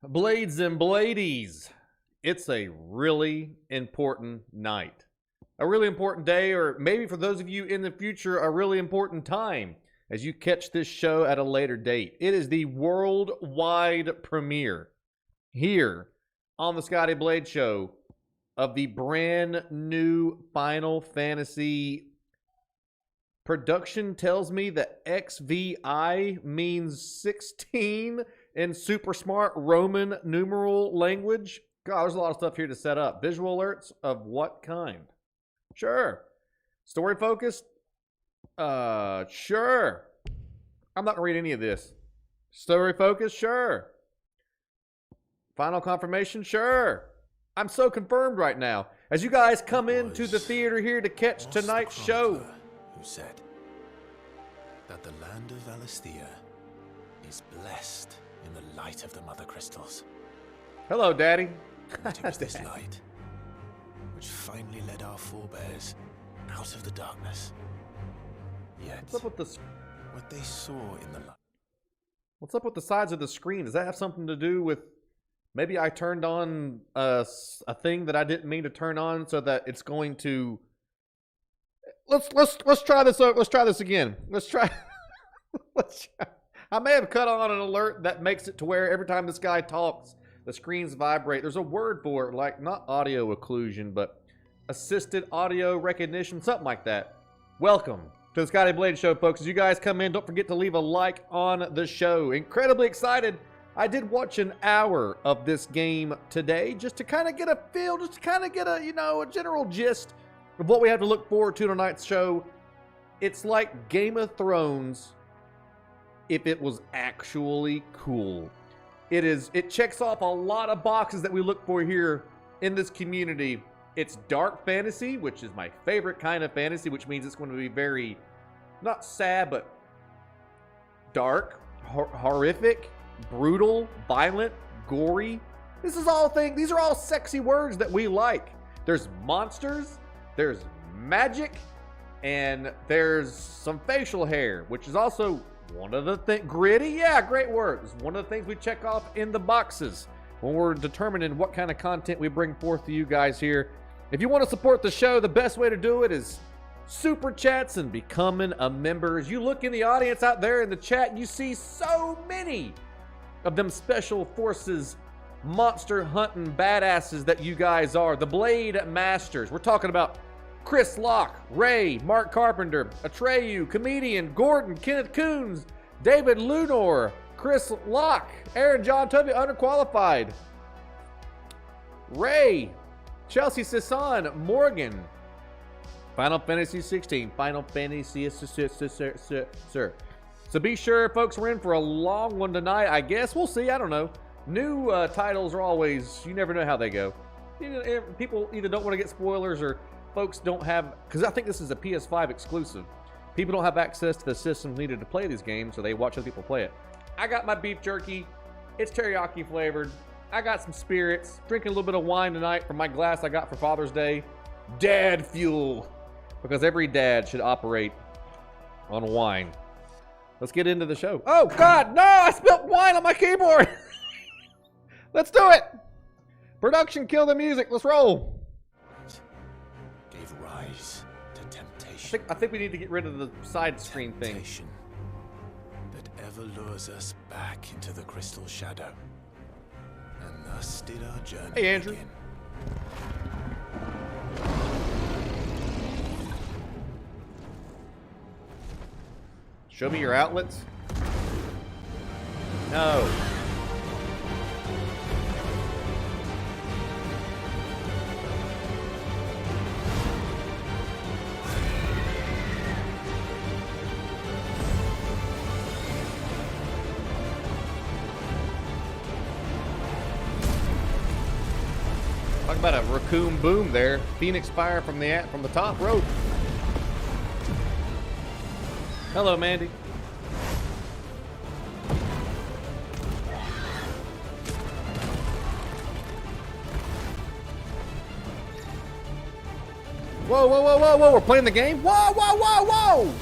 Blades and Bladies, it's a really important night. A really important day, or maybe for those of you in the future, a really important time as you catch this show at a later date. It is the worldwide premiere here on the Scotty Blade Show of the brand new Final Fantasy. Production tells me that XVI means 16 in super smart Roman numeral language. God, there's a lot of stuff here to set up. Visual alerts of what kind? Sure. Story focused? Sure. I'm not going to read any of this. Story focused? Sure. Final confirmation? Sure. I'm so confirmed right now. As you guys come into the theater here to catch tonight's show. Who said that the land of Valisthea is blessed in the light of the Mother Crystals. Hello, Daddy. And it was this light which finally led our forebears out of the darkness. Yet, What's up with what they saw in the light. What's up with the sides of the screen? Does that have something to do with maybe I turned on a thing that I didn't mean to turn on, so that it's going to? Let's try this. Let's try this again. Let's try. I may have cut on an alert that makes it to where every time this guy talks, the screens vibrate. There's a word for it, like not audio occlusion, but assisted audio recognition, something like that. Welcome to the Scotty Blade Show, folks. As you guys come in, don't forget to leave a like on the show. Incredibly excited. I did watch an hour of this game today just to kind of get a feel, just to kind of get a, a general gist of what we have to look forward to tonight's show. It's like Game of Thrones if it was actually cool. It checks off a lot of boxes that we look for here in this community. It's dark fantasy, which is my favorite kind of fantasy, which means it's going to be very, not sad, but dark, horrific, brutal, violent, gory. These are all sexy words that we like. There's monsters, there's magic, and there's some facial hair, which is also one of the things. Gritty, yeah, great word. It's one of the things we check off in the boxes when we're determining what kind of content we bring forth to you guys here. If you want to support the show, the best way to do it is super chats and becoming a member. As you look in the audience out there in the chat, you see so many of them special forces, monster hunting badasses that you guys are. The Blade Masters. We're talking about Chris Locke, Ray, Mark Carpenter, Atreyu, Comedian, Gordon, Kenneth Coons, David Lunor, Chris Locke, Aaron John Toby, underqualified, Ray, Chelsea Sisson, Morgan, Final Fantasy XVI, Final Fantasy, sir. So be sure, folks, we're in for a long one tonight. I guess we'll see. I don't know. New titles are always, you never know how they go. People either don't want to get spoilers, or folks don't have, because I think this is a PS5 exclusive. People don't have access to the systems needed to play these games, so they watch other people play it. I got my beef jerky. It's teriyaki flavored. I got some spirits. Drinking a little bit of wine tonight from my glass I got for Father's Day. Dad fuel. Because every dad should operate on wine. Let's get into the show. Oh, God, no! I spilled wine on my keyboard! Let's do it! Production, kill the music. Let's roll. Gave rise to temptation. I think we need to get rid of the side screen thing. Temptation that ever lures us back into the crystal shadow. And thus did our journey. Hey, Andrew. Begin. Show me your outlets. No. Talk about a raccoon boom there. Phoenix fire from the top rope. Hello, Mandy. Whoa, whoa, whoa, whoa, whoa. We're playing the game? Whoa, whoa, whoa, whoa.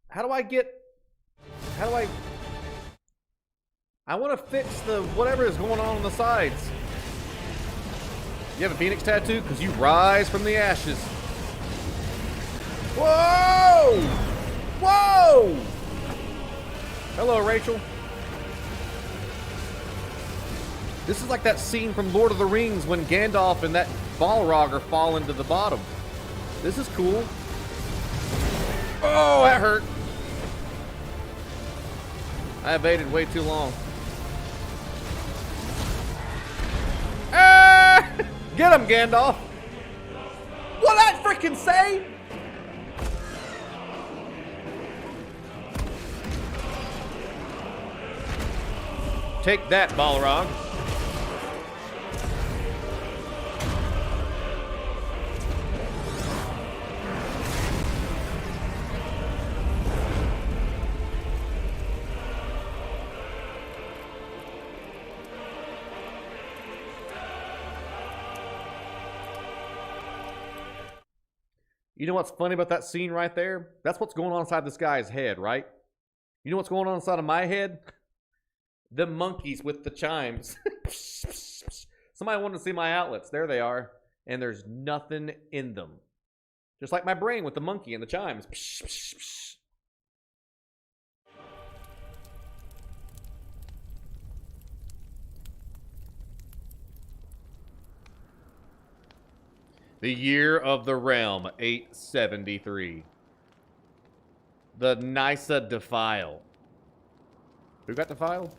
How do I I want to fix the whatever is going on the sides. You have a phoenix tattoo? Because you rise from the ashes. Whoa! Whoa! Hello, Rachel. This is like that scene from Lord of the Rings when Gandalf and that Balrog are falling to the bottom. This is cool. Oh, that hurt. I evaded way too long. Ah! Get him, Gandalf. What'd I freaking say? Take that, Balrog. You know what's funny about that scene right there? That's what's going on inside this guy's head, right? You know what's going on inside of my head? The monkeys with the chimes. Somebody wanted to see my outlets. There they are. And there's nothing in them. Just like my brain with the monkey and the chimes. The year of the realm, 873. The Nysa Defile. Who got defiled?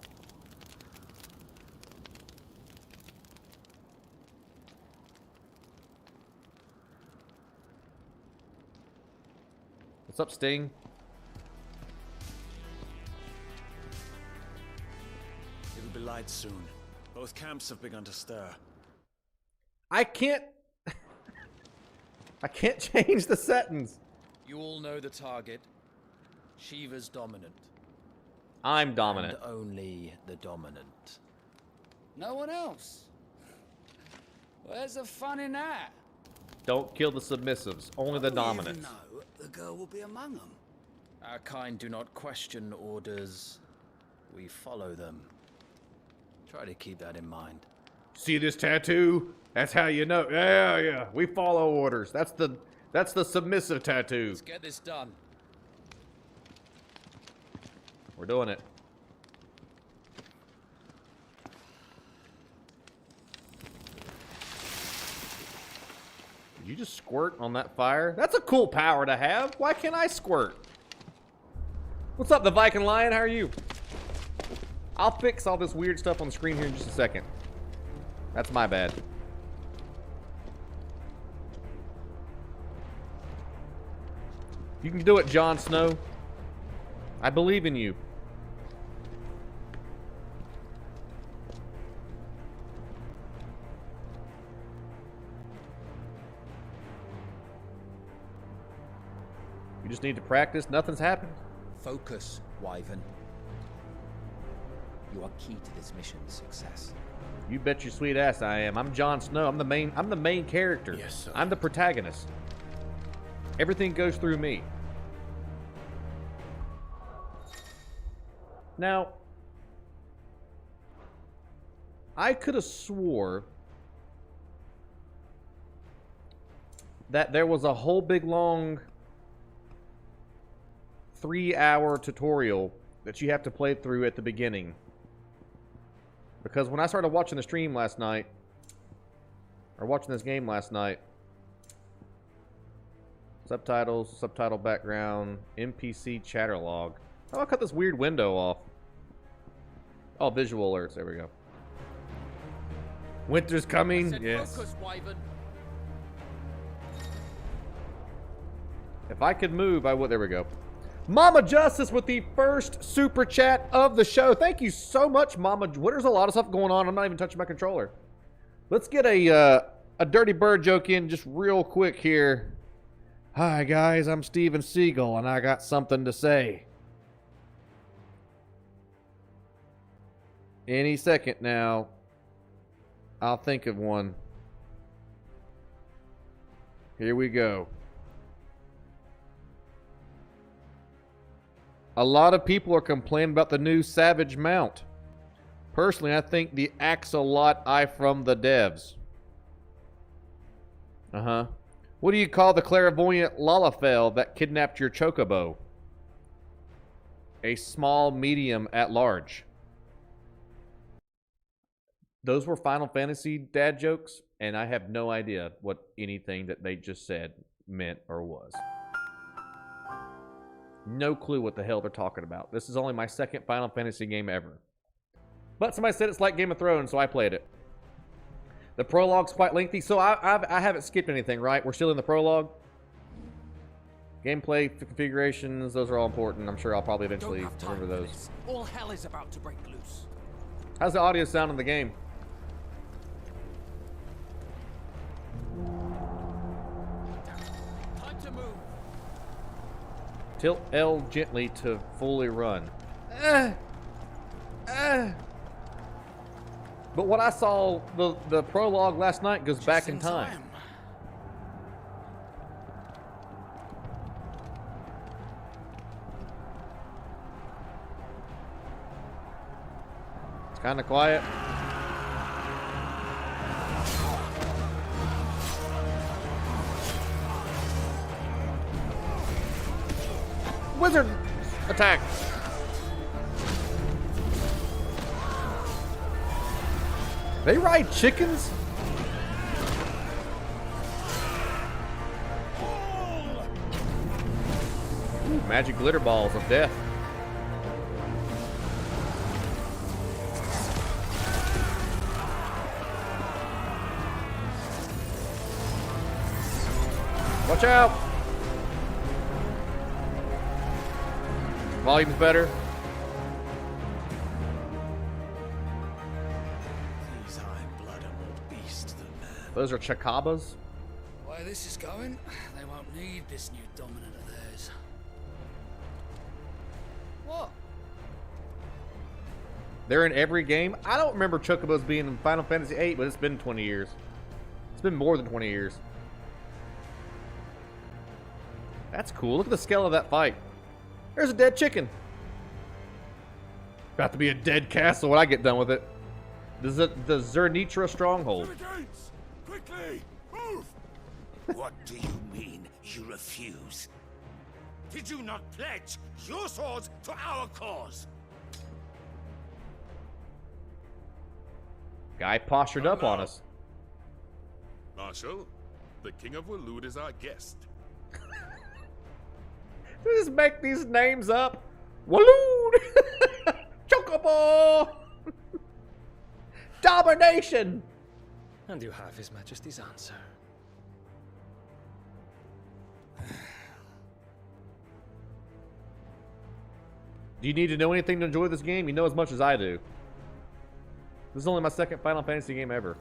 What's up, Sting? It'll be light soon. Both camps have begun to stir. I can't change the settings. You all know the target. Shiva's dominant. I'm dominant. And only the dominant. No one else? Where's the fun in that? Don't kill the submissives, only the dominant. No, the girl will be among them. Our kind do not question orders. We follow them. Try to keep that in mind. See this tattoo? That's how you know. Yeah. We follow orders. That's the submissive tattoo. Let's get this done. We're doing it. Did you just squirt on that fire? That's a cool power to have. Why can't I squirt? What's up, the Viking Lion? How are you? I'll fix all this weird stuff on the screen here in just a second. That's my bad. You can do it, Jon Snow. I believe in you. You just need to practice. Nothing's happened. Focus, Wyvern. You are key to this mission's success. You bet your sweet ass I am. I'm Jon Snow. I'm the main character. Yes, sir. I'm the protagonist. Everything goes through me. Now, I could have swore that there was a whole big long 3-hour tutorial that you have to play through at the beginning. Because when I started watching the stream last night, or watching this game last night, subtitles, subtitle background, NPC chatter log. How about I cut this weird window off? Oh, visual alerts. There we go. Winter's coming. Yes. Focus, Wyvern. If I could move, I would. There we go. Mama Justice with the first super chat of the show. Thank you so much, Mama. There's a lot of stuff going on. I'm not even touching my controller. Let's get a Dirty Bird joke in just real quick here. Hi, guys. I'm Steven Seagull, and I got something to say. Any second now, I'll think of one. Here we go. A lot of people are complaining about the new Savage mount. Personally, I think the Axolot Eye from the devs. Uh-huh. What do you call the clairvoyant Lalafell that kidnapped your chocobo? A small medium at large. Those were Final Fantasy dad jokes, and I have no idea what anything that they just said meant or was. No clue what the hell they're talking about. This is only my second Final Fantasy game ever. But somebody said it's like Game of Thrones, so I played it. The prologue's quite lengthy, so I haven't skipped anything, right? We're still in the prologue. Gameplay configurations, those are all important. I'm sure I'll probably eventually remember those. All hell is about to break loose. How's the audio sound in the game? Time to move. Tilt L gently to fully run. But what I saw, the prologue last night goes back in time. It's kind of quiet. Wizard attack. They ride chickens? Ooh, magic glitter balls of death. Watch out! Volume's better. Those are chacabas. Why this is going, they won't need this new dominant of theirs. What? They're in every game. I don't remember chocobos being in Final Fantasy VIII, but it's been 20 years. It's been more than 20 years. That's cool. Look at the scale of that fight. There's a dead chicken. About to be a dead castle when I get done with it. This is the Zernitra stronghold. Quickly, move! What do you mean you refuse? Did you not pledge your swords to our cause? Guy postured up on us. Marshal, the King of Waloed is our guest. They just make these names up. Waloed! Chocobo! Domination! And you have His Majesty's answer. Do you need to know anything to enjoy this game? You know as much as I do. This is only my second Final Fantasy game ever.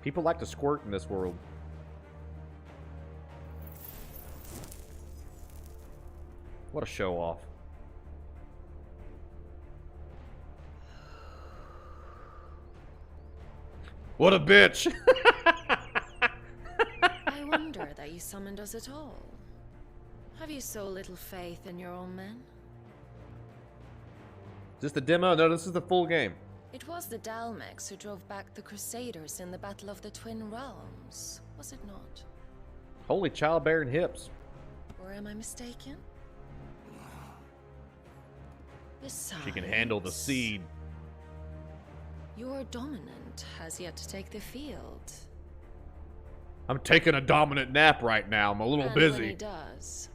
People like to squirt in this world. What a show off. What a bitch! I wonder that you summoned us at all. Have you so little faith in your own men? Is this the demo? No, this is the full game. It was the Dalmex who drove back the Crusaders in the Battle of the Twin Realms, was it not? Holy childbearing hips. Or am I mistaken? Besides, She can handle the seed. your dominant has yet to take the field. I'm taking a dominant nap right now. I'm a little And busy. when he does,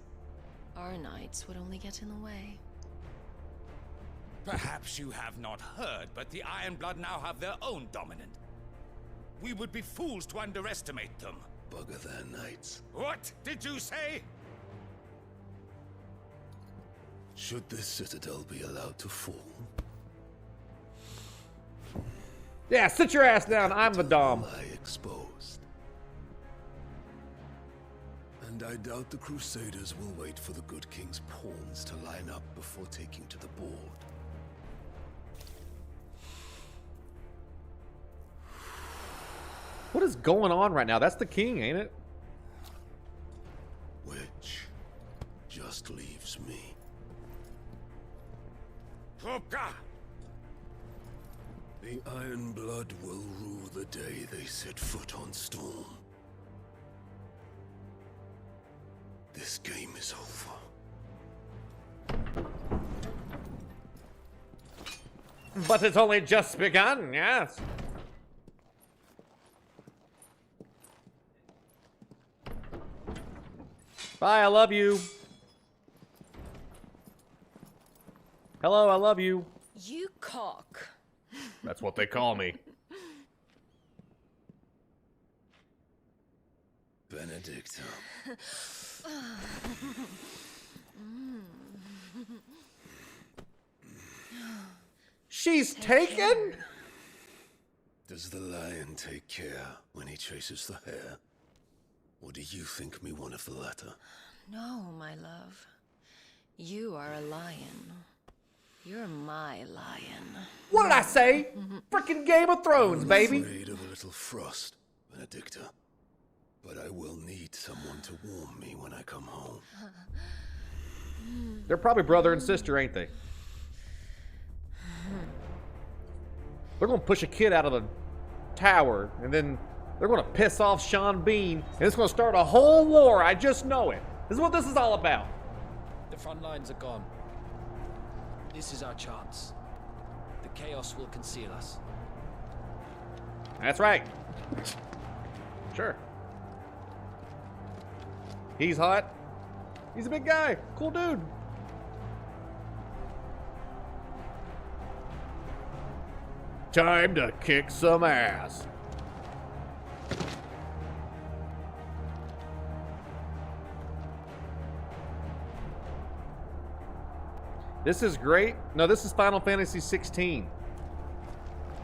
our knights would only get in the way. Perhaps you have not heard, but the Ironblood now have their own dominant. We would be fools to underestimate them. Bugger their knights. What did you say? Should this citadel be allowed to fall? Yeah, sit your ass down. I'm the dom. Lie exposed. And I doubt the Crusaders will wait for the good king's pawns to line up before taking to the board. What is going on right now? That's the king, ain't it? Which just leaves me. Hoka! The Iron Blood will rule the day they set foot on Storm. This game is over. But it's only just begun, yes. Bye, I love you. Hello, I love you. You cock. That's what they call me. Benedicta. She's taken? Does the lion take care when he chases the hare? Or do you think me one of the latter? No, my love. You are a lion. You're my lion. What did I say? Freaking Game of Thrones, baby. I'm afraid of a little frost, Benedicta. But I will need someone to warm me when I come home. They're probably brother and sister, ain't they? They're gonna push a kid out of the tower, and then they're gonna piss off Sean Bean, and it's gonna start a whole war. I just know it. This is what this is all about. The front lines are gone. This is our chance. The chaos will conceal us. That's right. Sure. He's hot. He's a big guy. Cool dude. Time to kick some ass. This is great. No, this is Final Fantasy XVI.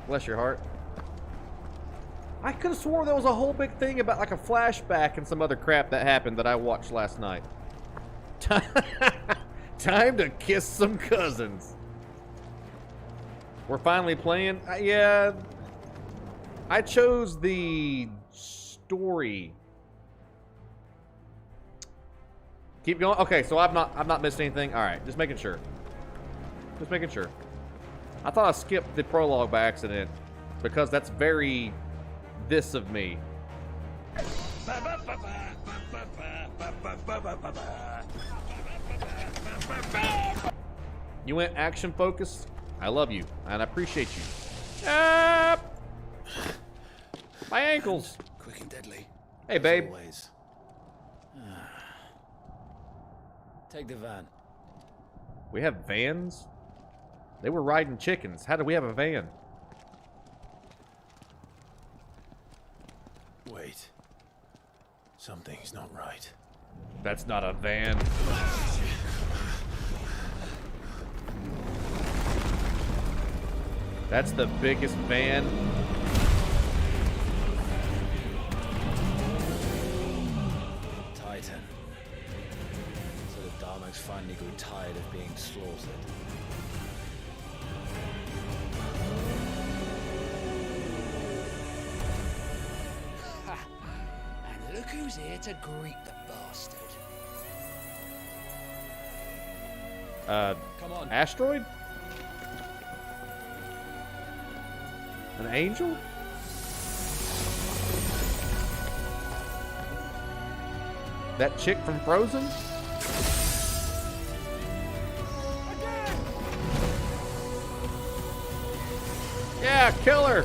Bless your heart. I could have swore there was a whole big thing about like a flashback and some other crap that happened that I watched last night. Time to kiss some cousins. We're finally playing. Yeah, I chose the story. Keep going. Okay, so I've not missed anything. All right, just making sure. Just making sure. I thought I skipped the prologue by accident because that's very this of me. You went action focused. I love you and I appreciate you. Ah! My ankles. Quick and deadly. Hey, babe. Always. Take the van. We have vans? They were riding chickens. How do we have a van? Wait. Something's not right. That's not a van. That's the biggest van. Titan. So the Darmaks finally grew tired of being slaughtered. And look who's here to greet the bastard. Come on. Asteroid? An angel? That chick from Frozen? Yeah, kill her!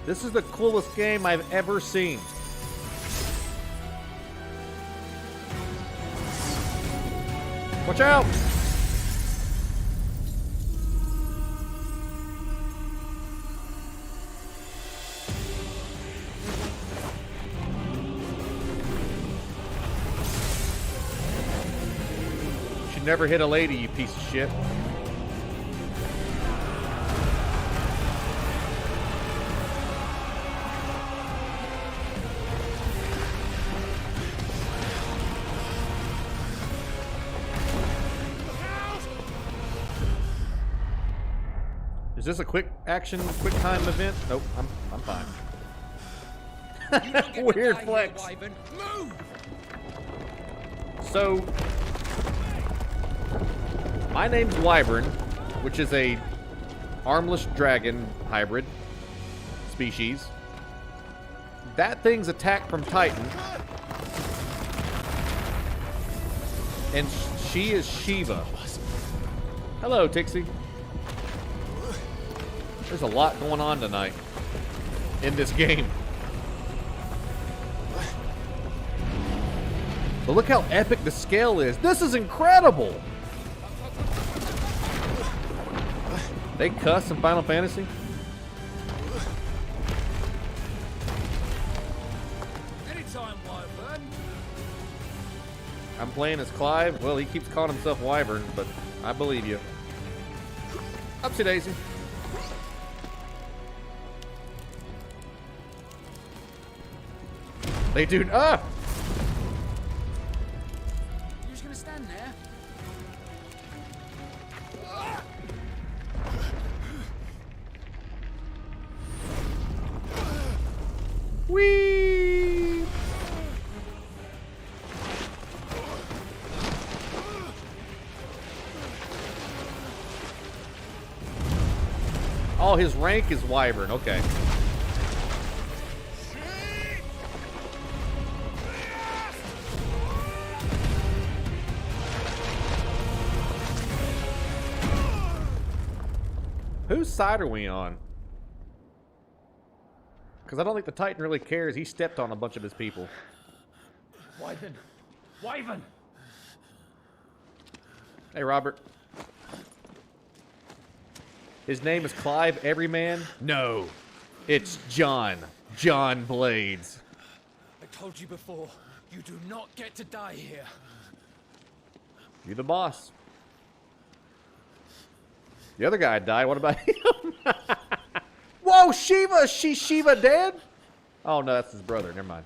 This is the coolest game I've ever seen. Watch out! never hit a lady, you piece of shit. Is this a quick action, quick time event? Nope, I'm fine. Weird flex. So, my name's Wyvern, which is a armless dragon hybrid species. That thing's attacked from Titan. And she is Shiva. Hello, Tixie. There's a lot going on tonight in this game. But look how epic the scale is. This is incredible. They cuss in Final Fantasy? Anytime, Wyvern. I'm playing as Clive. Well, he keeps calling himself Wyvern, but I believe you. Upsie daisy. They do. Ah! You're just gonna stand there? Whee! Oh, his rank is Wyvern. Okay. Whose side are we on? Because I don't think the Titan really cares. He stepped on a bunch of his people. Wyvern! Wyvern! Hey, Robert. His name is Clive Everyman? No. It's John. John Blades. I told you before, you do not get to die here. You're the boss. The other guy died. What about him? Whoa, Shiva! Is Shiva dead? Oh, no, that's his brother. Never mind.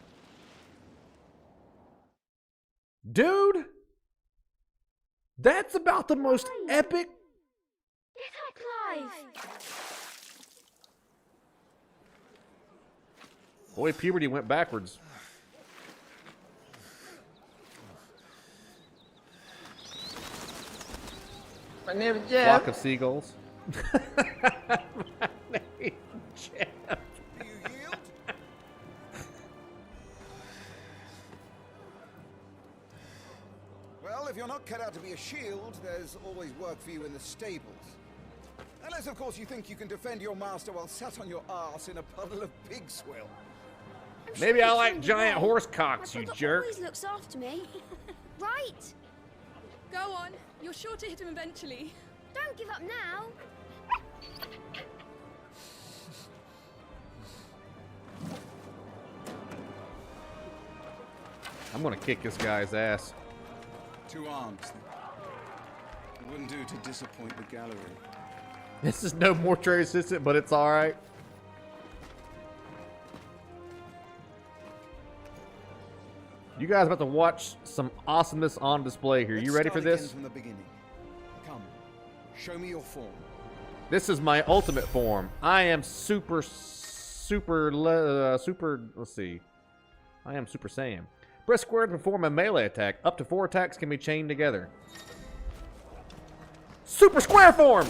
Dude! That's about the most epic... Boy, puberty went backwards. My name is Jeff. Flock of seagulls. My name is Jeff. Do you yield? Well, if you're not cut out to be a shield, there's always work for you in the stables. Unless, of course, you think you can defend your master while sat on your ass in a puddle of pig swill. Maybe I like giant horse cocks, you jerk. Always looks after me. Right. Go on. You're sure to hit him eventually. Don't give up now. I'm gonna kick this guy's ass. 2 arms. It wouldn't do to disappoint the gallery. This is no mortuary assistant, but it's alright. You guys about to watch some awesomeness on display here. You ready for this? From the beginning. Come, show me your form. This is my ultimate form. I am let's see. I am Super Saiyan. Press square to perform a melee attack. Up to 4 attacks can be chained together. Super square form!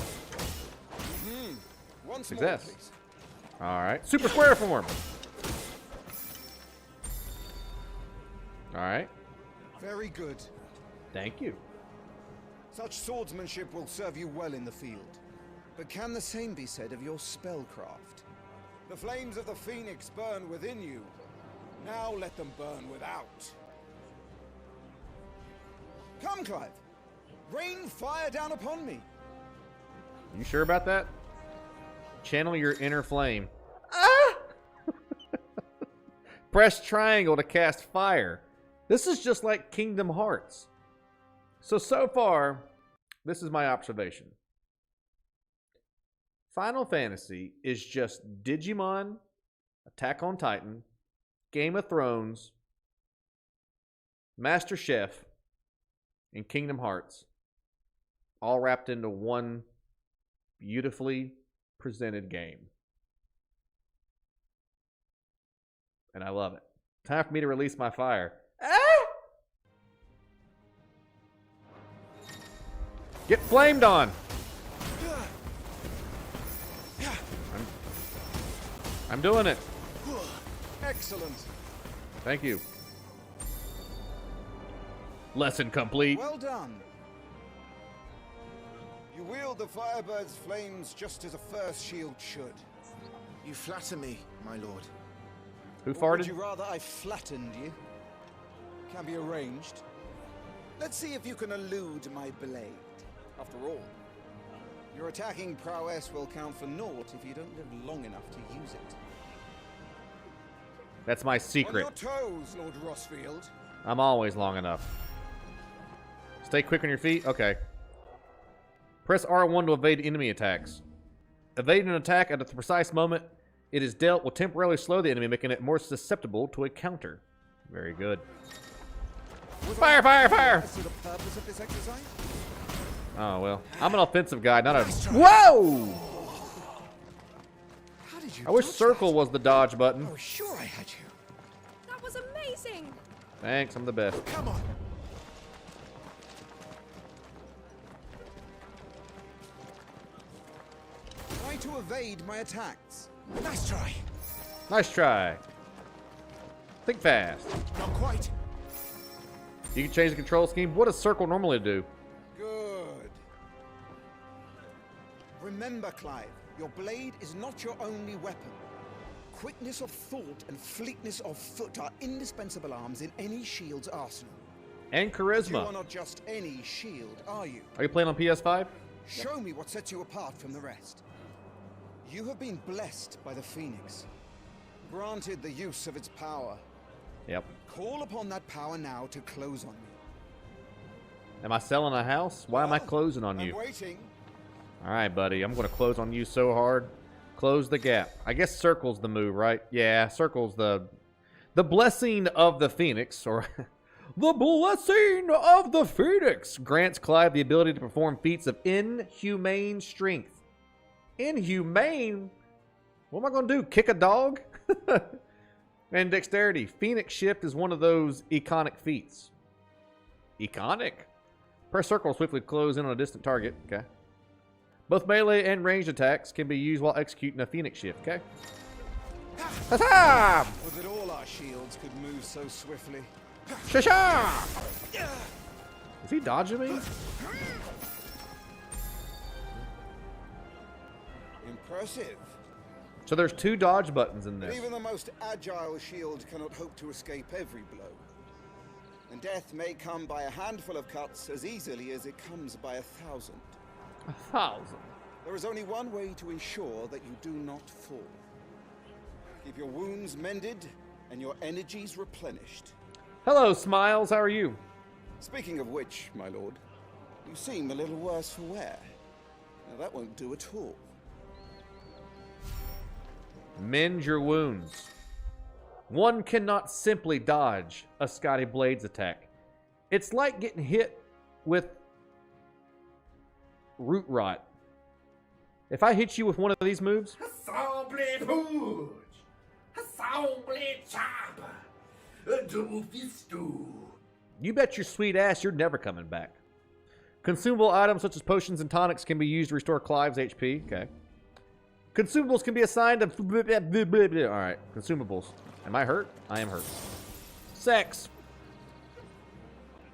Once Success. more, please. Alright. Super square form! Alright. Very good. Thank you. Such swordsmanship will serve you well in the field. But can the same be said of your spellcraft? The flames of the phoenix burn within you. Now let them burn without. Come, Clive. Rain fire down upon me. You sure about that? Channel your inner flame. Ah! Press triangle to cast fire. This is just like Kingdom Hearts. So far, this is my observation. Final Fantasy is just Digimon, Attack on Titan, Game of Thrones, Master Chef, and Kingdom Hearts, all wrapped into one beautifully presented game. And I love it. Time for me to release my fire. Ah! Get flamed on! I'm doing it. Excellent. Thank you. Lesson complete. Well done. You wield the Firebird's flames just as a first shield should. You flatter me, my lord. Who Or farted? would you rather I flattened you? Can be arranged. Let's see if you can elude my blade. After all, your attacking prowess will count for naught if you don't live long enough to use it. That's my On secret. your toes, Lord Rossfield. I'm always long enough. Stay quick on your feet? Okay. Press R1 to evade enemy attacks. Evading an attack at the precise moment it is dealt will temporarily slow the enemy, making it more susceptible to a counter. Very good. Fire, fire, fire! As to the purpose of this exercise? Oh, well. I'm an offensive guy, not a... Whoa! How did you I wish dodge circle that? was the dodge button. Oh, sure I had you. That was amazing. Thanks, I'm the best. Come on. Try to evade my attacks. Nice try. Nice try. Think fast. Not quite. You can change the control scheme. What does circle normally do? Good. Remember, Clive, your blade is not your only weapon. Quickness of thought and fleetness of foot are indispensable arms in any shield's arsenal. And You charisma. are not just any shield, are you? Are you playing on PS5? Show me what sets you apart from the rest. You have been blessed by the Phoenix, granted the use of its power. Yep. Call upon that power now to close on me. Am I selling a house? Why am I closing on I'm you? waiting. All right, buddy. I'm going to close on you so hard. Close the gap. I guess circle's the move, right? Yeah, circle's the blessing of the Phoenix, or the blessing of the Phoenix grants Clive the ability to perform feats of inhumane strength. Inhumane? What am I going to do? Kick a dog? And dexterity. Phoenix Shift is one of those iconic feats. Iconic? Press circle to swiftly close in on a distant target. Okay. Both melee and ranged attacks can be used while executing a Phoenix Shift. Okay. Ha-ha! Was it all our shields could move so swiftly? Sha-sha! Is he dodging me? Impressive. So there's 2 dodge buttons in But this. even the most agile shield cannot hope to escape every blow. And death may come by a handful of cuts as easily as it comes by 1,000. 1,000. There is only one way to ensure that you do not fall. Keep your wounds mended and your energies replenished. Hello, Smiles. How are you? Speaking of which, my lord, you seem a little worse for wear. Now that won't do at all. Mend your wounds. One cannot simply dodge a Scotty Blades attack. It's like getting hit with root rot. If I hit you with one of these moves, you bet your sweet ass you're never coming back. Consumable items such as potions and tonics can be used to restore Clive's HP. Okay. Consumables can be assigned to... Alright, consumables. Am I hurt? I am hurt. Sex.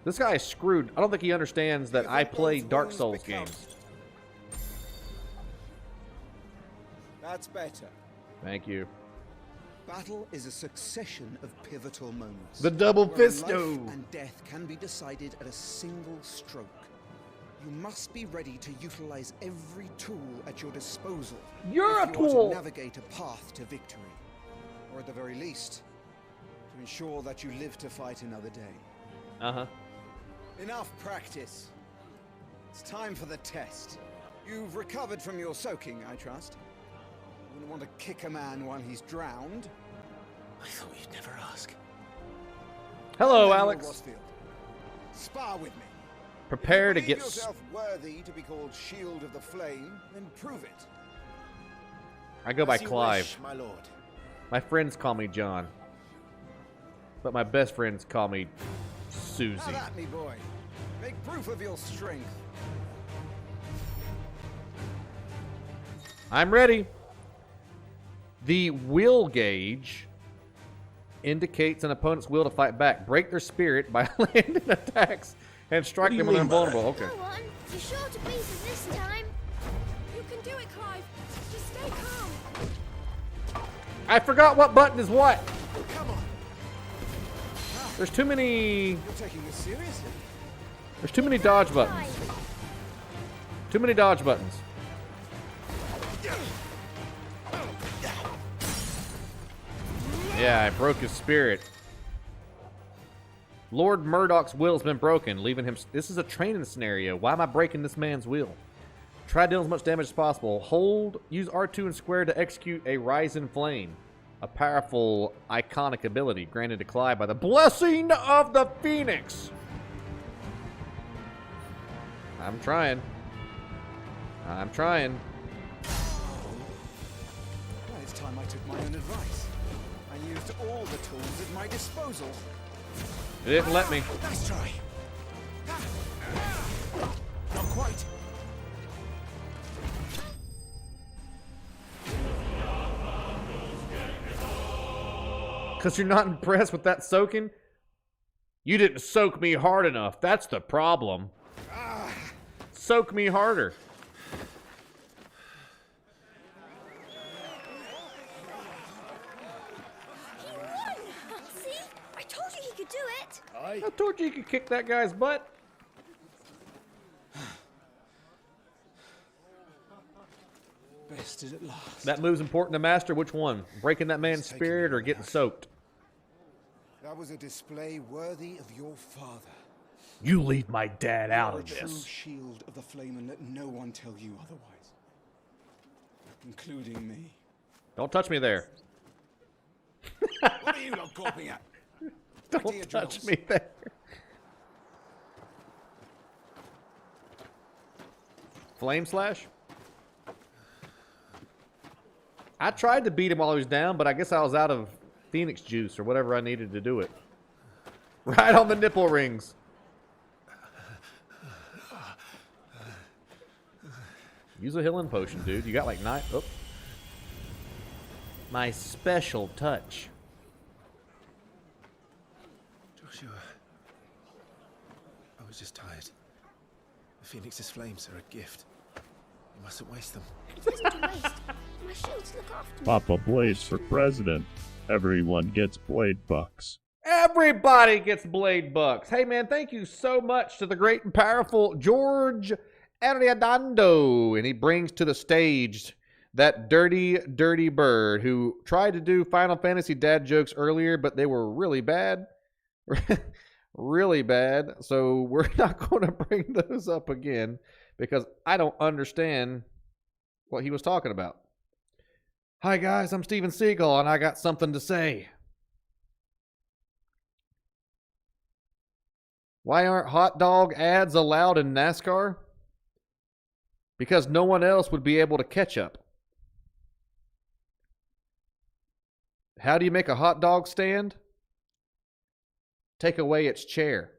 This guy is screwed. I don't think he understands that I play Dark Souls games. That's better. Thank you. Battle is a succession of pivotal moments. The double wherein fisto. Life and death can be decided at a single stroke. You must be ready to utilize every tool at your disposal. You're if a you are tool. to navigate a path to victory, or at the very least, to ensure that you live to fight another day. Uh-huh. Enough practice. It's time for the test. You've recovered from your soaking, I trust. You wouldn't want to kick a man while he's drowned. I thought you'd never ask. Hello, Then, Alex. Rosfield. Spar with me. Prepare to Believe get... yourself worthy to be called Shield of the Flame, then prove it. I go by As you Clive. wish, my lord. My friends call me John. But my best friends call me Susie. Have at me, boy. Make proof of your strength. I'm ready. The will gauge indicates an opponent's will to fight back. Break their spirit by landing attacks and strike them when they're invulnerable. Okay. Go on. You're sure to pieces this time. You can do it, Clive. Just stay calm. I forgot what button is what. Come on. There's too many... You're taking this seriously. There's too many dodge buttons. Too many dodge buttons. Yeah, I broke his spirit. Lord Murdoch's will's been broken, leaving him... This is a training scenario. Why am I breaking this man's will? Try dealing as much damage as possible. Use R2 and square to execute a Rising Flame. A powerful, iconic ability granted to Clive by the blessing of the Phoenix. I'm trying. I'm trying. Well, it's time I took my own advice. I used all the tools at my disposal. It didn't let me. Nice try. Not quite. Because you're not impressed with that soaking? You didn't soak me hard enough. That's the problem. Soak me harder. He won! See? I told you he could do it. I told you you could kick that guy's butt. Bested at last. That move's important to master. Which one? Breaking that man's spirit or getting soaked? That was a display worthy of your father. You leave my dad out You're of a true this. shield of the flame, and let no one tell you otherwise, including me. Don't touch me there. What are you not gawping at? Dear Don't touch Jules. me there. Flame slash? I tried to beat him while he was down, but I guess I was out of Phoenix juice or whatever I needed to do it. Right on the nipple rings. Use a healing potion, dude. You got like 9. Oh. My special touch. Joshua. I was just tired. The Phoenix's flames are a gift. You mustn't waste them. It isn't a waste. My shields look after me. Papa Blaze for president. Everyone gets blade bucks. Everybody gets blade bucks. Hey, man, thank you so much to the great and powerful George Ariadondo. And he brings to the stage that dirty, dirty bird who tried to do Final Fantasy dad jokes earlier, but they were really bad. Really bad. So we're not going to bring those up again because I don't understand what he was talking about. Hi, guys. I'm Steven Seagull, and I got something to say. Why aren't hot dog ads allowed in NASCAR? Because no one else would be able to catch up. How do you make a hot dog stand? Take away its chair.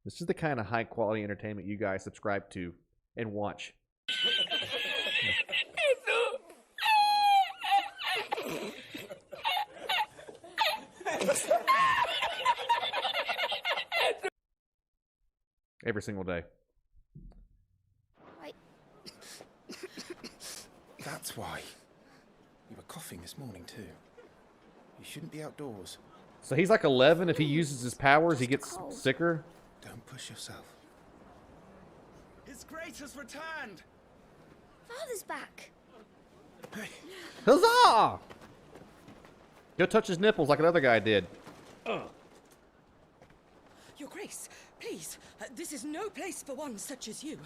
This is the kind of high quality entertainment you guys subscribe to and watch. Every single day. That's why. You were coughing this morning too. You shouldn't be outdoors. So he's like 11. If he uses his powers, he gets sicker. Don't push yourself. His Grace has returned. Father's back. Huzzah! Go touch his nipples like another guy did. Grace, please. This is no place for one such as you.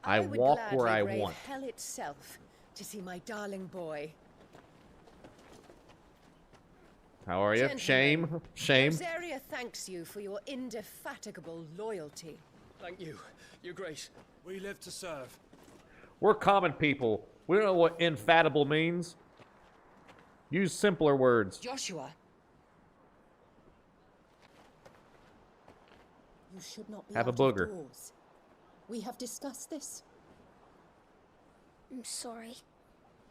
I would walk where gladly I brave want. hell itself to see my darling boy. How are you? Gentlemen, Shame. Shame. Rosaria thanks you for your indefatigable loyalty. Thank you, Your Grace. We live to serve. We're common people. We don't know what infatable means. Use simpler words. Joshua. You should not be Have a out of booger. doors. We have discussed this. I'm sorry.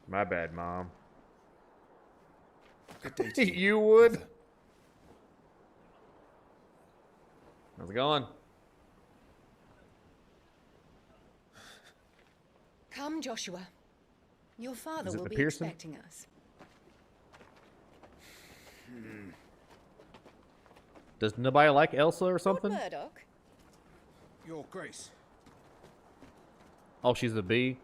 My bad, Mom. Good day to you. You would? How's it going? Come, Joshua. Your father Is it will the be Pearson? expecting us. Does nobody like Elsa or Lord something? Murdoch? Your Grace. Oh, she's a bee.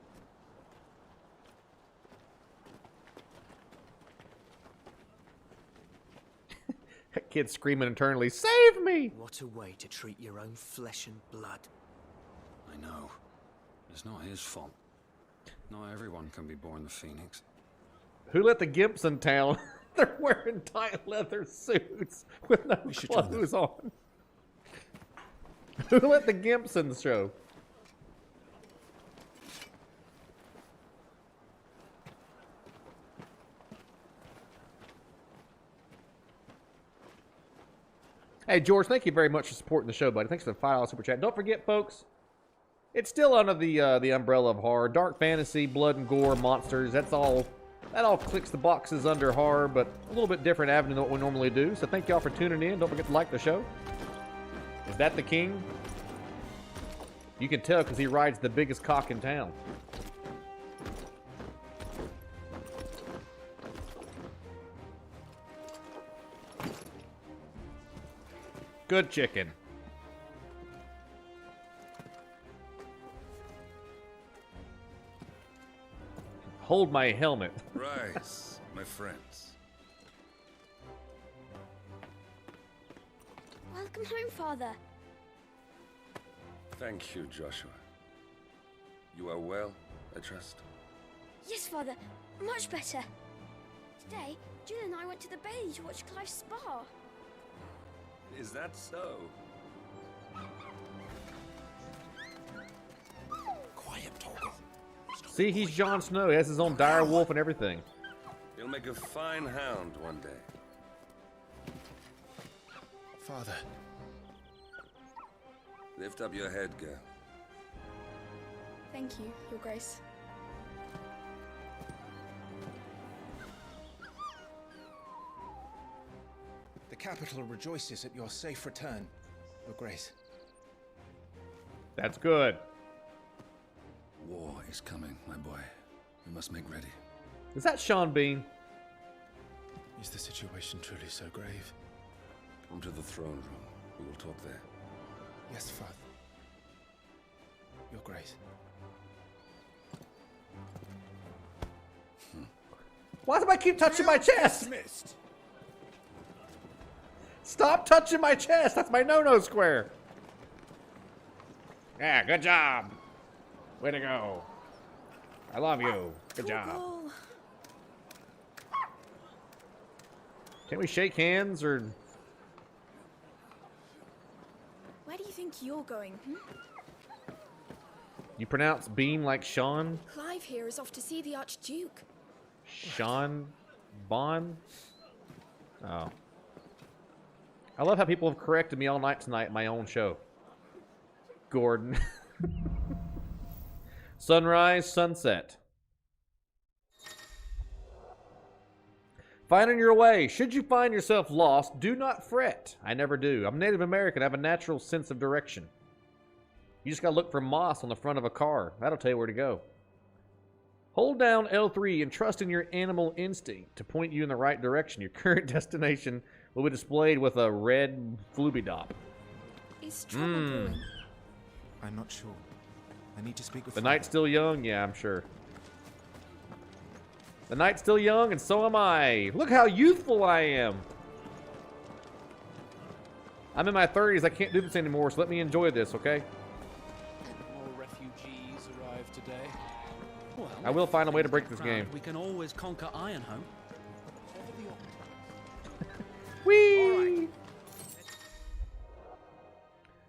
That kid's screaming internally, "Save me!" What a way to treat your own flesh and blood. I know. It's not his fault. Not everyone can be born the Phoenix. Who let the Gimps in town? They're wearing tight leather suits with no clothes on. Who let the Gimps in the show? Hey, George, thank you very much for supporting the show, buddy. Thanks for the $5 super chat. Don't forget, folks, it's still under the umbrella of horror. Dark fantasy, blood and gore, monsters, that all clicks the boxes under horror, but a little bit different avenue than what we normally do. So thank y'all for tuning in. Don't forget to like the show. Is that the king? You can tell because he rides the biggest cock in town. Good chicken. Hold my helmet. Rise, my friends. Welcome home, Father. Thank you, Joshua. You are well, I trust. Yes, Father. Much better. Today, Jill and I went to the Bailey to watch Clive's spa. Is that so? Quiet, Toggle. See, he's Jon Snow. He has his own dire wolf and everything. You'll make a fine hound one day. Father. Lift up your head, girl. Thank you, Your Grace. The capital rejoices at your safe return, Your Grace. That's good. War is coming, my boy. We must make ready. Is that Sean Bean? Is the situation truly so grave? Come to the throne room. We will talk there. Yes, Father. Your Grace. Why does somebody keep touching my chest? Dismissed. Stop touching my chest. That's my no-no square. Yeah, good job. Way to go. I love you. Good job. Can we shake hands or... Where do you think you're going? You pronounce Bean like Sean? Clive here is off to see the Archduke. Sean Bond? Oh. I love how people have corrected me all night tonight in my own show. Gordon. Sunrise, sunset. Finding your way. Should you find yourself lost, do not fret. I never do. I'm Native American. I have a natural sense of direction. You just gotta look for moss on the front of a car. That'll tell you where to go. Hold down L3 and trust in your animal instinct to point you in the right direction. Your current destination will be displayed with a red floobie-dop. Is trouble brewing? I'm not sure. I need to speak with The Father. night's still young? Yeah, I'm sure. The night's still young, and so am I. Look how youthful I am. I'm in my 30s. I can't do this anymore, so let me enjoy this, okay? More refugees arrived today. Well, I will find a way to break this game. We can always conquer Ironhome. Whee!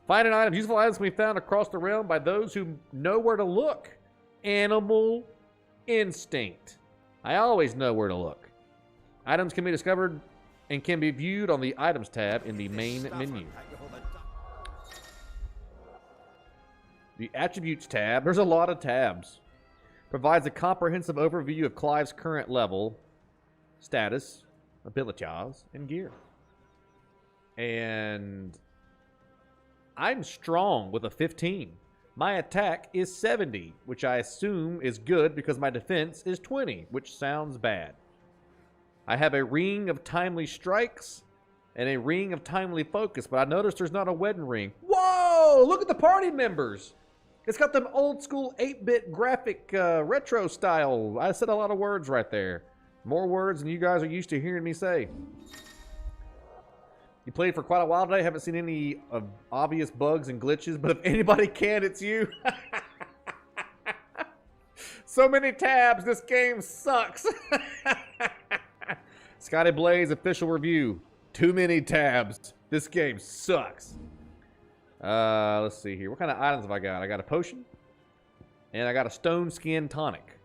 Finding items. Useful items can be found across the realm by those who know where to look. Animal instinct. I always know where to look. Items can be discovered and can be viewed on the Items tab in the main menu. The Attributes tab. There's a lot of tabs. Provides a comprehensive overview of Clive's current level, status, abilities, and gear. And I'm strong with a 15. My attack is 70, which I assume is good because my defense is 20, which sounds bad. I have a ring of timely strikes and a ring of timely focus, but I noticed there's not a wedding ring. Whoa! Look at the party members! It's got them old school 8-bit graphic retro style. I said a lot of words right there. More words than you guys are used to hearing me say. You played for quite a while today. Haven't seen any obvious bugs and glitches, but if anybody can, it's you. So many tabs. This game sucks. Scotty Blaze official review. Too many tabs. This game sucks. Let's see here. What kind of items have I got? I got a potion. And I got a stone skin tonic.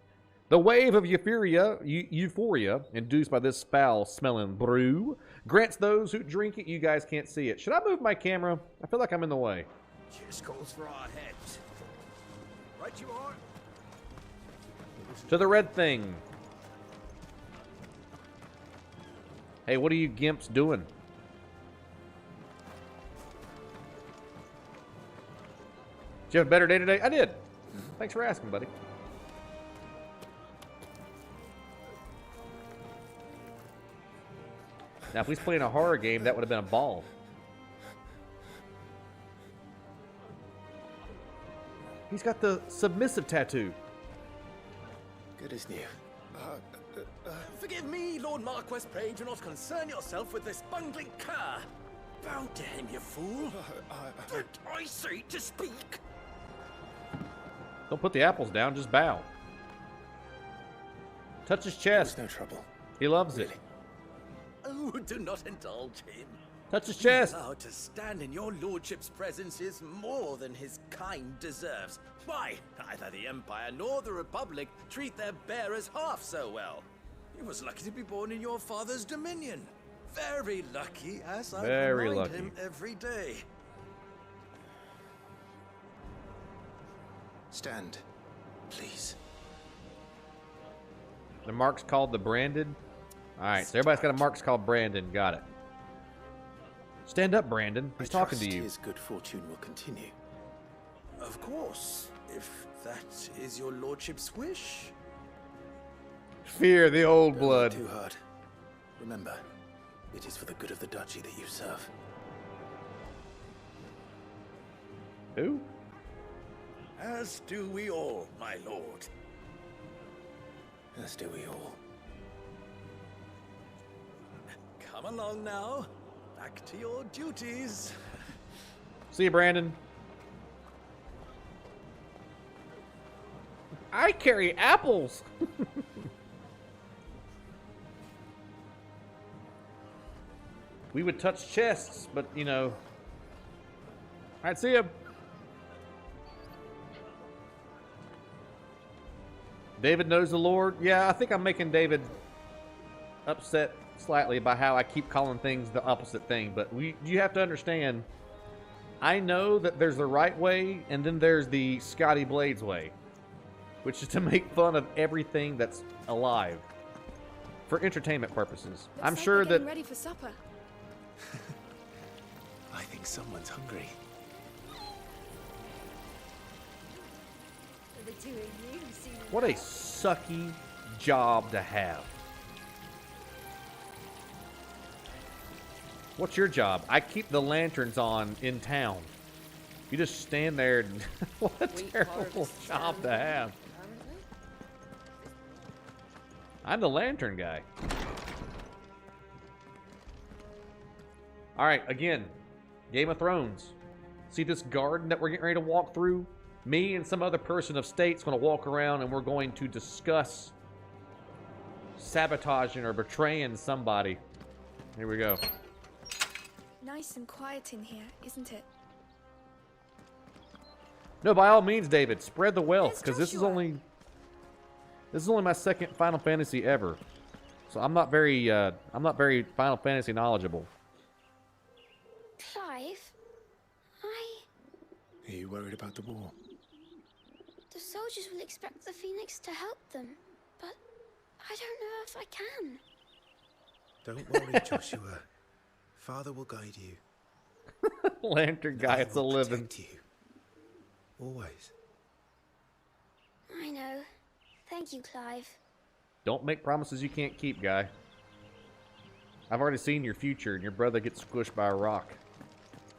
The wave of euphoria induced by this foul-smelling brew grants those who drink it. You guys can't see it. Should I move my camera? I feel like I'm in the way. Cheers calls for our heads. Right you are. To the red thing. Hey, what are you gimps doing? Did you have a better day today? I did. Thanks for asking, buddy. Now, if we was playing a horror game, that would have been a ball. He's got the submissive tattoo. Good as new. Forgive me, Lord Marquess, pray do not concern yourself with this bungling cur. Bow to him, you fool. Did I say to speak? Don't put the apples down, just bow. Touch his chest. There's no trouble. He loves it. Oh, do not indulge him. Touch his chest. Now to stand in your lordship's presence is more than his kind deserves. Why, neither the Empire nor the Republic treat their bearers half so well. He was lucky to be born in your father's dominion. Very lucky, as I remind him every day. Stand, please. The mark's called the branded. All right, so everybody's got a mark's called Brandon. Got it. Stand up, Brandon. He's talking to you. His good fortune will continue. Of course, if that is your lordship's wish. Fear the old blood. Too hard. Remember, it is for the good of the duchy that you serve. Who? As do we all, my lord. As do we all. Come along now. Back to your duties. See you, Brandon. I carry apples. We would touch chests, but, you know. All right, see ya. David knows the Lord. Yeah, I think I'm making David upset slightly by how I keep calling things the opposite thing. But you have to understand, I know that there's the right way, and then there's the Scotty Blades way, which is to make fun of everything that's alive for entertainment purposes. I'm sure that. Ready for supper. I think someone's hungry. What a sucky job to have. What's your job? I keep the lanterns on in town. You just stand there and what a terrible job to have. I'm the lantern guy. All right, again, Game of Thrones. See this garden that we're getting ready to walk through? Me and some other person of state's going to walk around and we're going to discuss sabotaging or betraying somebody. Here we go. Nice and quiet in here, isn't it? No, by all means, David, spread the wealth, because this is only my second Final Fantasy ever, so I'm not very Final Fantasy knowledgeable. Clive, Are you worried about the war? the soldiers will expect the Phoenix to help them, but I don't know if I can. Don't worry, Joshua. Father will guide you. Lantern guy, it's a living. You. Always. I know. Thank you, Clive. Don't make promises you can't keep, guy. I've already seen your future, and your brother gets squished by a rock.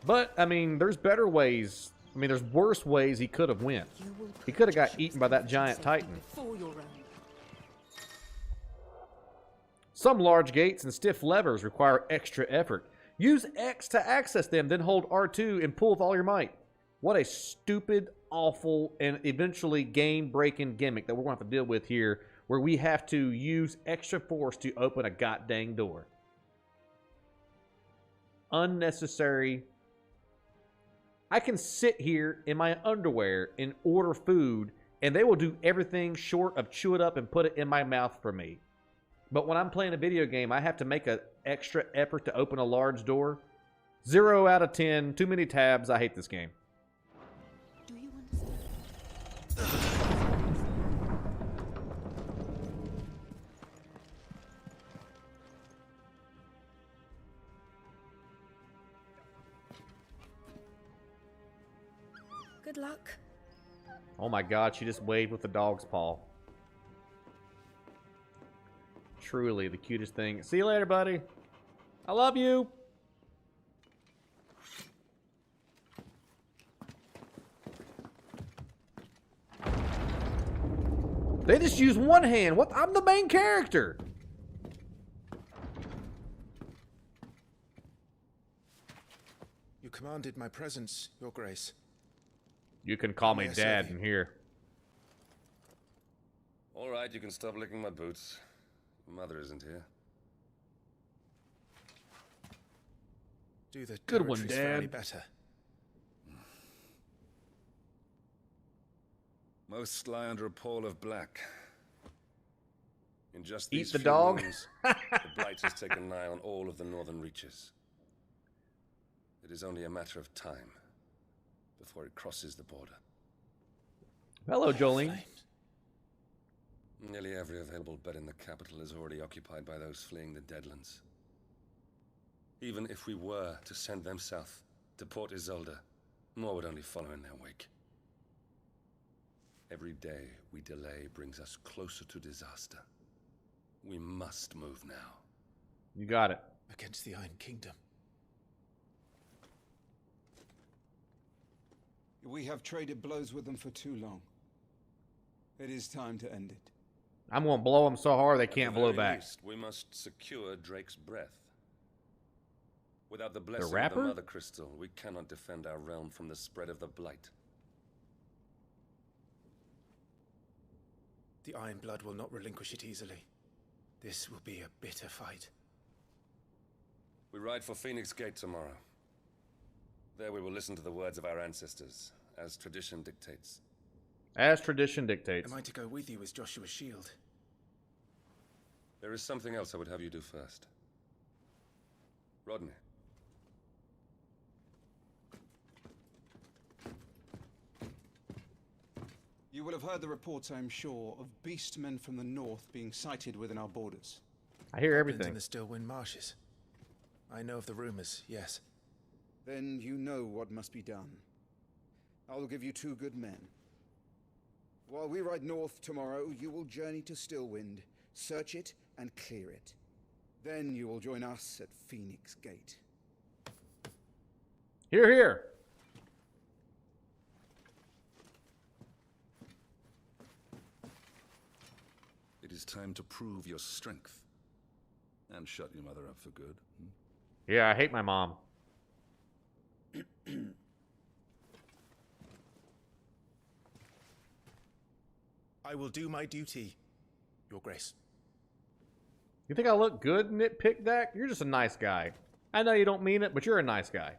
But, I mean, there's better ways. I mean, there's worse ways he could have went. He could have got eaten by that giant titan. Some large gates and stiff levers require extra effort. Use X to access them, then hold R2 and pull with all your might. What a stupid, awful, and eventually game-breaking gimmick that we're going to have to deal with here, where we have to use extra force to open a goddamn door. Unnecessary. I can sit here in my underwear and order food, and they will do everything short of chew it up and put it in my mouth for me. But when I'm playing a video game, I have to make an extra effort to open a large door. 0 out of 10. Too many tabs. I hate this game. Do you understand? Good luck. Oh my god, she just waved with the dog's paw. Truly the cutest thing. See you later, buddy. I love you. They just use one hand. What? I'm the main character. You commanded my presence, Your Grace. You can call me Yes, Dad sir. in here. All right, you can stop licking my boots. Mother isn't here. Do the Good one, territories fairly Dad. better. Most lie under a pall of black. In just Eat these the few dog? moons, the blight has taken nigh on all of the northern reaches. It is only a matter of time before it crosses the border. Hello, Jolene. Nearly every available bed in the capital is already occupied by those fleeing the deadlands. Even if we were to send them south to Port Isolde, more would only follow in their wake. Every day we delay brings us closer to disaster. We must move now. You got it. Against the Iron Kingdom. We have traded blows with them for too long. It is time to end it. I'm going to blow them so hard they At can't the blow very back. least, we must secure Drake's breath. Without the blessing of rapper? the Mother Crystal, we cannot defend our realm from the spread of the blight. The Iron Blood will not relinquish it easily. This will be a bitter fight. We ride for Phoenix Gate tomorrow. There we will listen to the words of our ancestors, as tradition dictates. As tradition dictates. Am I to go with you as Joshua's shield? There is something else I would have you do first. Rodney. You will have heard the reports, I am sure, of beastmen from the north being sighted within our borders. I hear Goblins everything. in the Stillwind Marshes. I know of the rumors, yes. Then you know what must be done. I will give you 2 good men. While we ride north tomorrow, you will journey to Stillwind, search it, and clear it. Then you will join us at Phoenix Gate. Hear, hear. It is time to prove your strength. And shut your mother up for good. Yeah, I hate my mom. I will do my duty, Your Grace. You think I look good, Nitpick Dak? You're just a nice guy. I know you don't mean it, but you're a nice guy.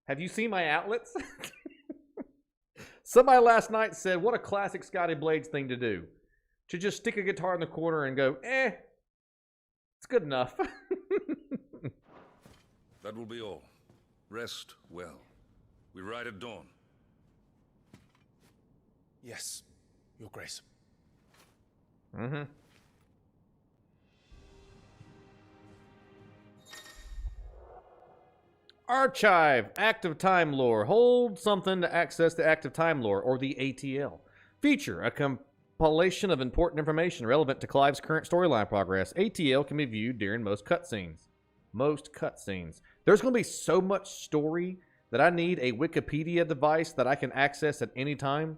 Have you seen my outlets? Somebody last night said, what a classic Scotty Blades thing to do. To just stick a guitar in the corner and go, it's good enough. That will be all. Rest well. We ride at dawn. Yes, Your Grace. Mm-hmm. Archive, active time lore. Hold something to access the active time lore, or the ATL. Feature, a compilation of important information relevant to Clive's current storyline progress. ATL can be viewed during most cutscenes. There's going to be so much story that I need a Wikipedia device that I can access at any time.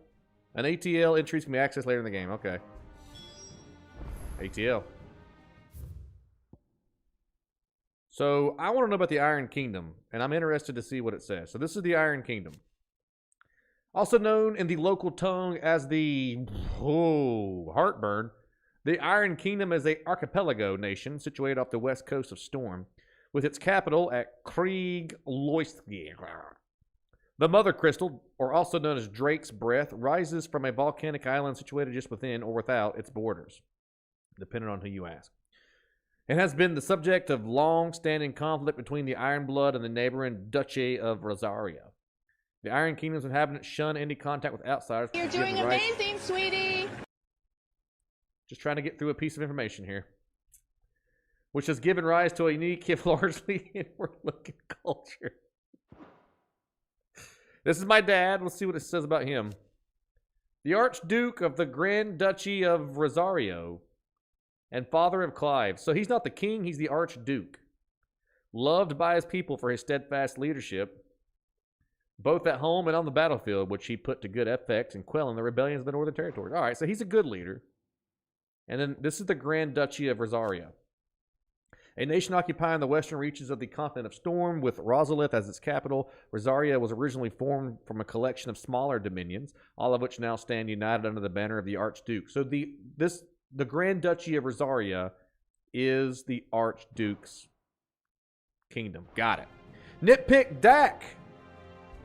An ATL entries can be accessed later in the game. Okay. ATL. So, I want to know about the Iron Kingdom, and I'm interested to see what it says. So, this is the Iron Kingdom. Also known in the local tongue as the... heartburn. The Iron Kingdom is an archipelago nation situated off the west coast of Storm, with its capital at Krieg Loyski. The Mother Crystal, or also known as Drake's Breath, rises from a volcanic island situated just within or without its borders, depending on who you ask. It has been the subject of long-standing conflict between the Ironblood and the neighboring Duchy of Rosaria. The Iron Kingdom's inhabitants shun any contact with outsiders. You're doing amazing, sweetie! Just trying to get through a piece of information here. Which has given rise to a unique, if largely inward-looking culture. This is my dad. Let's see what it says about him. The Archduke of the Grand Duchy of Rosario and father of Clive. So he's not the king, he's the Archduke. Loved by his people for his steadfast leadership, both at home and on the battlefield, which he put to good effect in quelling the rebellions of the Northern Territory. All right, so he's a good leader. And then this is the Grand Duchy of Rosaria. A nation occupying the western reaches of the continent of Storm, with Rosalith as its capital. Rosaria was originally formed from a collection of smaller dominions, all of which now stand united under the banner of the Archduke. So the Grand Duchy of Rosaria is the Archduke's kingdom. Got it. Nitpick Dak,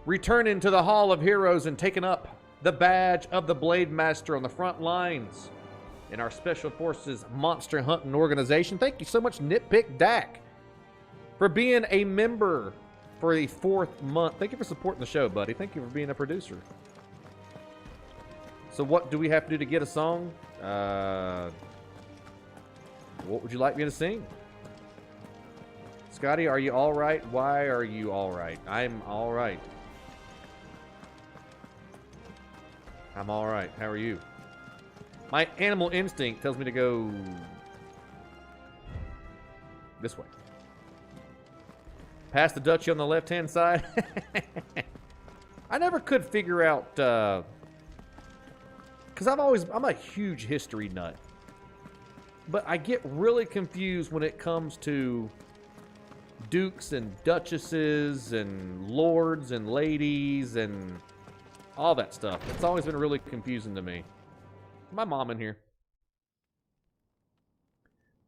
returning to the Hall of Heroes and taking up the badge of the Blade Master on the front lines in our Special Forces Monster Hunting Organization. Thank you so much, Nitpick Dak, for being a member for the 4th month. Thank you for supporting the show, buddy. Thank you for being a producer. So what do we have to do to get a song? What would you like me to sing? Scotty, are you all right? Why are you all right? I'm all right. I'm all right. How are you? My animal instinct tells me to go this way. Past the Duchy on the left-hand side. I never could figure out, because I'm a huge history nut. But I get really confused when it comes to dukes and duchesses and lords and ladies and all that stuff. It's always been really confusing to me. My mom in here.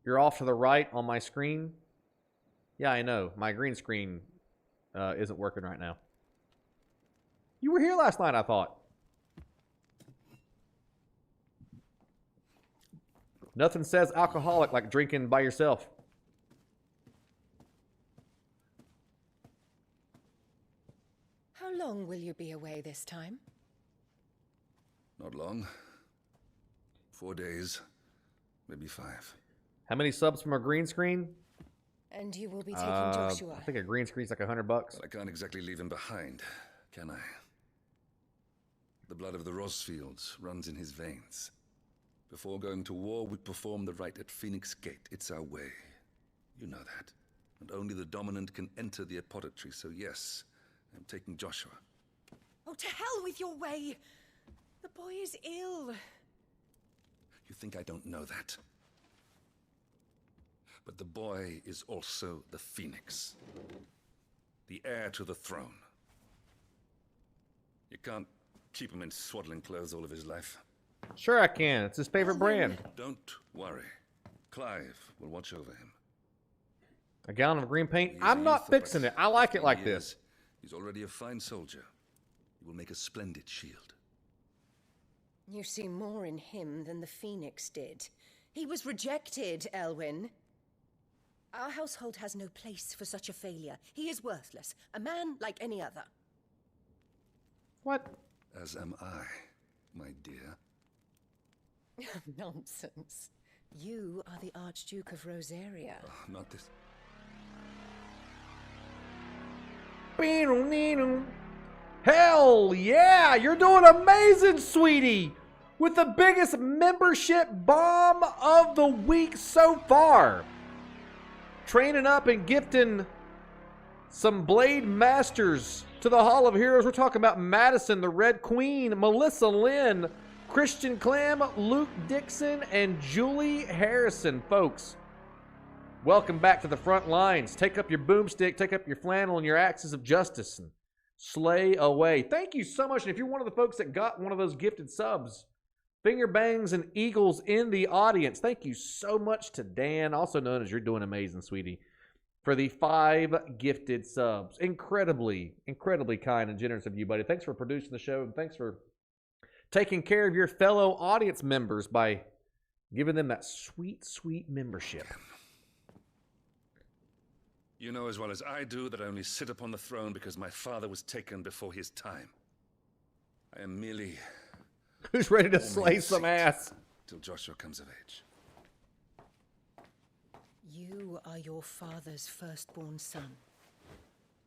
You're off to the right on my screen. Yeah, I know. My green screen isn't working right now. You were here last night, I thought. Nothing says alcoholic like drinking by yourself. How long will you be away this time? Not long. 4 days, maybe 5. How many subs from a green screen? And you will be taking Joshua. I think a green screen's like $100. Well, I can't exactly leave him behind, can I? The blood of the Rosfields runs in his veins. Before going to war, we perform the rite at Phoenix Gate. It's our way. You know that. And only the dominant can enter the apothecary, so yes, I'm taking Joshua. Oh, to hell with your way! The boy is ill. You think I don't know that? but the boy is also the Phoenix. The heir to the throne. You can't keep him in swaddling clothes all of his life. Sure I can. It's his favorite brand. Don't worry. Clive will watch over him. A gallon of green paint? I'm not fixing it. I like it like this. He's already a fine soldier. He will make a splendid shield. You see more in him than the Phoenix did. He was rejected, Elwyn. Our household has no place for such a failure. He is worthless. A man like any other. What? As am I, my dear. Nonsense. You are the Archduke of Rosaria. Oh, not this. Hell yeah! You're doing amazing, sweetie! With the biggest membership bomb of the week so far. Training up and gifting some Blade Masters to the Hall of Heroes. We're talking about Madison, the Red Queen, Melissa Lynn, Christian Clem, Luke Dixon, and Julie Harrison. Folks, welcome back to the front lines. Take up your boomstick, take up your flannel and your axes of justice and slay away. Thank you so much. And if you're one of the folks that got one of those gifted subs, finger bangs and eagles in the audience, thank you so much to Dan, also known as You're Doing Amazing, sweetie, for the 5 gifted subs. Incredibly, incredibly kind and generous of you, buddy. Thanks for producing the show, and thanks for taking care of your fellow audience members by giving them that sweet, sweet membership. You know as well as I do that I only sit upon the throne because my father was taken before his time. I am merely... Who's ready to slay some ass? Till Joshua comes of age. You are your father's firstborn son,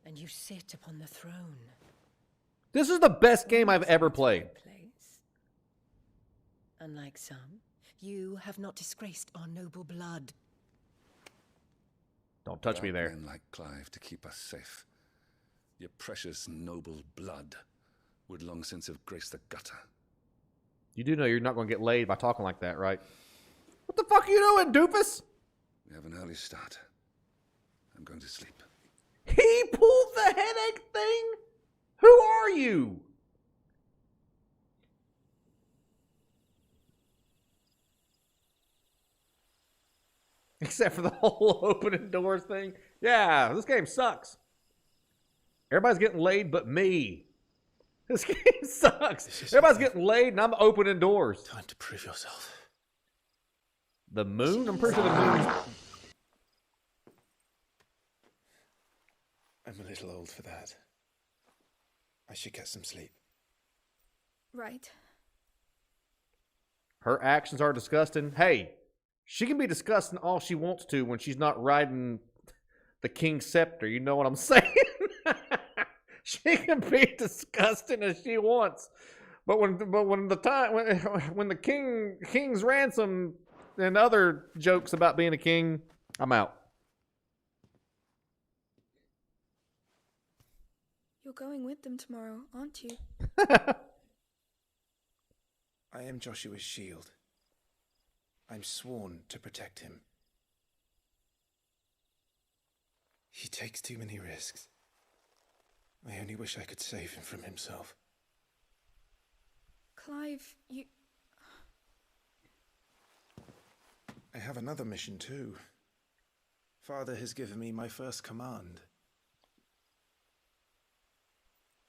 and you sit upon the throne. This is the best game I've ever played. Unlike some, you have not disgraced our noble blood. Don't touch me there. Men like Clive to keep us safe. Your precious noble blood would long since have graced the gutter. You do know you're not going to get laid by talking like that, right? What the fuck are you doing, doofus? We have an early start. I'm going to sleep. He pulled the headache thing? Who are you? Except for the whole opening doors thing. Yeah, this game sucks. Everybody's getting laid but me. This game sucks. Everybody's getting laid and I'm opening doors. Time to prove yourself. The moon? I'm pretty sure the moon. I'm a little old for that. I should get some sleep. Right. Her actions are disgusting. Hey, she can be disgusting all she wants to when she's not riding the king's scepter. You know what I'm saying? She can be disgusting as she wants. But when the king's ransom and other jokes about being a king, I'm out. You're going with them tomorrow, aren't you? I am Joshua's shield. I'm sworn to protect him. He takes too many risks. I only wish I could save him from himself. Clive, you... I have another mission too. Father has given me my first command.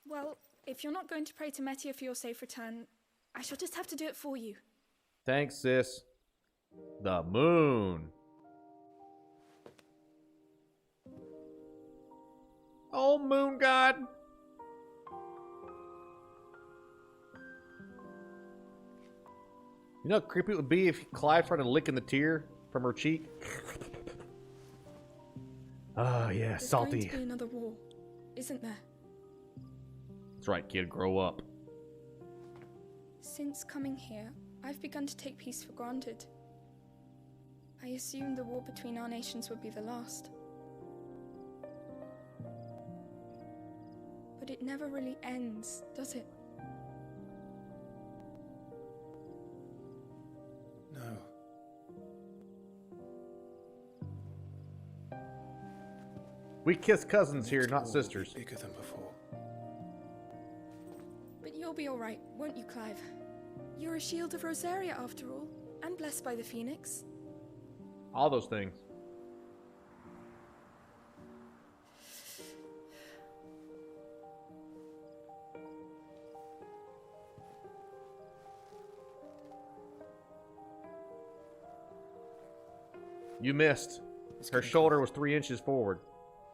Well, if you're not going to pray to Metia for your safe return, I shall just have to do it for you. Thanks, sis. The moon. Oh, moon god. You know how creepy it would be if Clive started licking the tear from her cheek? Oh, yeah, There's salty. going to be another war, isn't there? That's right, kid, grow up. Since coming here, I've begun to take peace for granted. I assumed the war between our nations would be the last. But it never really ends, does it? No. We kiss cousins here, not sisters. Bigger than before. But you'll be all right, won't you, Clive? You're a shield of Rosaria, after all, and blessed by the Phoenix. All those things. You missed. Her shoulder was 3 inches forward.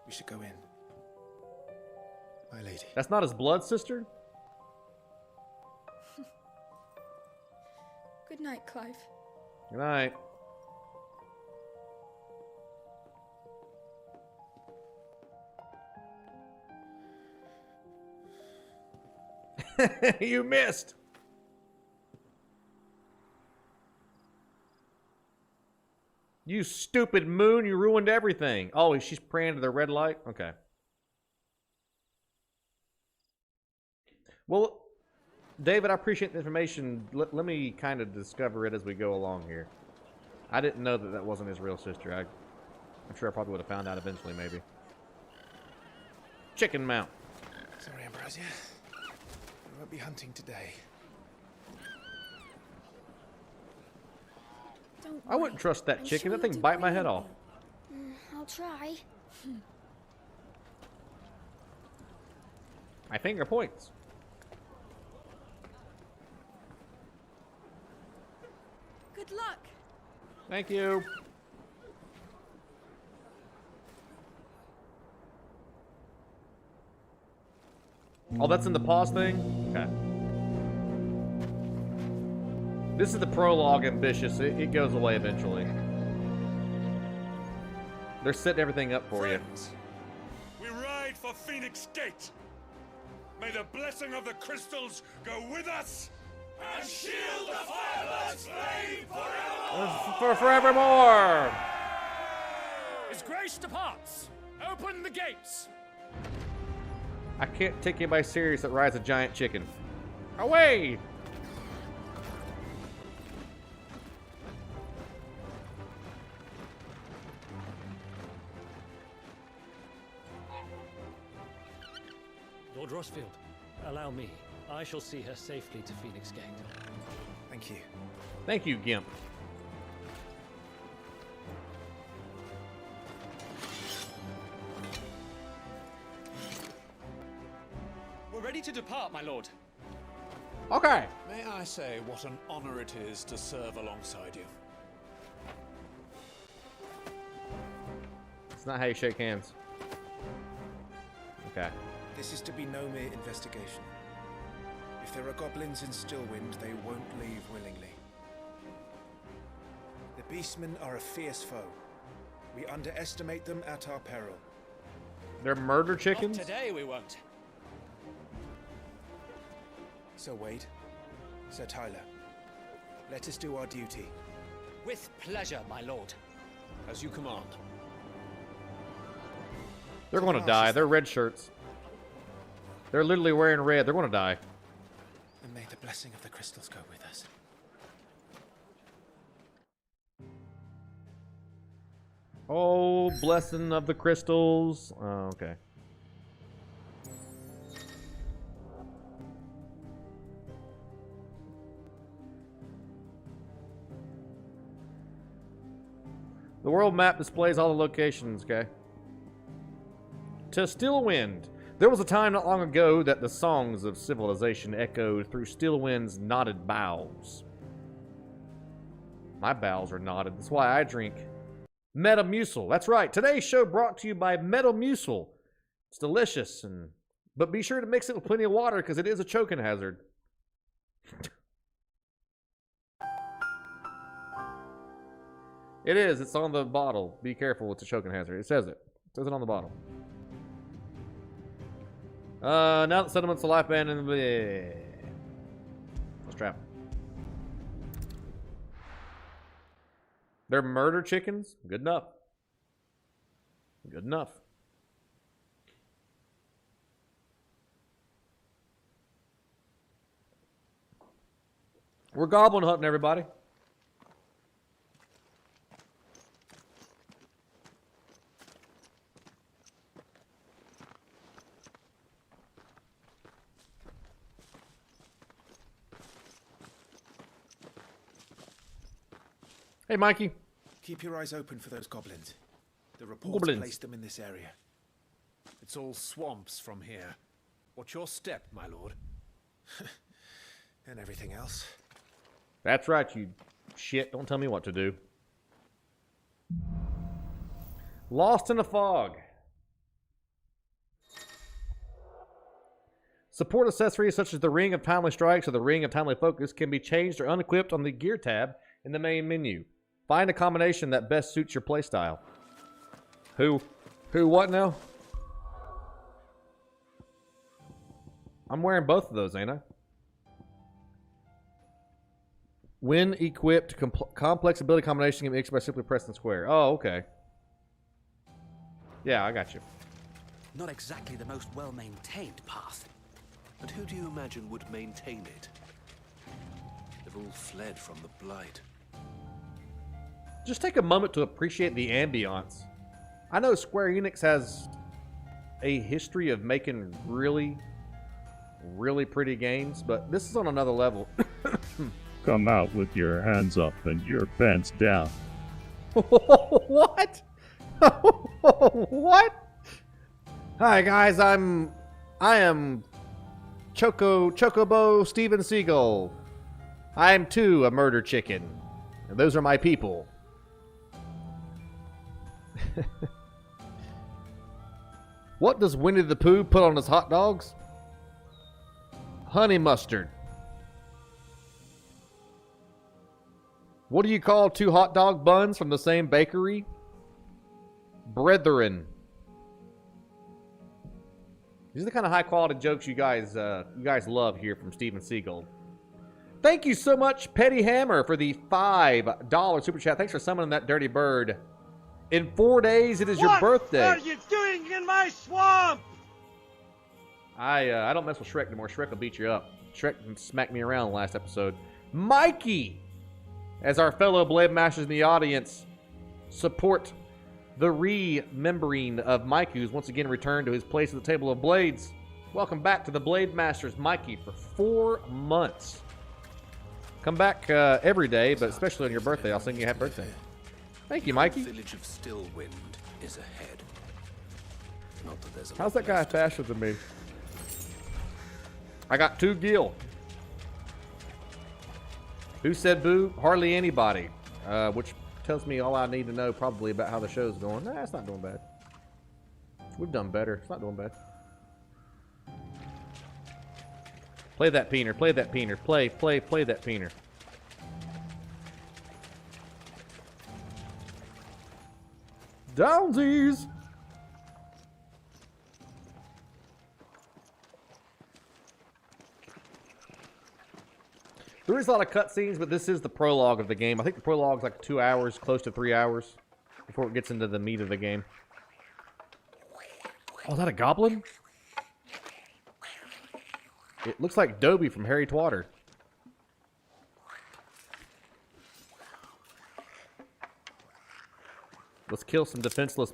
We should go in. My lady. That's not his blood sister? Good night, Clive. Good night. You missed. You stupid moon, you ruined everything. Oh, she's praying to the red light? Okay. Well, David, I appreciate the information. Let me kind of discover it as we go along here. I didn't know that that wasn't his real sister. I'm sure I probably would have found out eventually, maybe. Chicken mount. Sorry, Ambrosia. We won't be hunting today. I wouldn't trust that chicken. That thing bite my head off. I'll try. My finger points. Good luck. Thank you. Oh, that's in the pause thing? Okay. This is the prologue ambitious. It goes away eventually. They're setting everything up for Friends, we ride for Phoenix Gate. May the blessing of the crystals go with us and shield the firebird's flame forever. For forevermore. His grace departs. Open the gates. I can't take anybody serious that rides a giant chicken. Away! Lord Rossfield, allow me. I shall see her safely to Phoenix Gate. Thank you. Thank you, Gimp. We're ready to depart, my lord. Okay. May I say what an honor it is to serve alongside you? It's not how you shake hands. Okay. This is to be no mere investigation. If there are goblins in Stillwind, they won't leave willingly. The beastmen are a fierce foe. We underestimate them at our peril. They're murder chickens? Not today we won't. Sir Wade, Sir Tyler, let us do our duty. With pleasure, my lord. As you command. They're going to die. They're red shirts. They're literally wearing red. They're going to die. And may the blessing of the crystals go with us. Oh, blessing of the crystals. Oh, okay. The world map displays all the locations, okay? To Stillwind. There was a time not long ago that the songs of civilization echoed through Stillwind's knotted bowels. My bowels are knotted. That's why I drink Metamucil. That's right. Today's show brought to you by Metamucil. It's delicious, but be sure to mix it with plenty of water because it is a choking hazard. It is. It's on the bottle. Be careful with the choking hazard. It says it. It says it on the bottle. Now that settlement's the life band and the... Let's trap. They're murder chickens? Good enough. Good enough. We're goblin hunting, everybody. Hey, Mikey. Keep your eyes open for those goblins. The reports placed them in this area. It's all swamps from here. Watch your step, my lord. And everything else. That's right, you shit. Don't tell me what to do. Lost in a fog. Support accessories such as the Ring of Timely Strikes or the Ring of Timely Focus can be changed or unequipped on the Gear tab in the main menu. Find a combination that best suits your playstyle. Who what now? I'm wearing both of those, ain't I? When equipped, complex ability combination can be mixed by simply pressing square. Oh, okay. Yeah, I got you. Not exactly the most well-maintained path. And who do you imagine would maintain it? They've all fled from the Blight. Just take a moment to appreciate the ambiance. I know Square Enix has a history of making really, really pretty games, but this is on another level. Come out with your hands up and your pants down. What? What? Hi guys, I am Chocobo Steven Seagull. I am too a murder chicken. And those are my people. What does Winnie the Pooh put on his hot dogs? Honey mustard. What do you call two hot dog buns from the same bakery? Brethren. These are the kind of high quality jokes you guys love here from Steven Seagull. Thank you so much, Petty Hammer, for the $5 super chat. Thanks for summoning that dirty bird. In 4 days, it is your birthday. What are you doing in my swamp? I don't mess with Shrek anymore. Shrek will beat you up. Shrek smacked me around last episode. Mikey, as our fellow Blade Masters in the audience, support the remembering of Mikey, who's once again returned to his place at the table of blades. Welcome back to the Blade Masters, Mikey, for 4 months. Come back every day, but especially on your birthday. I'll sing you a happy birthday. Thank you, Mikey. The village of Stillwind is ahead. Not that there's a How's that guy faster than me? I got 2 gil. Who said boo? Hardly anybody. Which tells me all I need to know probably about how the show's going. Nah, it's not doing bad. We've done better. It's not doing bad. Play that peener. Play that peener. Play that peener. Downsies! There is a lot of cutscenes, but this is the prologue of the game. I think the prologue is like 2 hours, close to 3 hours, before it gets into the meat of the game. Oh, is that a goblin? It looks like Dobby from Harry Twatter. Let's kill some defenseless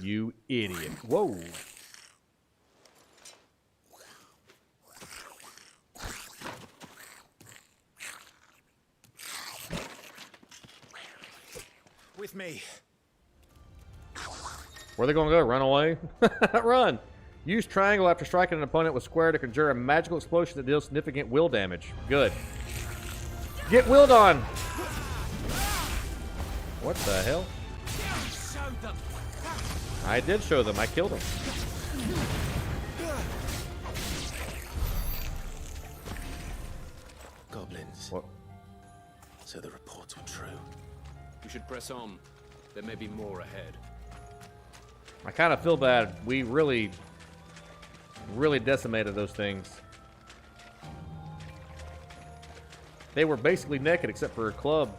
You idiot. Whoa. With me. Where are they going to go? Run away? Run. Use triangle after striking an opponent with square to conjure a magical explosion that deals significant will damage. Good. Get willed on. What the hell? I did show them. I killed them. Goblins. What? So the reports were true. We should press on. There may be more ahead. I kind of feel bad. We really decimated those things. They were basically naked except for a club.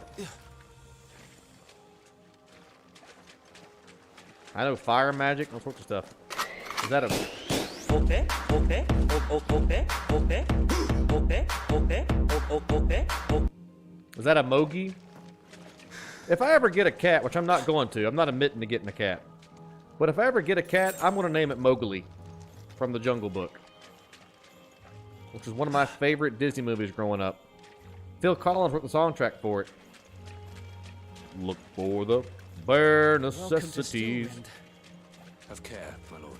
I know fire magic, all sorts of stuff. Is that a... Okay. Is that a Mogi? If I ever get a cat, which I'm not going to, I'm not admitting to getting a cat. But if I ever get a cat, I'm going to name it Mowgli from the Jungle Book, which is one of my favorite Disney movies growing up. Phil Collins wrote the soundtrack for it. Look for the bare necessities. Have care, my lord.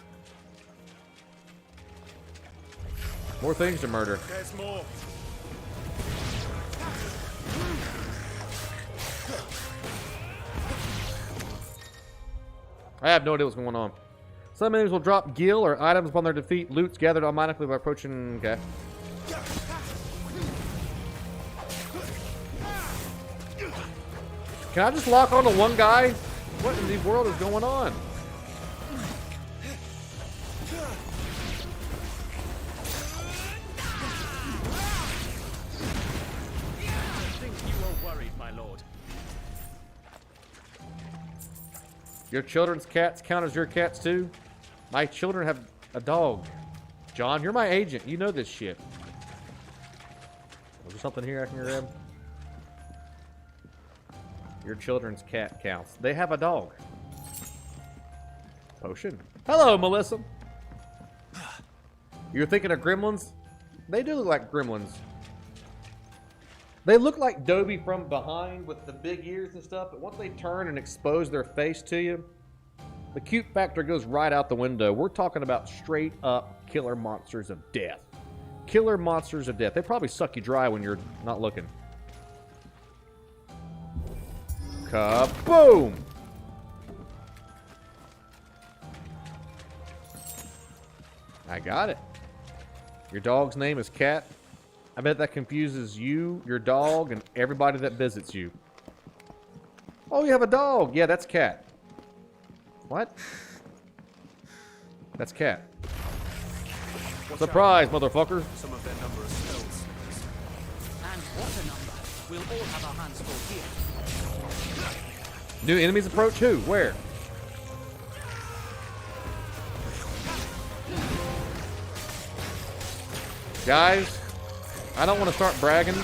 More things to murder. There's more. I have no idea what's going on. Some enemies will drop gil or items upon their defeat. Loot's gathered automatically by approaching. Okay. Can I just lock onto one guy? What in the world is going on? I think you are worried, my lord. Your children's cats count as your cats too? My children have a dog. John, you're my agent. You know this shit. Was there something here I can grab? Your children's cat counts. They have a dog. Potion. Hello, Melissa. You're thinking of gremlins? They do look like gremlins. They look like Dobby from behind with the big ears and stuff, but once they turn and expose their face to you, the cute factor goes right out the window. We're talking about straight up killer monsters of death. Killer monsters of death. They probably suck you dry when you're not looking. Kaboom! I got it. Your dog's name is Cat. I bet that confuses you, your dog, and everybody that visits you. Oh, you have a dog. Yeah, that's Cat. What? That's Cat. Surprise, motherfucker. Some of their number of spells. And what a number. We'll all have our hands full here. New enemies approach who? Where? Guys, I don't want to start bragging,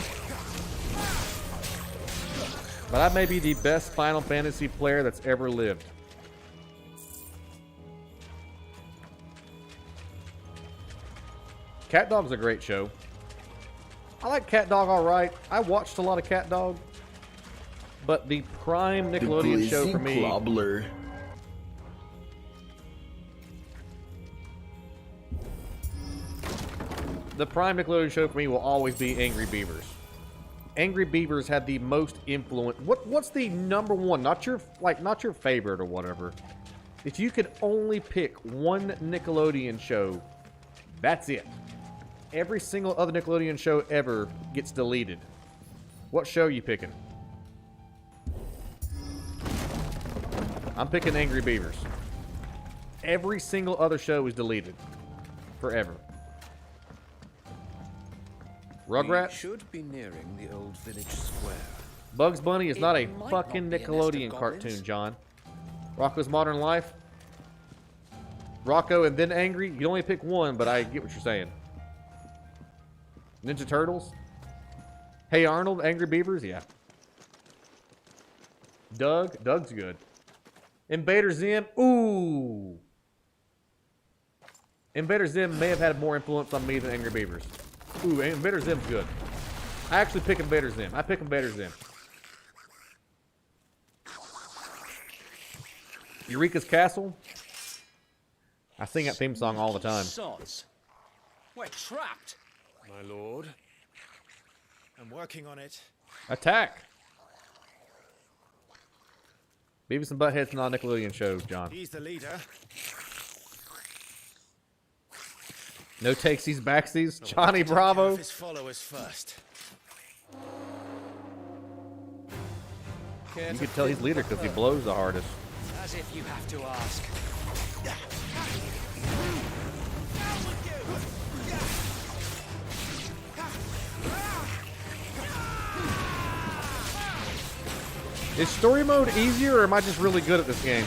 but I may be the best Final Fantasy player that's ever lived. Cat Dog's a great show. I like Cat Dog alright. I watched a lot of Cat Dog. But the prime Nickelodeon show for me... The prime Nickelodeon show for me will always be Angry Beavers. Angry Beavers had the most influence... What's the number one? Not your favorite or whatever. If you could only pick one Nickelodeon show, that's it. Every single other Nickelodeon show ever gets deleted. What show are you picking? I'm picking Angry Beavers. Every single other show is deleted. Forever. Rugrats? We should be nearing the old village square. Bugs Bunny is not a might fucking not be a nest of Nickelodeon goblins. cartoon, John. Rocco's Modern Life? Rocco and then Angry? You only pick one, but I get what you're saying. Ninja Turtles? Hey Arnold, Angry Beavers? Yeah. Doug's good. Invader Zim? Ooh. Invader Zim may have had more influence on me than Angry Beavers. Ooh, Invader Zim's good. I actually pick Invader Zim. I pick Invader Zim. Eureka's Castle? I sing that theme song all the time. Sods. We're trapped. My lord. I'm working on it. Attack! Beavis and Butthead's not a Nickelodeon show, John. He's the leader. No takesies, backsies. Johnny Bravo. His followers first. You can tell he's leader because he blows the hardest. As if you have to ask. Is story mode easier, or am I just really good at this game?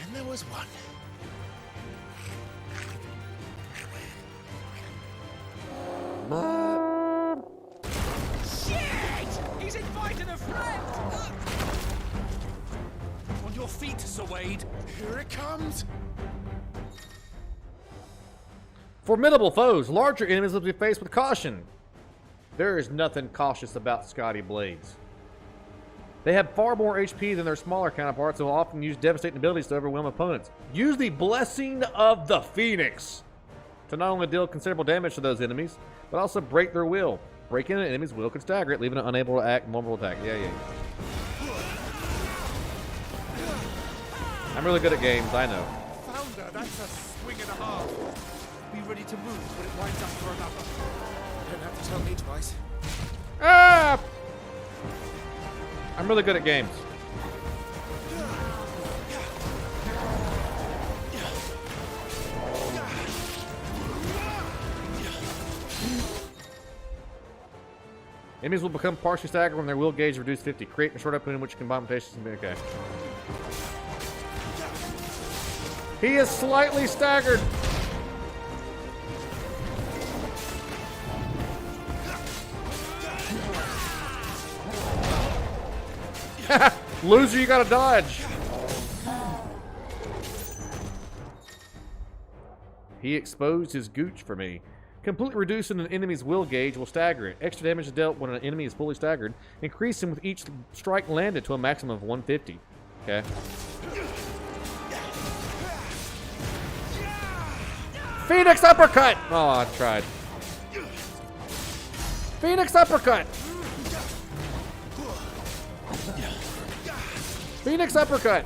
And there was one. Shit! He's invited a friend! On your feet, Sir Wade. Here it comes. Formidable foes. Larger enemies will be faced with caution. There is nothing cautious about Scotty Blades. They have far more HP than their smaller counterparts and will often use devastating abilities to overwhelm opponents. Use the Blessing of the Phoenix to not only deal considerable damage to those enemies, but also break their will. Breaking an enemy's will can stagger it, leaving it unable to act, vulnerable attack. Yeah. I'm really good at games, I know. Founder, that's a swing and a half. Be ready to move when it winds up for another. You don't have to tell me twice. Ah! I'm really good at games. Enemies will become partially staggered when their will gauge is reduced 50. Create a short opening in which combine mutations can be okay. He is slightly staggered. Loser, you gotta dodge. He exposed his gooch for me. Completely reducing an enemy's will gauge will stagger it. Extra damage is dealt when an enemy is fully staggered, increasing with each strike landed to a maximum of 150. Okay. Phoenix uppercut! Oh, I tried. Phoenix uppercut! Phoenix uppercut!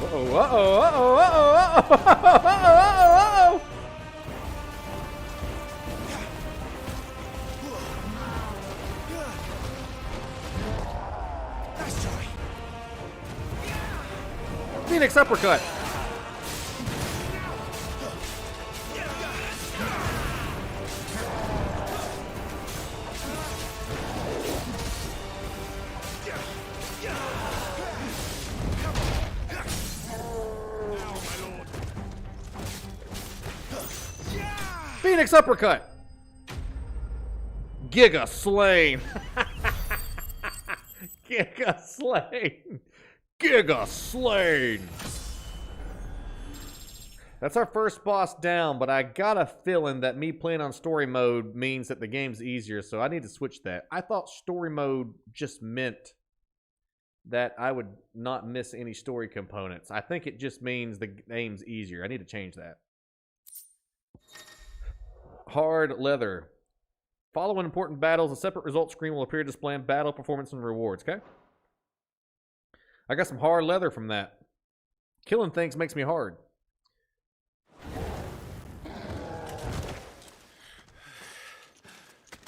Uh-oh, uh-oh, uh-oh, uh-oh, uh-oh, uh-oh, uh-oh! Phoenix uppercut! Phoenix uppercut! Giga slain! Giga slain! Giga slain! That's our first boss down, but I got a feeling that me playing on story mode means that the game's easier, so I need to switch that. I thought story mode just meant that I would not miss any story components. I think it just means the game's easier. I need to change that. Hard leather. Following important battles, a separate results screen will appear displaying battle performance and rewards, okay? I got some hard leather from that. Killing things makes me hard.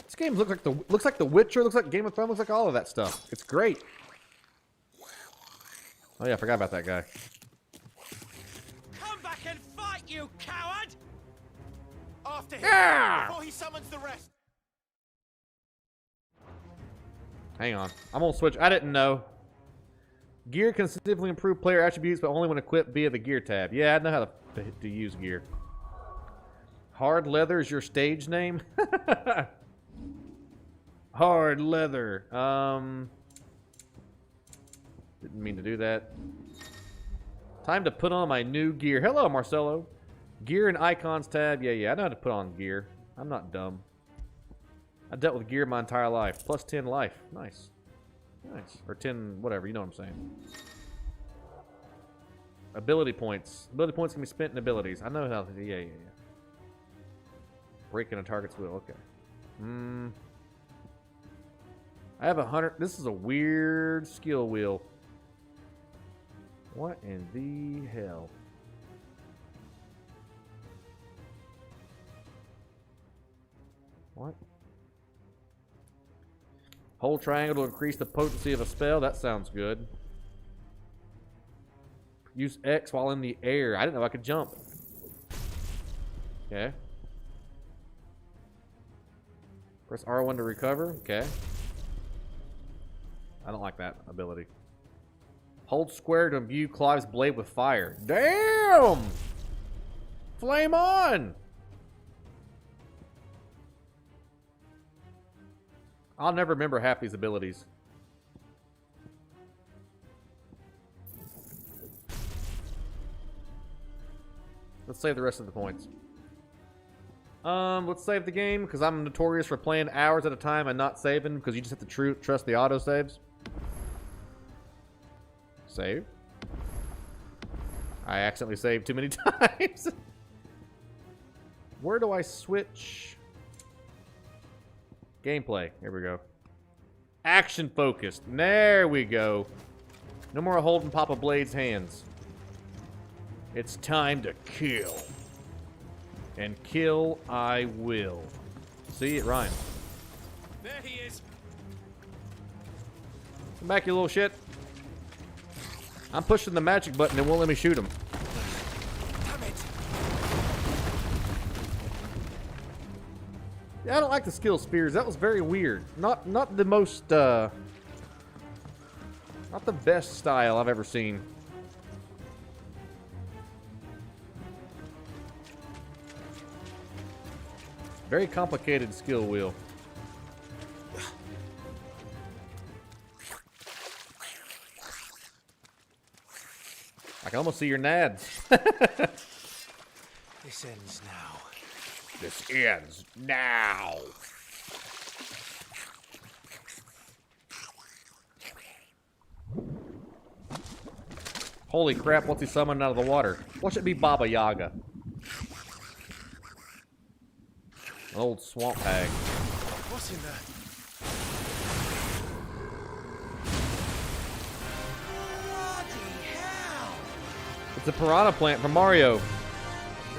This game looks like The Witcher, looks like Game of Thrones, looks like all of that stuff. It's great. Oh yeah, I forgot about that guy. Come back and fight, you coward! After him, before he summons the rest. Hang on. I'm gonna switch. I didn't know. Gear can significantly improve player attributes, but only when equipped via the gear tab. Yeah, I know how to use gear. Hard leather is your stage name? Hard leather. Didn't mean to do that. Time to put on my new gear. Hello, Marcelo. Gear and icons tab. Yeah, I know how to put on gear. I'm not dumb. I dealt with gear my entire life. Plus 10 life. Nice. Nice. Or 10, whatever. You know what I'm saying. Ability points. Ability points can be spent in abilities. I know how to. Yeah. Breaking a target's will. Okay. I have 100. This is a weird skill wheel. What in the hell? What? Hold triangle to increase the potency of a spell. That sounds good. Use X while in the air. I didn't know I could jump. Okay. Press R1 to recover. Okay. I don't like that ability. Hold square to imbue Clive's blade with fire. Damn! Flame on! I'll never remember half these abilities. Let's save the rest of the points. Let's save the game, because I'm notorious for playing hours at a time and not saving, because you just have to trust the autosaves. Save. I accidentally saved too many times. Where do I switch? Gameplay. Here we go. Action focused. There we go. No more holding Papa Blade's hands. It's time to kill. And kill I will. See, it rhymes. There he is. Come back, you little shit. I'm pushing the magic button and it won't let me shoot him. Damn it. Yeah, I don't like the skill spears. That was very weird. Not the most not the best style I've ever seen. Very complicated skill wheel. I can almost see your nads. This ends now. This ends now. Holy crap, what's he summoning out of the water? Watch it be Baba Yaga. An old swamp hag. What's in there? It's a piranha plant from Mario.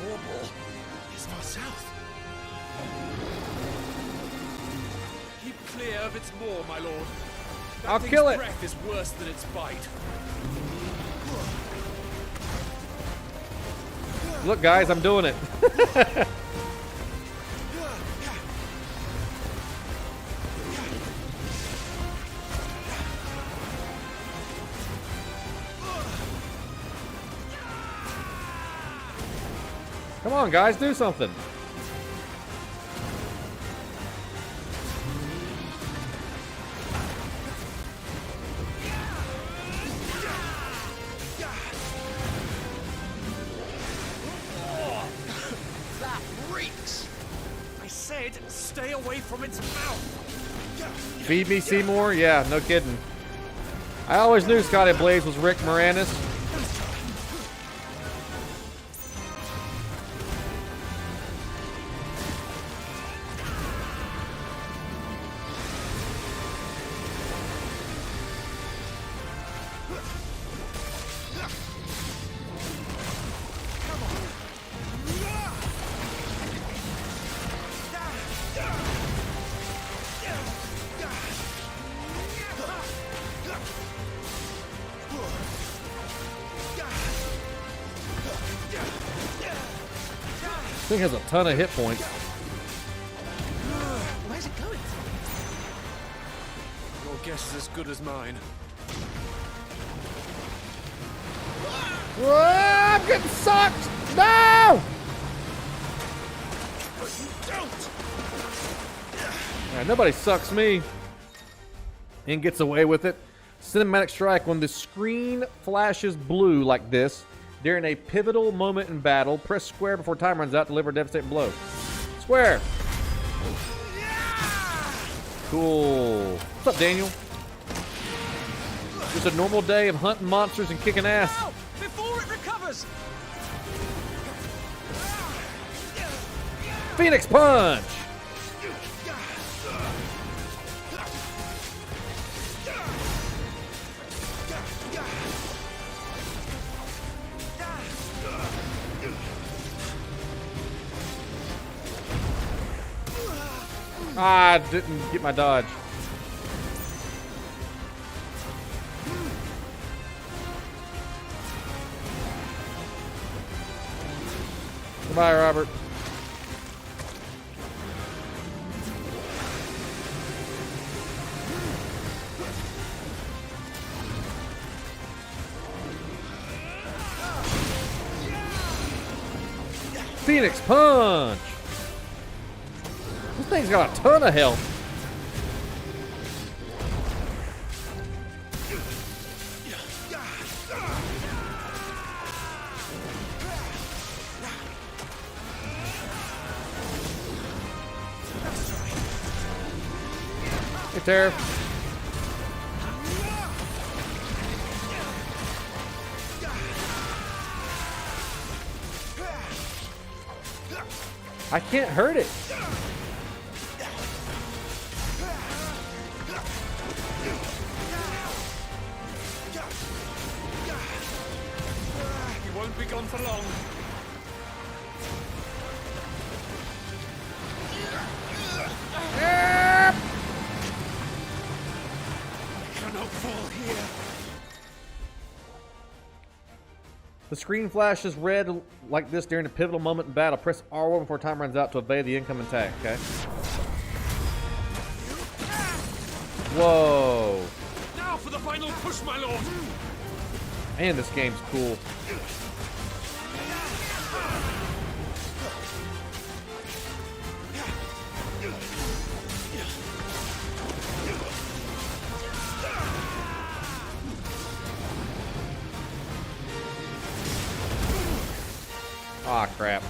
Normal. It's not south. Keep clear of its maw, my lord. That I'll thing's kill it. breath is worse than its bite. Look, guys, I'm doing it. Come on, guys, do something. That reeks. I said stay away from its mouth. Feed me, Seymour? Yeah, no kidding. I always knew Scotty Blaze was Rick Moranis. Thing has a ton of hit points. Where's it going? Your guess is as good as mine. Whoa, I'm getting sucked! No! Alright, nobody sucks me. And gets away with it. Cinematic strike. When the screen flashes blue like this, during a pivotal moment in battle, press square before time runs out to deliver a devastating blow. Square! Cool. What's up, Daniel? Just a normal day of hunting monsters and kicking ass. Now, before it recovers! Phoenix Punch! Ah, didn't get my dodge. Goodbye, Robert. Phoenix Punch! This thing's got a ton of health. Hey, Tara. I can't hurt it. He won't be gone for long. I cannot fall here. The screen flashes red like this during a pivotal moment in battle. Press R1 before time runs out to evade the incoming attack, okay? Whoa. Now for the final push, my lord. Man, this game's cool. Ah, crap.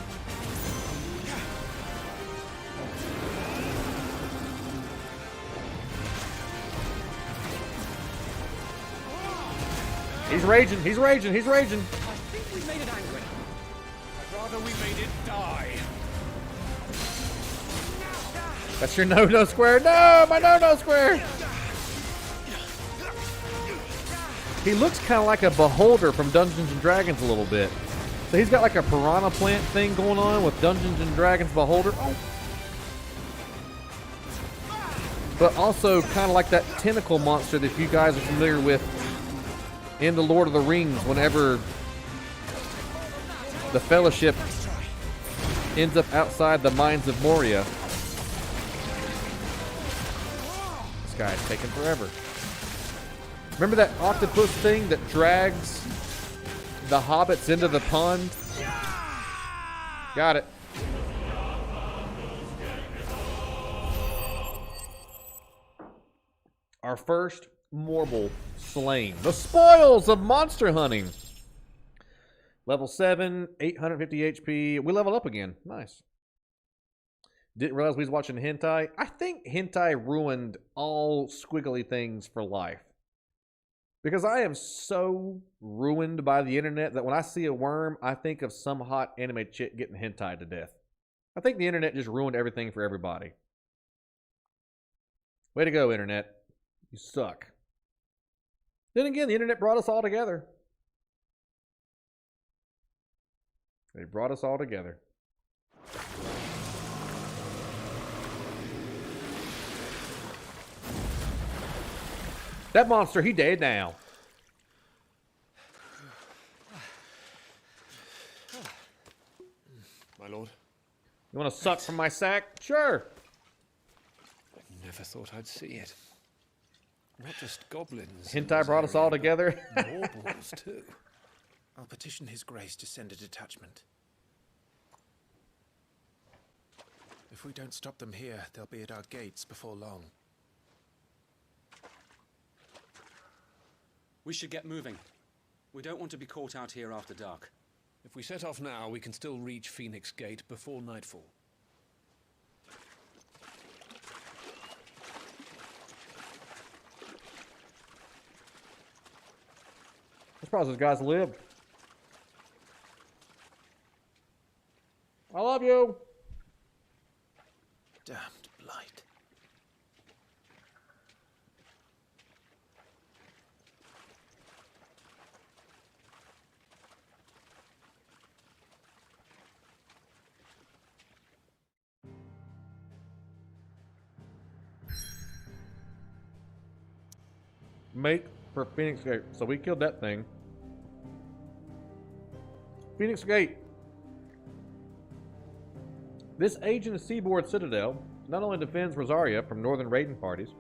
He's raging, he's raging, he's raging. I think we made it angry. I'd rather we made it die. That's your no-no square. No, my no-no square. He looks kind of like a beholder from Dungeons and Dragons a little bit. So he's got like a piranha plant thing going on with Dungeons and Dragons beholder. Oh. But also kind of like that tentacle monster that you guys are familiar with in the Lord of the Rings whenever the Fellowship ends up outside the mines of Moria. This guy's taking forever. Remember that octopus thing that drags the hobbits into the pond? Got it. Our first Morble slain. The spoils of monster hunting. Level 7, 850 HP. We leveled up again. Nice. Didn't realize we was watching hentai. I think hentai ruined all squiggly things for life. Because I am so ruined by the internet that when I see a worm, I think of some hot anime chick getting hentai to death. I think the internet just ruined everything for everybody. Way to go, internet. You suck. Then again, the internet brought us all together. They brought us all together. That monster, he dead now. My lord. You want to suck from my sack? Sure. I never thought I'd see it. Not just goblins. Hentai brought us all together. Warbles too. I'll petition His Grace to send a detachment. If we don't stop them here, they'll be at our gates before long. We should get moving. We don't want to be caught out here after dark. If we set off now, we can still reach Phoenix Gate before nightfall. I'm surprised those guys lived. I love you. Damned blight. Make for Phoenix Gate. So we killed that thing. Phoenix Gate. This ancient seaboard citadel not only defends Rosaria from northern raiding parties,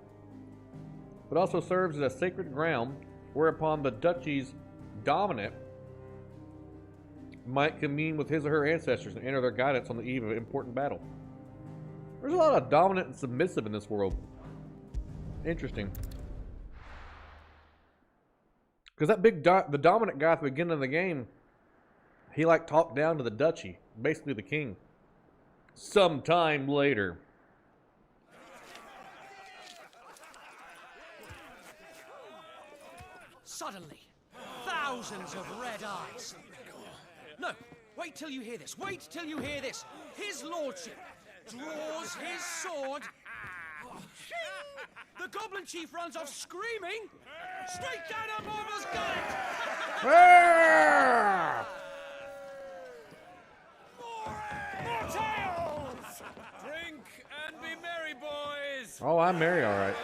but also serves as a sacred ground whereupon the Duchy's dominant might commune with his or her ancestors and enter their guidance on the eve of an important battle. There's a lot of dominant and submissive in this world. Interesting. Because that the dominant guy at the beginning of the game, he like talked down to the Duchy, basically the king. Sometime later. Suddenly, thousands of red eyes. No, wait till you hear this. Wait till you hear this. His lordship draws his sword. The goblin chief runs off screaming straight down a Morbal's gullet. More tales! Drink and be merry, boys! Oh, I'm merry, all right.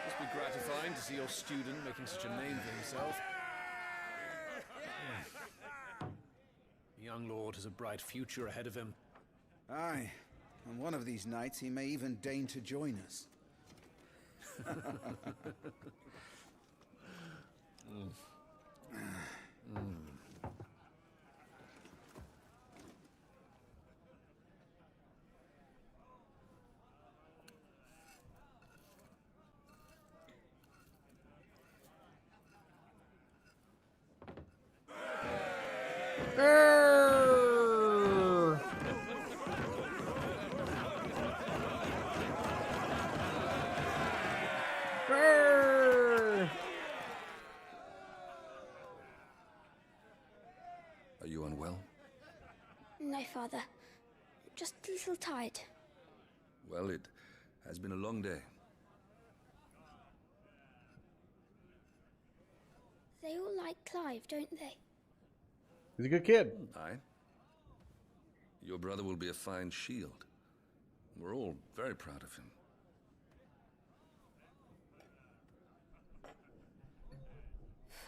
Must be gratifying to see your student making such a name for himself. The young lord has a bright future ahead of him. Aye, and one of these nights he may even deign to join us. Are you unwell? No, Father. Just a little tired. Well, it has been a long day. They all like Clive, don't they? He's a good kid. Aye. Your brother will be a fine shield. We're all very proud of him.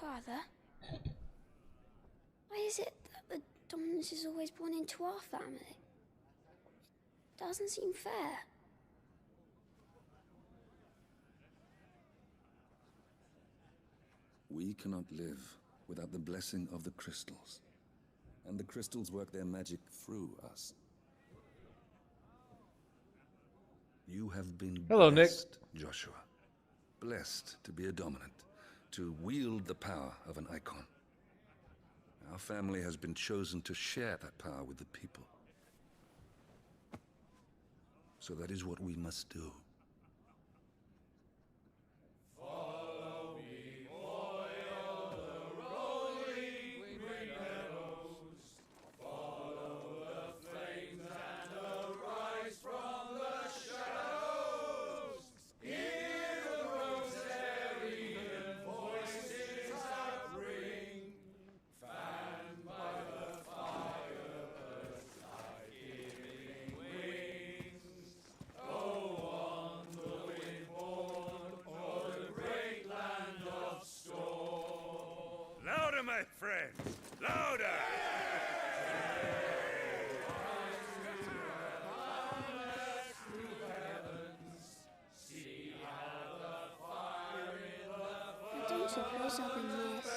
Father? Why is it that the dominance is always born into our family? It doesn't seem fair. We cannot live without the blessing of the crystals. And the crystals work their magic through us. You have been blessed, Joshua. Blessed to be a dominant, to wield the power of an icon. Our family has been chosen to share that power with the people. So that is what we must do. My friends, louder! I don't suppose I'll be missed.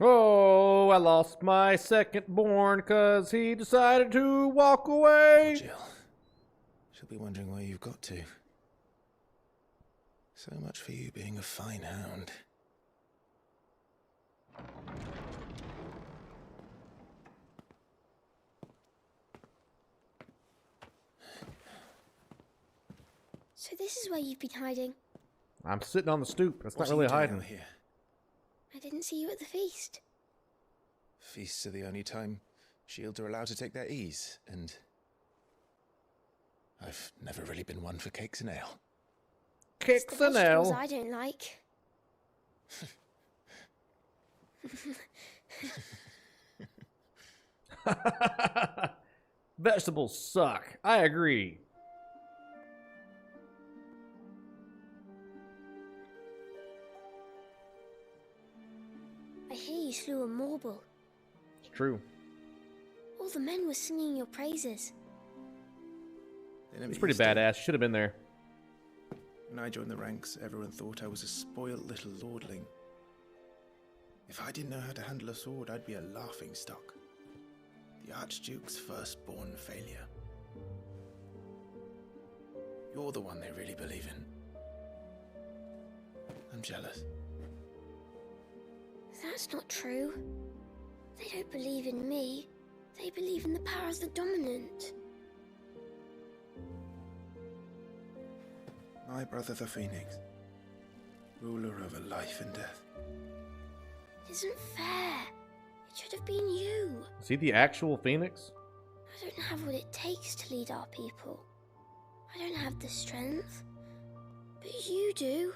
Oh, I lost my second born because he decided to walk away. Oh, Jill. She'll be wondering where you've got to. So much for you being a fine hound. So this is where you've been hiding? I'm sitting on the stoop. That's What not are really you doing hiding. out here? I didn't see you at the feast. Feasts are the only time shields are allowed to take their ease, and I've never really been one for cakes and ale. Cakes and Vegetables ale. I don't like. Vegetables suck. I agree. I hear you slew a Morble. It's true. All the men were singing your praises. It's pretty badass. Should have been there. When I joined the ranks, everyone thought I was a spoiled little lordling. If I didn't know how to handle a sword, I'd be a laughingstock. The Archduke's firstborn failure. You're the one they really believe in. I'm jealous. That's not true. They don't believe in me. They believe in the power of the dominant. My brother the Phoenix, ruler over life and death. It isn't fair. It should have been you. Is he the actual Phoenix? I don't have what it takes to lead our people. I don't have the strength. But you do.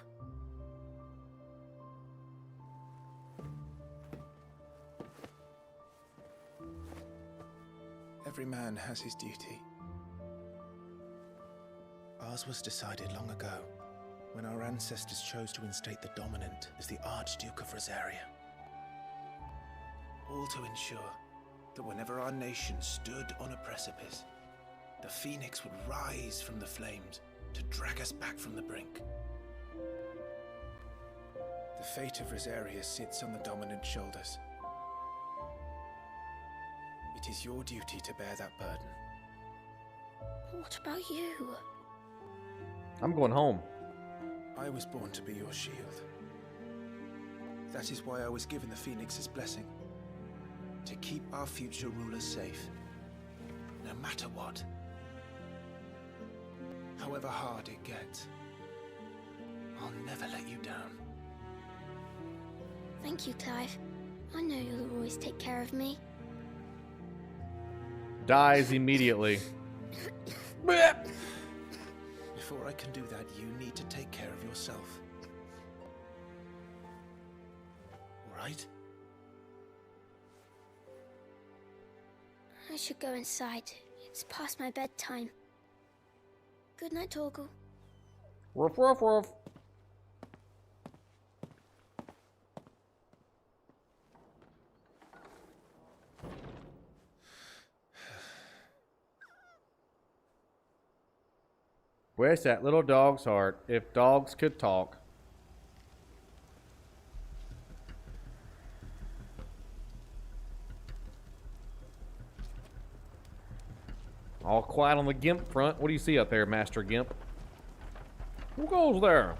Every man has his duty. Ours was decided long ago, when our ancestors chose to instate the dominant as the Archduke of Rosaria. All to ensure that whenever our nation stood on a precipice, the Phoenix would rise from the flames to drag us back from the brink. The fate of Rosaria sits on the dominant's shoulders. It is your duty to bear that burden. What about you? I'm going home. I was born to be your shield. That is why I was given the Phoenix's blessing. To keep our future rulers safe. No matter what. However hard it gets. I'll never let you down. Thank you, Clive. I know you'll always take care of me. Dies immediately. Before I can do that, you need to take care of yourself. Right? I should go inside. It's past my bedtime. Good night, Torgal. Ruff, ruff, ruff. Where's that little dog's heart? If dogs could talk. All quiet on the Gimp front. What do you see up there, Master Gimp? Who goes there?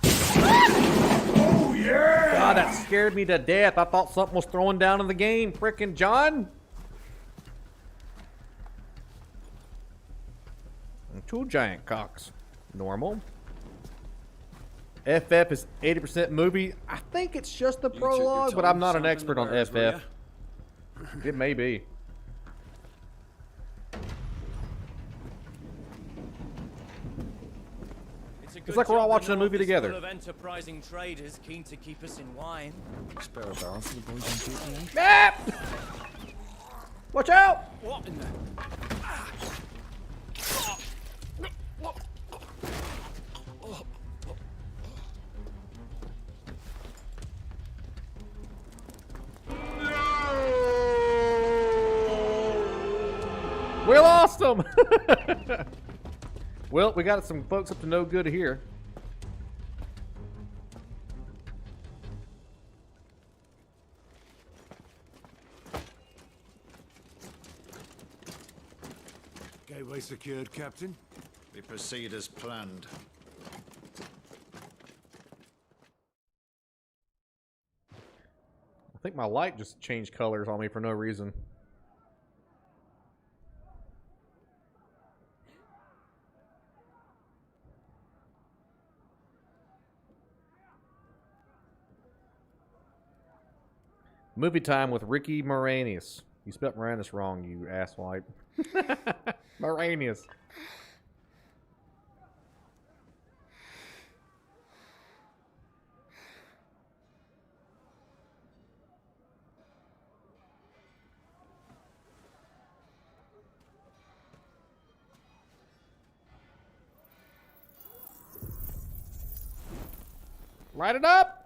Oh, yeah! God, that scared me to death. I thought something was throwing down in the game. Frickin' John. And 2 giant cocks. Normal. FF is 80% movie. I think it's just the prologue, but I'm not an expert on FF. It may be. It's like we're all watching a movie together. Full of enterprising traders keen to keep us in wine. Spare a barrel for the boys on duty, Ah! Watch out! What in the... We lost them! Well, we got some folks up to no good here. Gateway secured, Captain. We proceed as planned. I think my light just changed colors on me for no reason. Movie time with Ricky Moranis. You spelled Moranis wrong, you asswipe. Moranis. Light it up!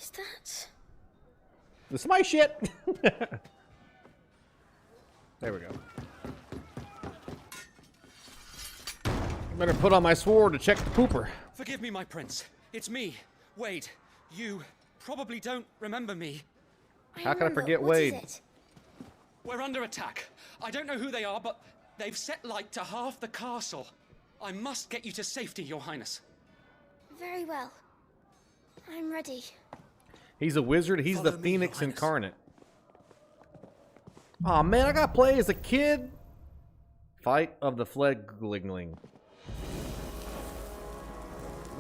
Is that... This is my shit! There we go. Better put on my sword to check the pooper. Forgive me, my prince. It's me, Wade. You probably don't remember me. How can I forget Wade? We're under attack. I don't know who they are, but they've set light to half the castle. I must get you to safety, Your Highness. Very well. I'm ready. He's a wizard. He's the Phoenix incarnate. Aw, man, I gotta play as a kid. Fight of the Fledgling.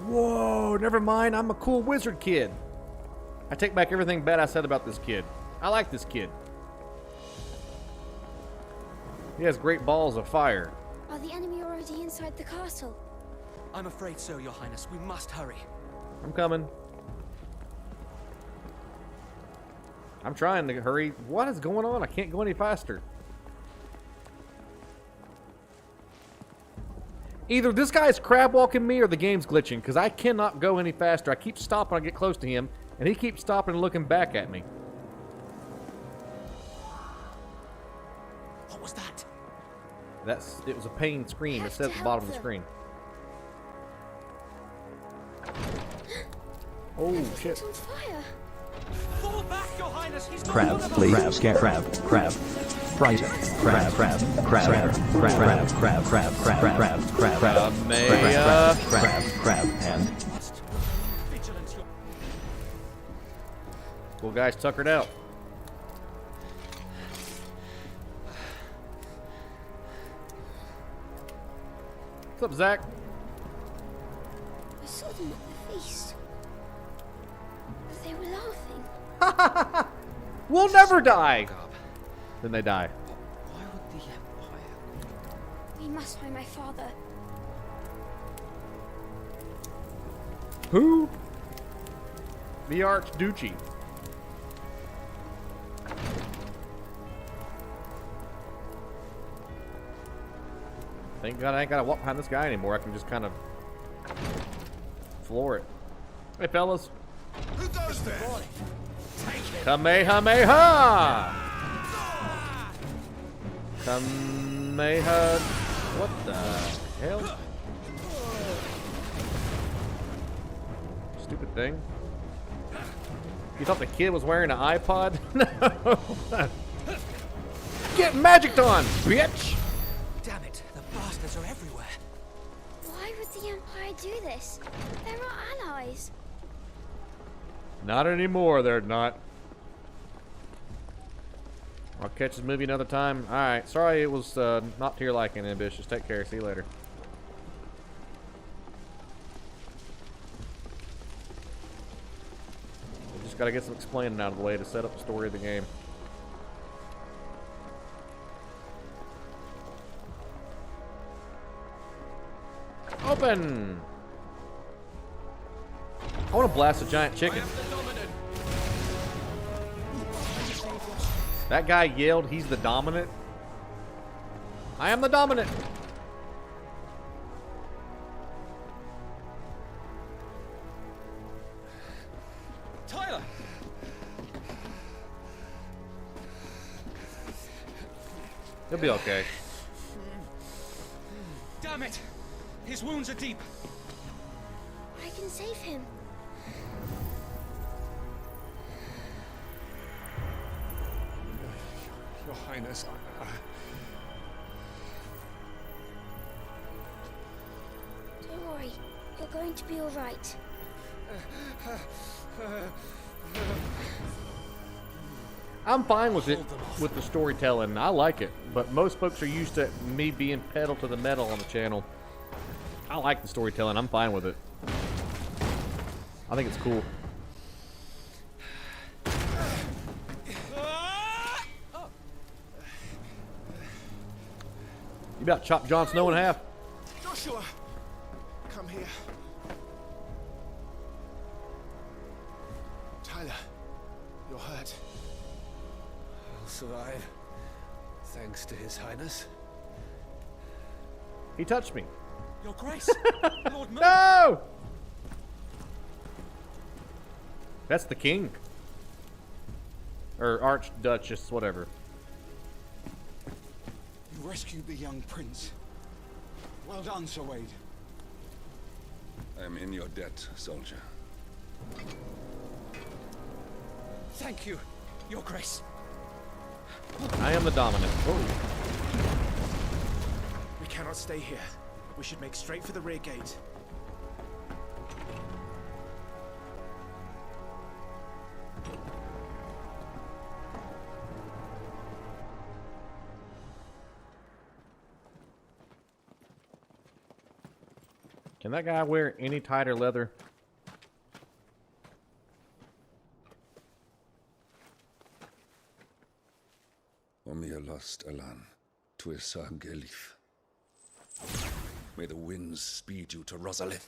Whoa, never mind. I'm a cool wizard kid. I take back everything bad I said about this kid. I like this kid. He has great balls of fire. Are the enemy already inside the castle? I'm afraid so, Your Highness. We must hurry. I'm coming. I'm trying to hurry. What is going on? I can't go any faster. Either this guy's crab walking me or the game's glitching, because I cannot go any faster. I keep stopping when I get close to him, and he keeps stopping and looking back at me. What was that? It was a pain scream. It said at the bottom of the screen. Oh shit. On fire. Fall back, Your Highness. He's not Crab, one of us. please. Crab. Fright. Crab. And Cool guys tuckered out. What's up, Zach? I saw them at the feast. But they were laughing. We'll never die. Then they die. Why would the Empire? We must find my father. Who? The Duchy. Thank God I ain't gotta walk behind this guy anymore. I can just kind of floor it. Hey, fellas. Who goes there? Kamehameha! Kameha... What the hell? Stupid thing. You thought the kid was wearing an iPod? No! Get magicked on, bitch! Damn it, the bastards are everywhere. Why would the Empire do this? They're our allies. Not anymore, they're not. I'll catch this movie another time. Alright, sorry it was not to your liking, Ambitious. Take care, see you later. We just gotta get some explaining out of the way to set up the story of the game. Open! I want to blast a giant chicken. That guy yelled, he's the dominant. I am the dominant. Tyler! He'll be okay. Damn it! His wounds are deep. I can save him. Your Highness, Don't worry. You're going to be all right. I'm fine with it, with the storytelling. I like it, but most folks are used to me being pedal to the metal on the channel. I like the storytelling. I'm fine with it. I think it's cool. You about chopped Jon Snow in half. Joshua, come here. Tyler, you're hurt. I'll survive, thanks to His Highness. He touched me. Your Grace, Lord Merlin. No! That's the king. Or Archduchess, whatever. You rescued the young prince. Well done, Sir Wade. I am in your debt, soldier. Thank you, Your Grace. I am the dominant. Oh. We cannot stay here. We should make straight for the rear gate. Can that guy wear any tighter leather? Omnia lost Alan, Tuisa Gelith. May the winds speed you to Rosalith.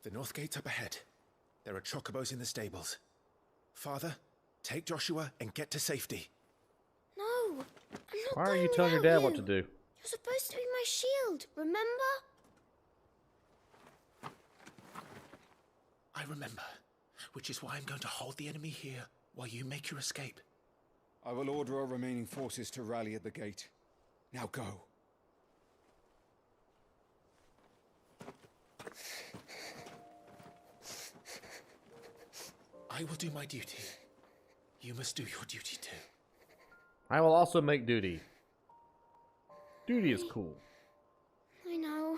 The north gate's up ahead. There are chocobos in the stables. Father, take Joshua and get to safety. No, I'm not Why are you going telling your without dad what to you. do? You're supposed to be my shield, remember? I remember, which is why I'm going to hold the enemy here while you make your escape. I will order our remaining forces to rally at the gate. Now go. I will do my duty. You must do your duty too. I will also make duty. Duty is cool. I know.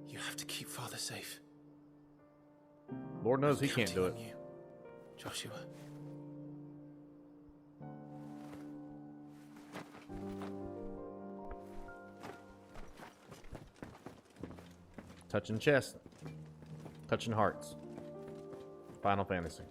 You have to keep Father safe. Lord knows he can't do it. You, Joshua. Touching chest. Touching hearts. Final Fantasy.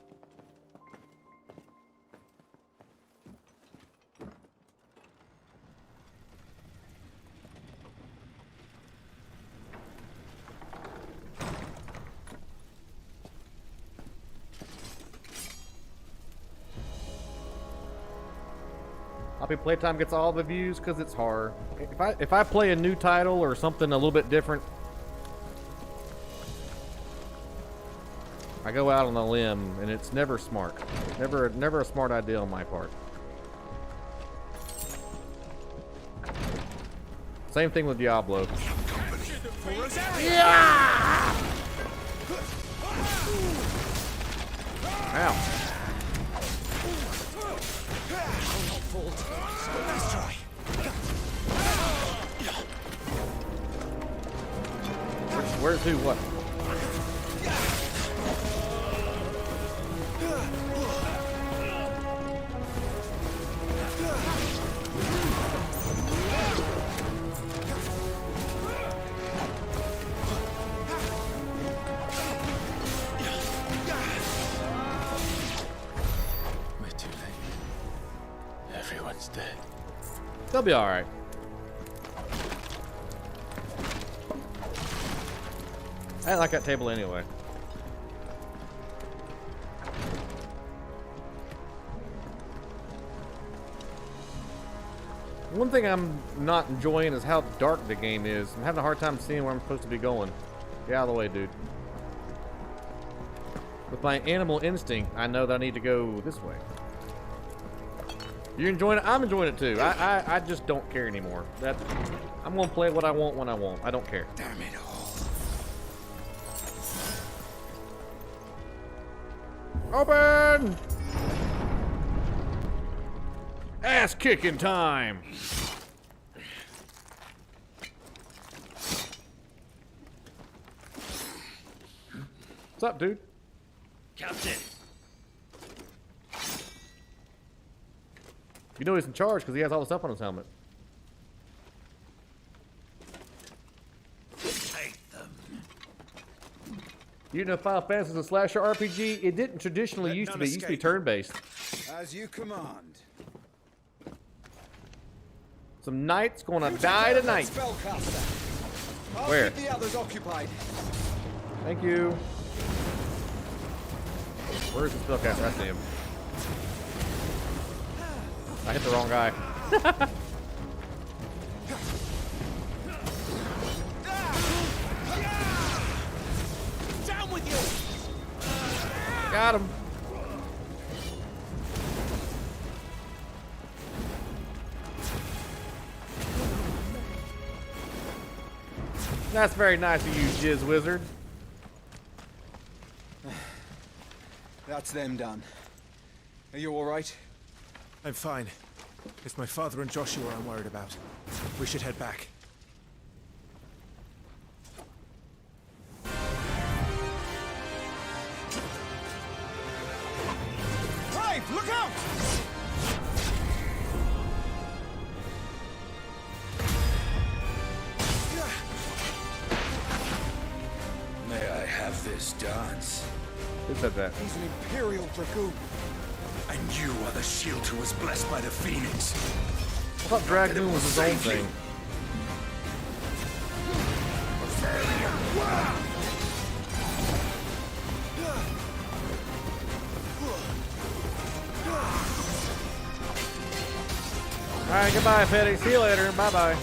Happy Playtime gets all the views because it's horror. If I play a new title or something a little bit different, I go out on a limb, and it's never smart. Never a smart idea on my part. Same thing with Diablo. Yeah! Ow. Let's try. Where's who? What? We're too late. Everyone's dead. They'll be alright. I didn't like that table anyway. One thing I'm not enjoying is how dark the game is. I'm having a hard time seeing where I'm supposed to be going. Get out of the way, dude. With my animal instinct, I know that I need to go this way. You're enjoying it? I'm enjoying it too. I just don't care anymore. I'm gonna play what I want when I want. I don't care. Damn it all. Open! Ass kicking time! What's up, dude? Captain. You know he's in charge because he has all the stuff on his helmet. Take them. You know Final Fantasy is a slasher RPG? It didn't traditionally used to be. It used to be turn-based. As you command. Some knights gonna die tonight. Spellcaster. I'll Where? keep the others occupied. Thank you. Where's the spellcaster? I see him. I hit the wrong guy. Got him. That's very nice of you, Jizz Wizard. That's them done. Are you alright? I'm fine. It's my father and Joshua I'm worried about. We should head back. Brave, look out! May I have this dance? Who said that? He's an Imperial Dragoon. And you are the shield who was blessed by the Phoenix. I thought Dragoon was his own thing. Alright, goodbye, Petty. See you later. Bye-bye.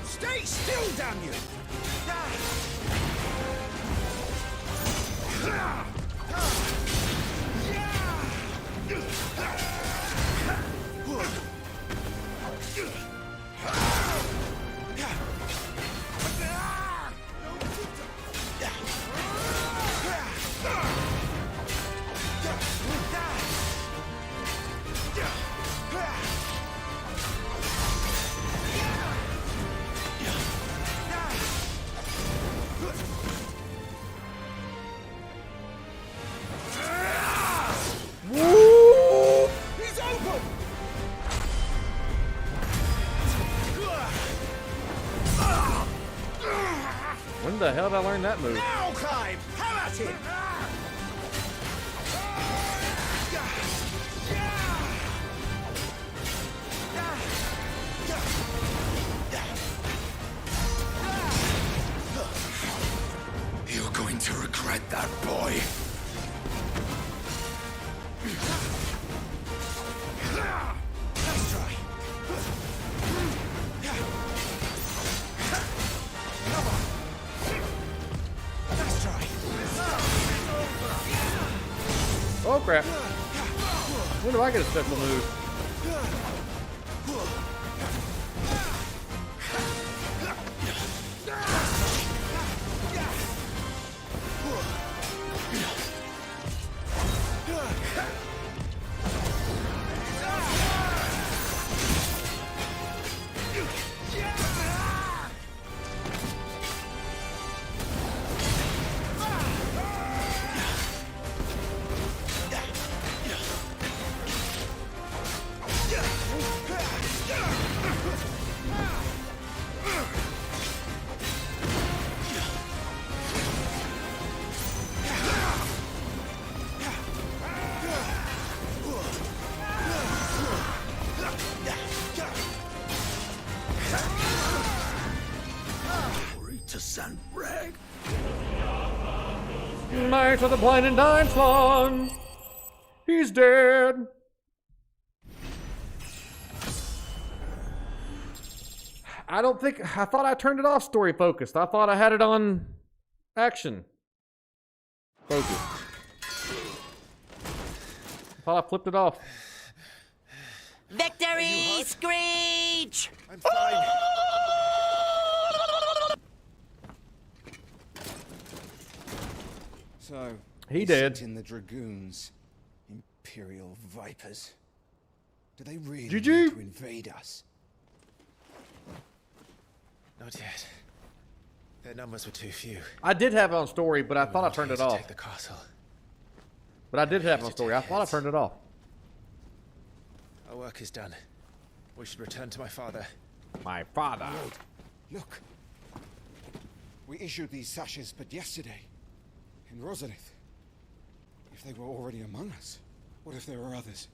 Stay still, damn you! When the hell did I learn that move? Now, Clive! Have at it! You're going to regret that, boy. Nice try. Nice try. Oh crap. When do I get a special move? Knight of the Blind and Dying Swan. He's dead. I thought I turned it off story focused. I thought I had it on action focused. I thought I flipped it off. Victory screech! I'm fine. So, He did. In the Dragoons, Imperial Vipers. Do they really GG. need to invade us? Not yet. Their numbers were too few. I did have it on story, but I thought I turned it off. Take the castle. But I did have it on story. I thought I turned it off. Our work is done. We should return to my father. My father. Look. We issued these sashes but yesterday. In Rosalith. If they were already among us, what if there were others?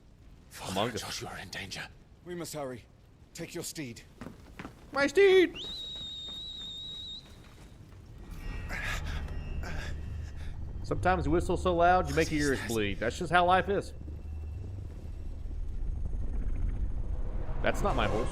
Father and Joshua are in danger. We must hurry. Take your steed. My steed! Sometimes you whistle so loud you make your ears bleed. That's just how life is. That's not my voice.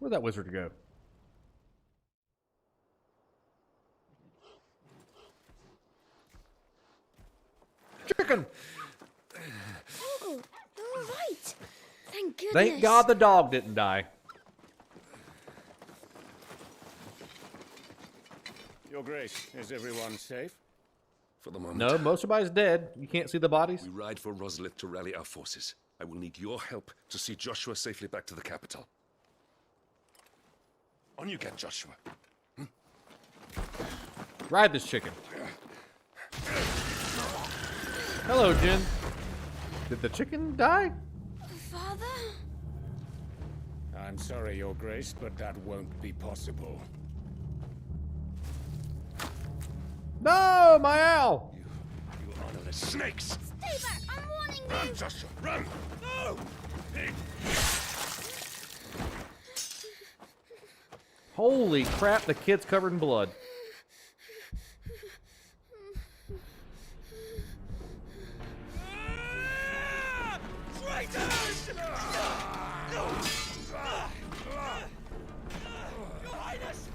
Where'd that wizard go? Chicken! Oh, you're all right. Thank goodness. Thank God the dog didn't die. Your Grace, is everyone safe? For the moment. No, most everybody's dead. You can't see the bodies. We ride for Roslith to rally our forces. I will need your help to see Joshua safely back to the capital. On you get, Joshua. Ride this chicken. Hello, Jen. Did the chicken die? Father? I'm sorry, Your Grace, but that won't be possible. No, my owl! You honorless snakes! Stay back! I'm warning you! Run, Joshua, run! No! Holy crap, the kid's covered in blood. Traitors! Your Highness!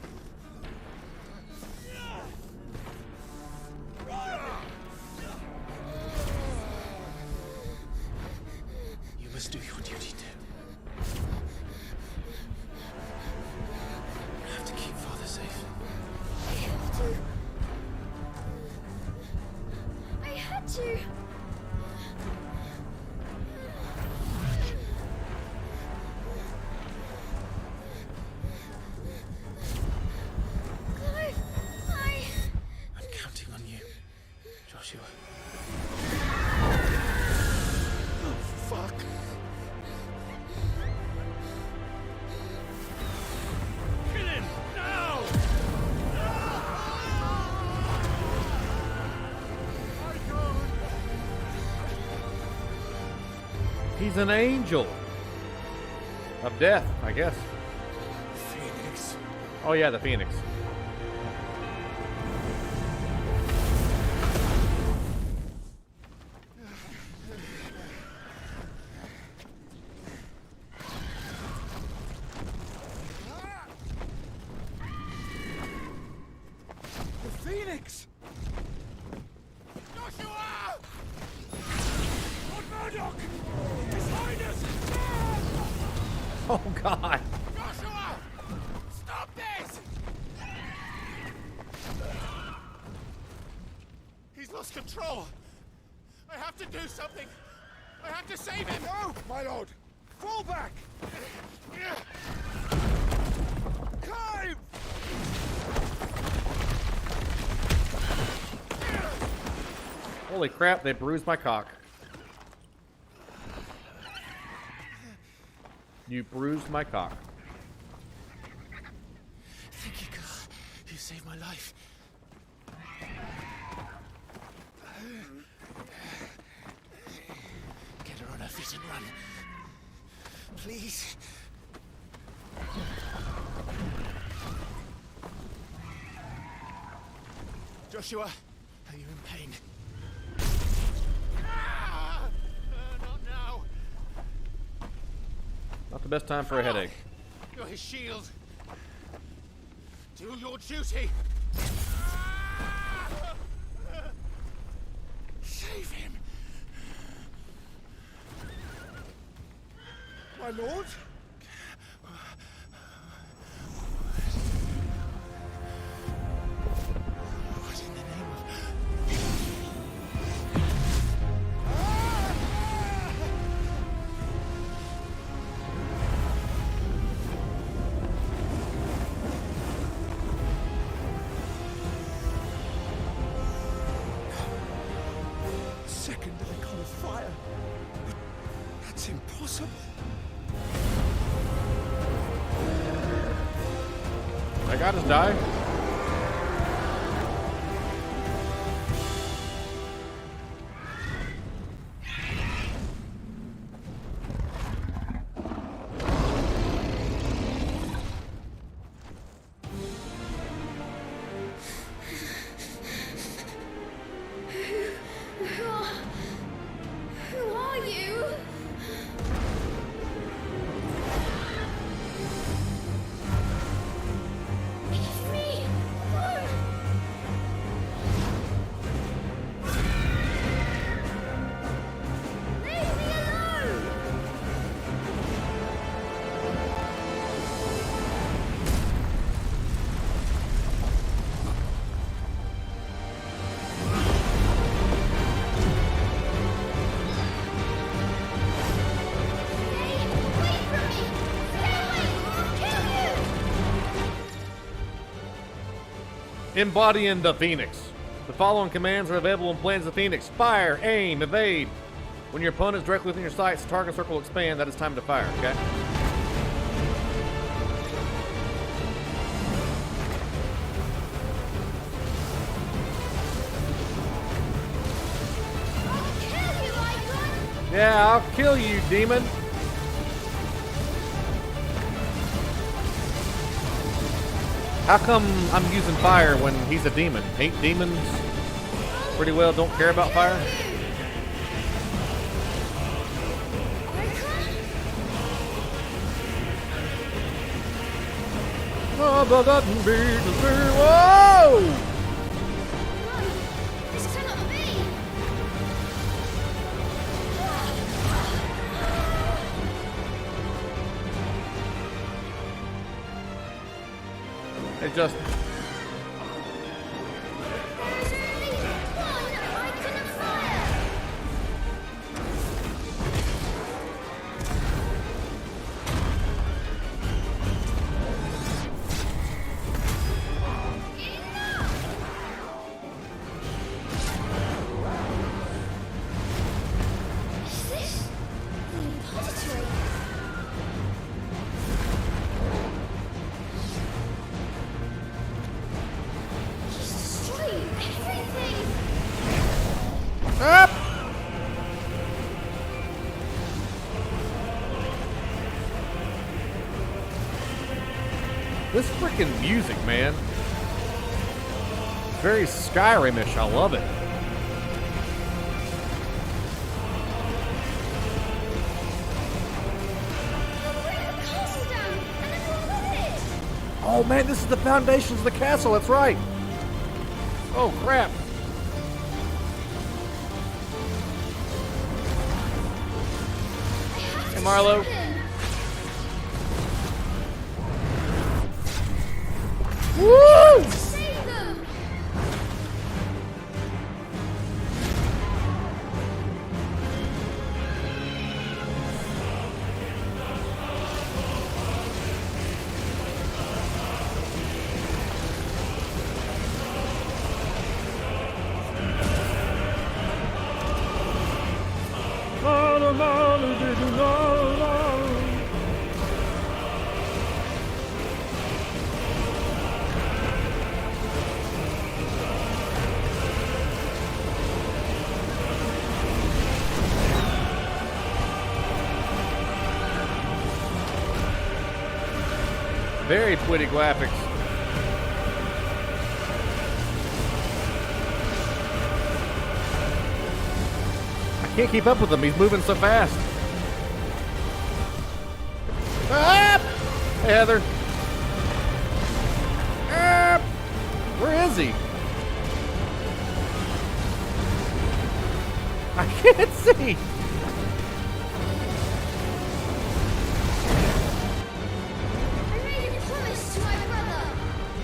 You must do your duty too. You have to keep Father safe. I have to. I had to. I'm counting on you, Joshua. Oh, fuck. Kill him! Now! He's an angel. Of death, I guess. Phoenix. Oh yeah, the Phoenix. The Phoenix! Joshua! Lord Murdoch! His Highness! Oh God. Joshua! Stop this! He's lost control. I have to do something. I have to save him. No, My lord! Fall back! Climb! Holy crap, they bruised my cock. You bruised my cock. Thank you, God. You saved my life. Get her on her feet and run. Please. Joshua, are you in pain? Not now. Not the best time for a headache. You're his shield. Do your duty. Save him. My lord? What in the name of... Second icon of fire. But that's impossible. That guy just died? Who are you? Embodying the Phoenix. The following commands are available in Planes of the Phoenix. Fire, aim, evade. When your opponent is directly within your sights, the target circle will expand. That is time to fire, okay? Yeah, I'll kill you, demon. How come I'm using fire when he's a demon? Ain't demons pretty well don't care about fire? Whoa! It just... Up! This freaking music, man. Very Skyrim-ish. I love it. Oh man, this is the foundations of the castle. That's right. Oh crap. Hey, Marlo. Woo! Very pretty graphics. I can't keep up with him. He's moving so fast. Ah! Hey, Heather. Ah! Where is he? I can't see.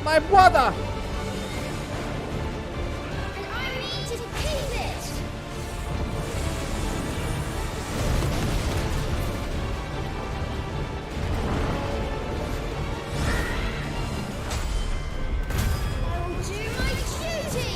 My brother! And I mean to keep it! I will do my duty!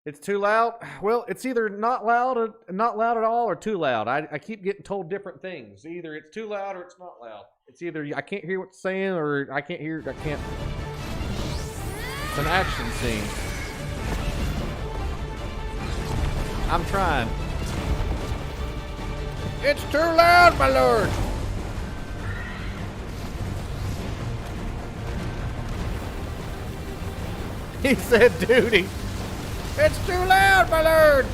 It's too loud? Well, it's either not loud at all or too loud. I keep getting told different things. Either it's too loud or it's not loud. It's either I can't hear what it's saying or I can't. It's an action scene. I'm trying. It's too loud, my lord! He said duty. It's too loud, my lord!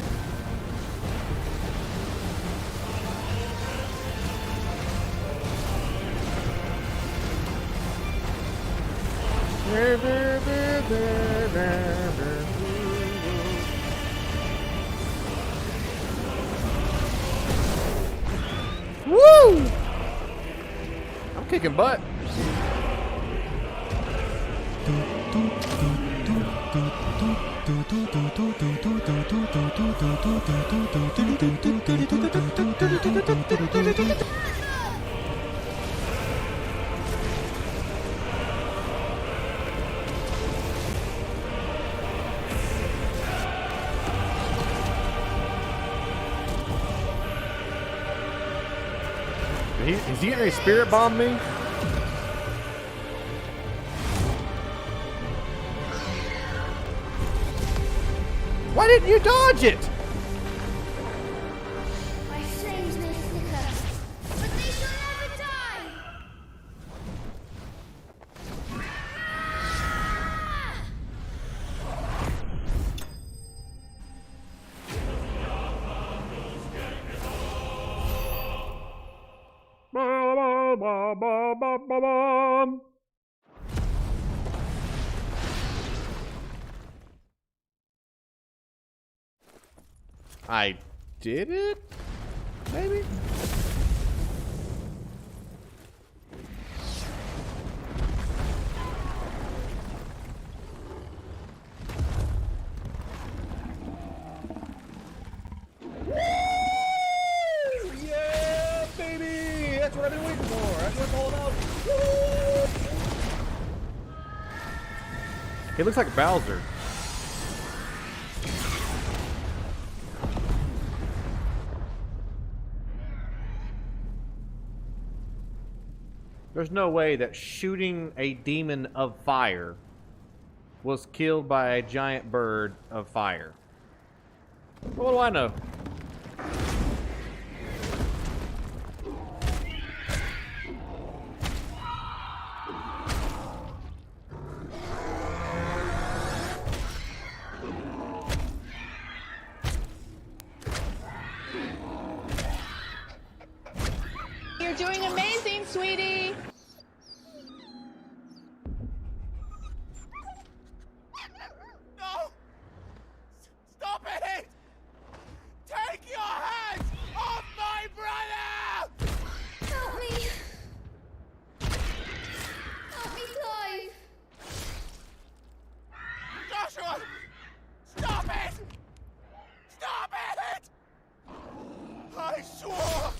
Woo! I'm kicking butt. Is he gonna spirit bomb me? Why didn't you dodge it? My flames may flicker, but they shall never die! I did it? Maybe? Yeah, baby! That's what I've been waiting for. That's what it's all about. Woo! He looks like Bowser. There's no way that shooting a demon of fire was killed by a giant bird of fire. What do I know? You're doing amazing, sweetie! No! Stop it! Take your hands off my brother! Help me! Help me, Clive! Joshua! Stop it! Stop it! I swore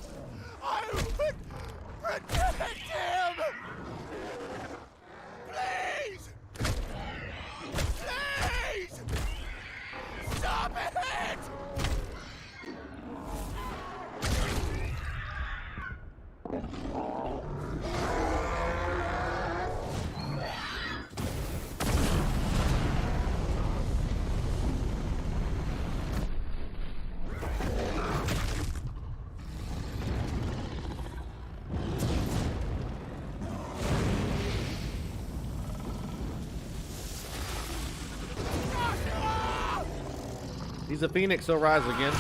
I would protect him! Please! Please! Stop it! He's a phoenix, he'll rise again.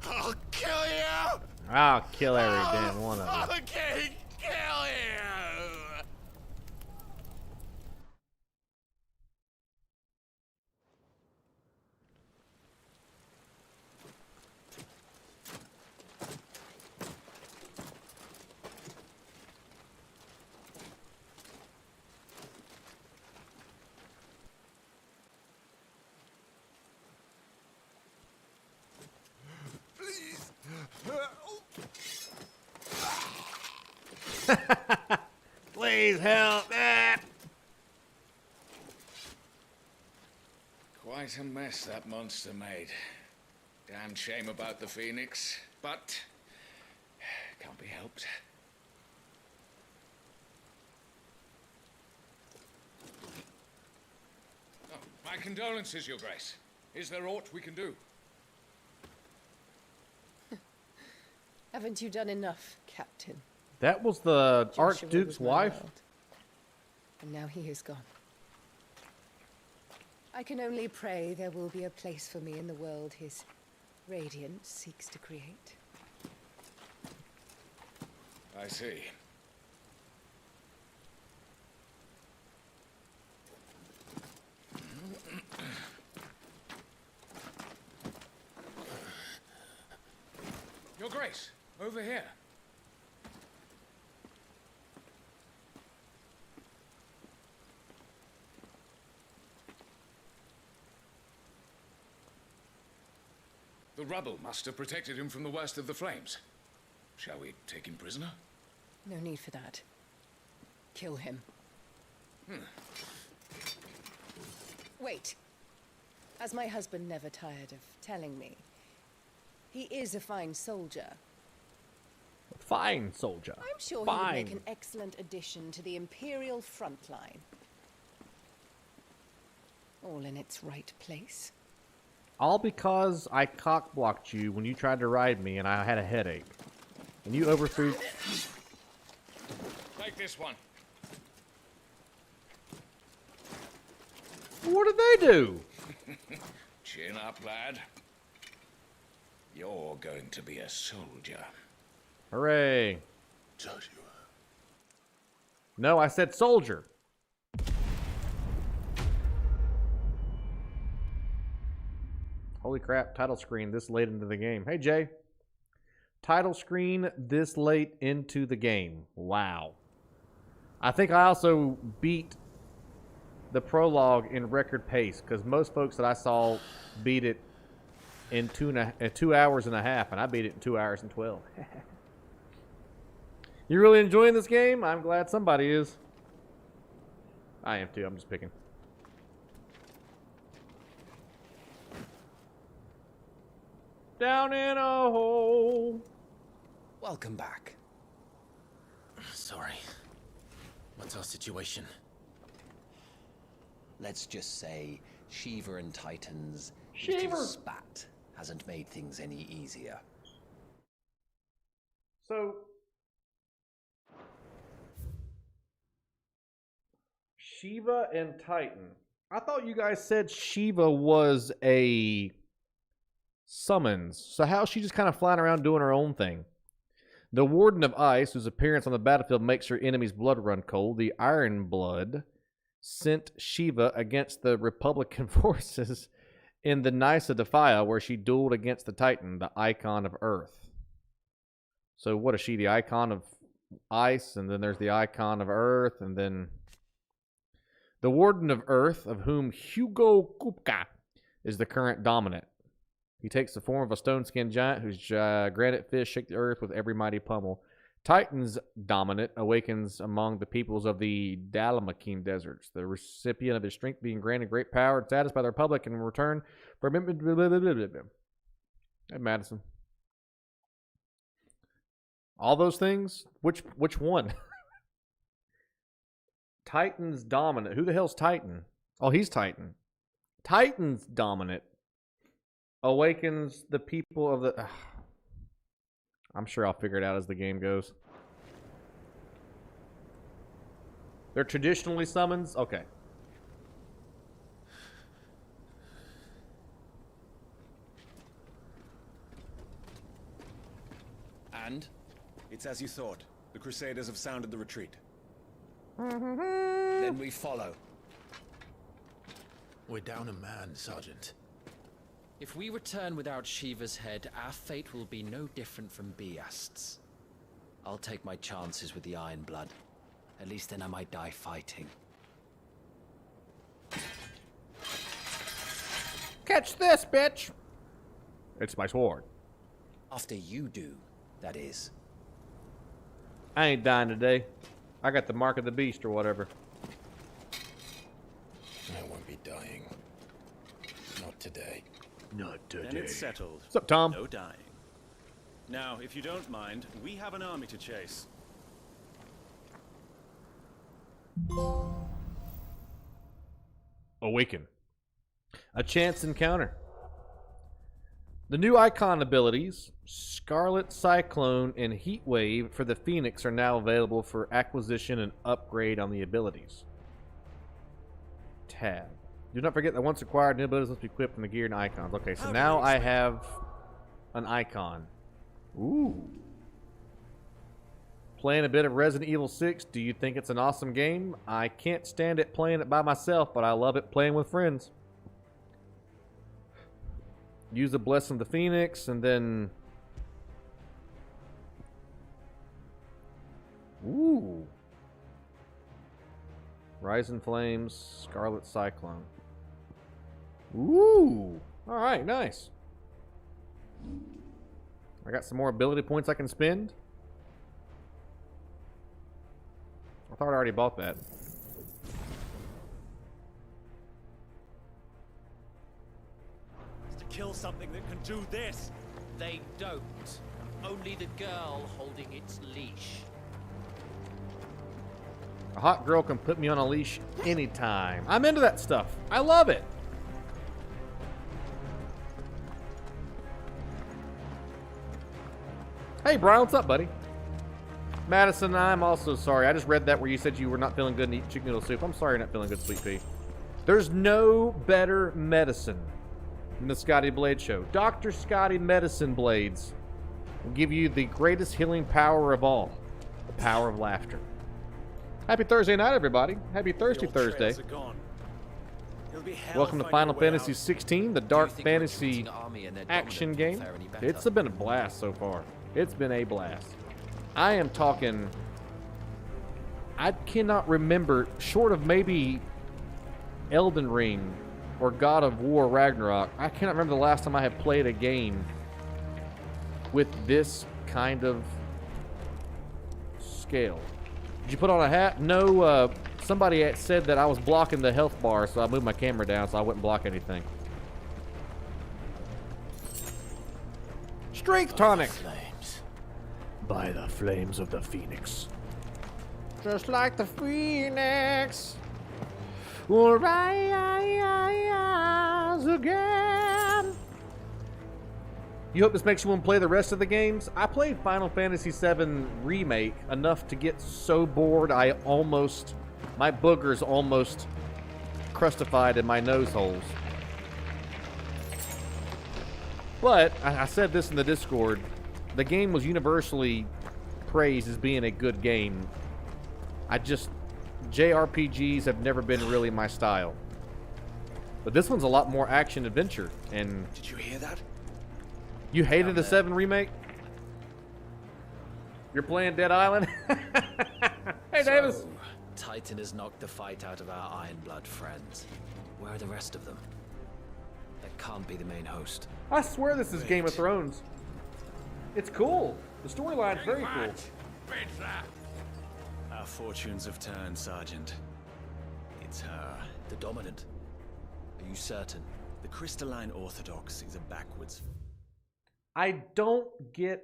I'll kill you! I'll kill every damn one of them. I'll kill you! Please help! Quite a mess that monster made. Damn shame about the Phoenix, but can't be helped. Oh, my condolences, Your Grace. Is there aught we can do? Haven't you done enough, Captain? That was the Joshua Archduke's was my wife? world, and now he is gone. I can only pray there will be a place for me in the world his radiance seeks to create. I see. Your Grace, over here. The rubble must have protected him from the worst of the flames. Shall we take him prisoner? No need for that. Kill him. Wait. As my husband never tired of telling me, he is a fine soldier. Fine soldier. I'm sure Fine. he would make an excellent addition to the Imperial front line. All in its right place. All because I cock-blocked you when you tried to ride me and I had a headache. And you overthrew... Take this one. What did they do? Chin up, lad. You're going to be a soldier. Hooray. No, I said soldier. Holy crap, title screen this late into the game. Hey, Jay. Title screen this late into the game. Wow. I think I also beat the prologue in record pace, because most folks that I saw beat it in 2 hours and a half, and I beat it in 2 hours and 12. You really enjoying this game? I'm glad somebody is. I am too. I'm just picking. Down in a hole. Welcome back. Sorry. What's our situation? Let's just say Shiva and Titan's Shiva little spat hasn't made things any easier. So, Shiva and Titan. I thought you guys said Shiva was a summons. So how's she just kind of flying around doing her own thing? The Warden of Ice, whose appearance on the battlefield makes her enemy's blood run cold, the Iron Blood, sent Shiva against the Republican forces in the Nysa Defia, where she dueled against the Titan, the Icon of Earth. So what is she? The Icon of Ice, and then there's the Icon of Earth, and then the Warden of Earth, of whom Hugo Kupka is the current dominant. He takes the form of a stone-skinned giant whose granite fists shake the earth with every mighty pummel. Titan's dominant awakens among the peoples of the Dalamakeen deserts, the recipient of his strength being granted great power and status by the Republic in return for... Hey, Madison. All those things? Which one? Titan's dominant. Who the hell's Titan? Oh, he's Titan. Titan's dominant awakens the people of the... I'm sure I'll figure it out as the game goes. They're traditionally summons? Okay. And? It's as you thought. The Crusaders have sounded the retreat. Then we follow. We're down a man, Sergeant. If we return without Shiva's head, our fate will be no different from Biast's. I'll take my chances with the Iron Blood. At least then I might die fighting. Catch this, bitch! It's my sword. After you do, that is. I ain't dying today. I got the mark of the beast or whatever. I won't be dying. Not today. Not today. Then it's settled. What's up, Tom? No dying. Now, if you don't mind, we have an army to chase. Awaken. A chance encounter. The new icon abilities, Scarlet Cyclone and Heat Wave for the Phoenix, are now available for acquisition and upgrade on the abilities. Tab. Do not forget that once acquired, new abilities must be equipped in the gear and icons. Okay, so now I have an icon. Ooh. Playing a bit of Resident Evil 6. Do you think it's an awesome game? I can't stand it playing it by myself, but I love it playing with friends. Use the Blessing of the Phoenix, and then... Ooh. Rising Flames, Scarlet Cyclone. Ooh. Alright, nice. I got some more ability points I can spend. thought I already bought that. To kill something that can do this. They don't. Only the girl holding its leash. A hot girl can put me on a leash anytime. I'm into that stuff. I love it. Hey, Brian, what's up, buddy? Madison, I'm also sorry. I just read that where you said you were not feeling good and eat chicken noodle soup. I'm sorry you're not feeling good, Sweet Pea. There's no better medicine than the Scotty Blade Show. Dr. Scotty Medicine Blades will give you the greatest healing power of all, the power of laughter. Happy Thursday night, everybody. Happy Thirsty Thursday. Welcome to Final Fantasy XVI, the dark fantasy action game. It's been a blast so far. It's been a blast. I am talking... I cannot remember, short of maybe Elden Ring or God of War Ragnarok, I cannot remember the last time I have played a game with this kind of scale. Did you put on a hat? No, somebody had said that I was blocking the health bar, so I moved my camera down so I wouldn't block anything. Strength tonic! By the flames of the Phoenix. Just like the Phoenix, we'll rise again. You hope this makes you want to play the rest of the games? I played Final Fantasy VII Remake enough to get so bored my boogers almost crustified in my nose holes. But, I said this in the Discord, the game was universally praised as being a good game. JRPGs have never been really my style. But this one's a lot more action-adventure, and... Did you hear that? You hated the 7 remake? You're playing Dead Island? Hey, Davis! Titan has knocked the fight out of our Ironblood friends. Where are the rest of them? That can't be the main host. I swear this is Game of Thrones. It's cool. The storyline's very cool. Our fortunes have turned, Sergeant. It's her. The Dominant. Are you certain? The Crystalline Orthodox is a backwards... I don't get...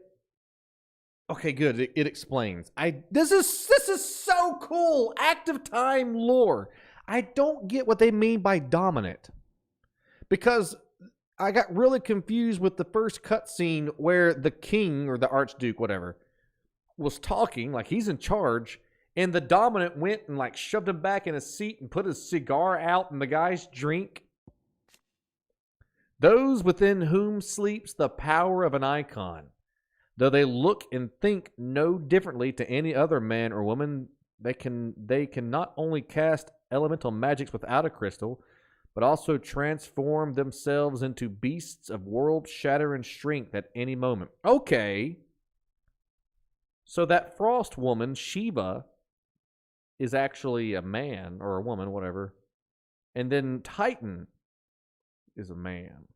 Okay, good. It explains. This is so cool. Active time lore. I don't get what they mean by dominant. Because I got really confused with the first cutscene where the king, or the archduke, whatever, was talking, like he's in charge, and the dominant went and like shoved him back in his seat and put his cigar out in the guy's drink. Those within whom sleeps the power of an icon. Though they look and think no differently to any other man or woman, they can not only cast elemental magics without a crystal, but also transform themselves into beasts of world-shattering strength at any moment. Okay. So that frost woman, Shiva, is actually a man, or a woman, whatever. And then Titan is a man.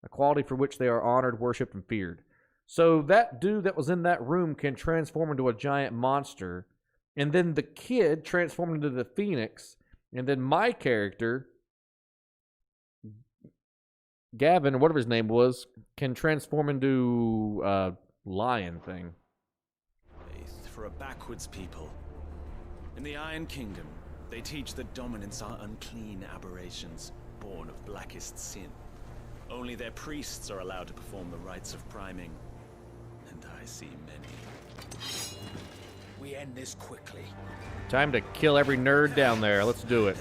A quality for which they are honored, worshipped, and feared. So that dude that was in that room can transform into a giant monster. And then the kid transformed into the Phoenix. And then my character, Gavin, or whatever his name was, can transform into a lion thing. Faith for a backwards people. In the Iron Kingdom, they teach that dominants are unclean aberrations, born of blackest sin. Only their priests are allowed to perform the rites of priming. And I see many. We end this quickly. Time to kill every nerd down there. Let's do it.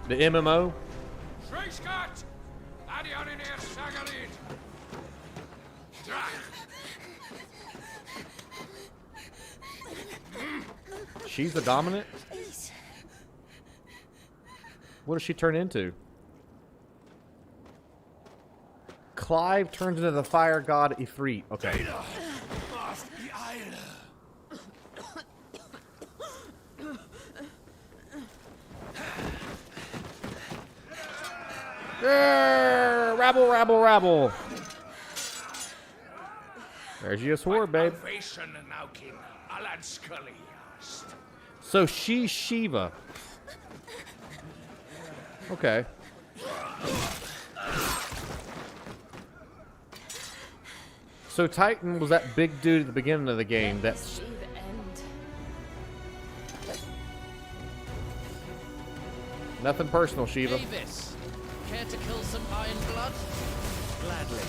The MMO. She's the dominant? What does she turn into? Clive turns into the fire god Ifrit. Okay. Rabble, rabble, rabble. There's your sword, babe. Salvation now, King. Alan Scully. So she's Shiva. Okay. So Titan was that big dude at the beginning of the game. That's nothing personal, Shiva. Davis, care to kill some iron blood? Gladly.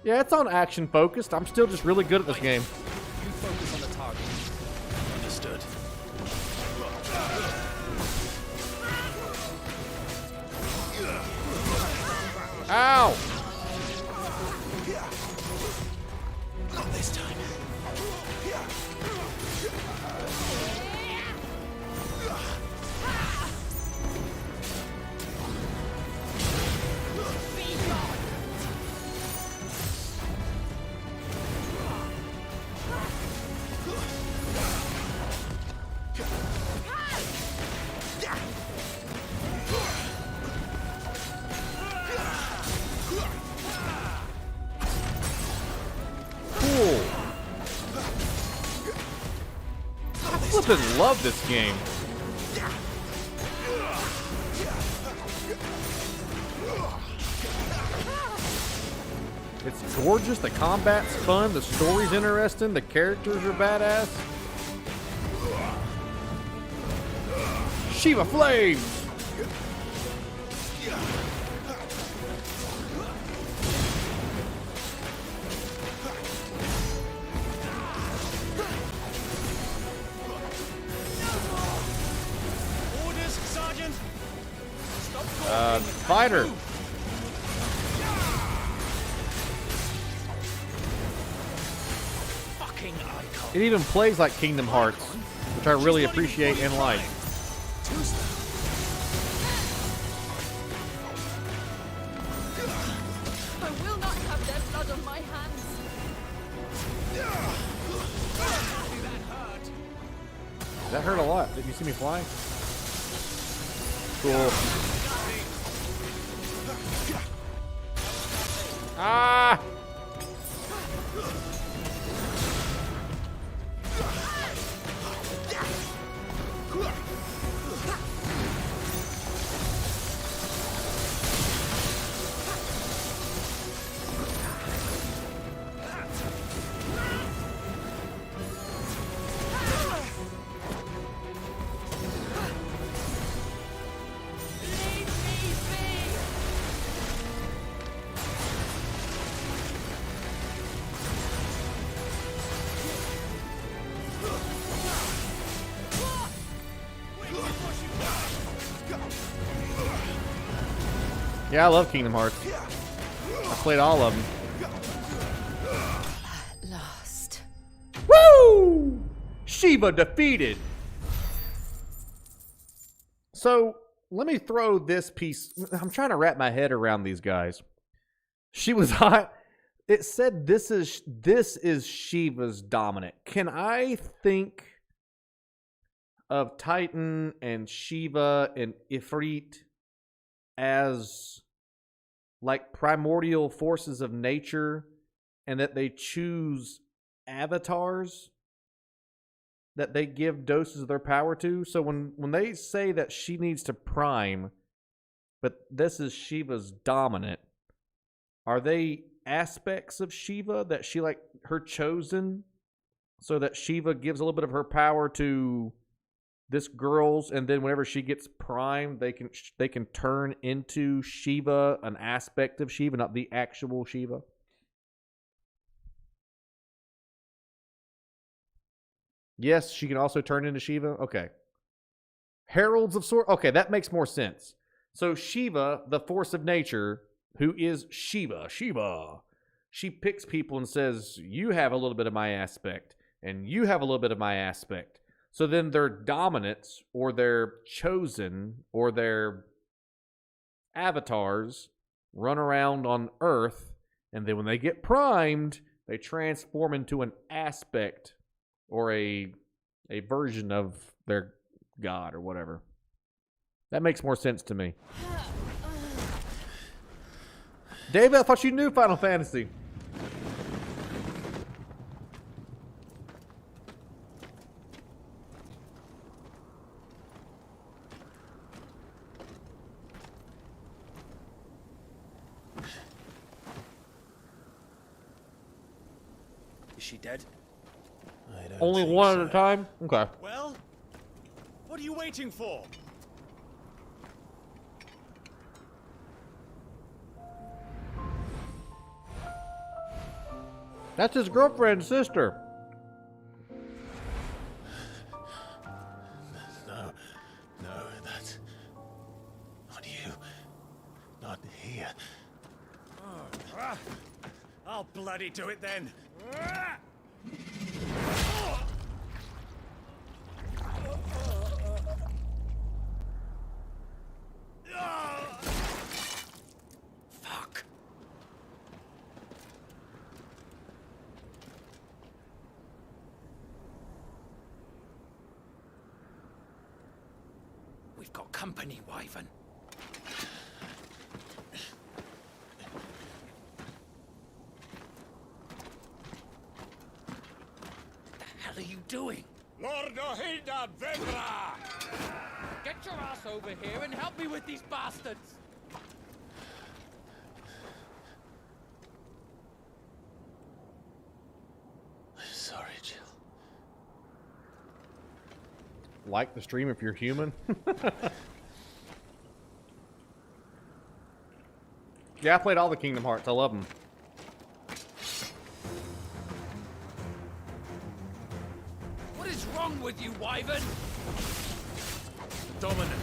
Yeah, it's on action focused. I'm still just really good at this game. You focus on the target. Understood. Ow! Not this time. Cool. I flippin' love this game. It's gorgeous, the combat's fun, the story's interesting, the characters are badass. Shiva Flames! Orders, Sergeant. Fighter. Fucking icon. It even plays like Kingdom Hearts, which I really appreciate and like. I will not have their blood on my hands. That hurt a lot. Did you see me fly? Cool. Ah! Yeah, I love Kingdom Hearts. I played all of them. At last. Woo! Shiva defeated. So, let me throw this piece. I'm trying to wrap my head around these guys. She was hot. It said this is Shiva's dominant. Can I think of Titan and Shiva and Ifrit as like primordial forces of nature, and that they choose avatars that they give doses of their power to? So when they say that she needs to prime, but this is Shiva's dominant, are they aspects of Shiva that she, like, her chosen, so that Shiva gives a little bit of her power to this girl's, and then whenever she gets primed, they can turn into Shiva, an aspect of Shiva, not the actual Shiva? Yes, she can also turn into Shiva. Okay. Heralds of Sword. Okay, that makes more sense. So Shiva, the force of nature, who is Shiva, she picks people and says, you have a little bit of my aspect, and you have a little bit of my aspect. So then their dominants, or their chosen, or their avatars run around on Earth, and then when they get primed, they transform into an aspect or a version of their god or whatever. That makes more sense to me. David, I thought you knew Final Fantasy. Is she dead? Only one at a time? Okay. Well, what are you waiting for? That's his girlfriend's sister. No, that's not you. Not here. I'll bloody do it then. Fuck. We've got company, Wyvern. The hell are you doing? Lord Ohilda Vendra! Get your ass over here and help me with these bastards! Sorry, Jill. Like the stream if you're human. Yeah, I played all the Kingdom Hearts. I love them. What is wrong with you, Wyvern? Dominant.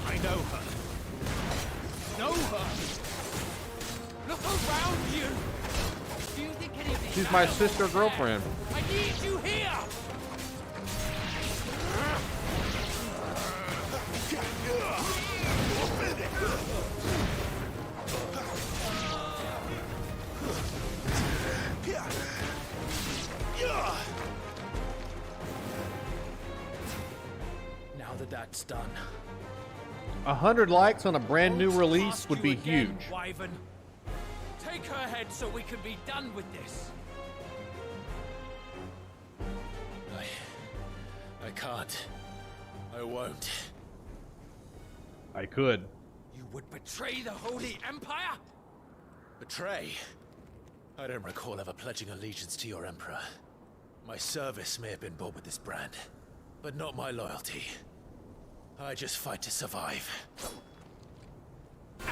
I know her. Know her? Look around you! Do you think any of these She's my animals sister care? girlfriend. I need you here! Now that that's done. 100 likes on a brand new release would be huge. Wyvern. Take her head so we can be done with this. I can't. I won't. I could. You would betray the Holy Empire? Betray? I don't recall ever pledging allegiance to your Emperor. My service may have been bought with this brand, but not my loyalty. I just fight to survive.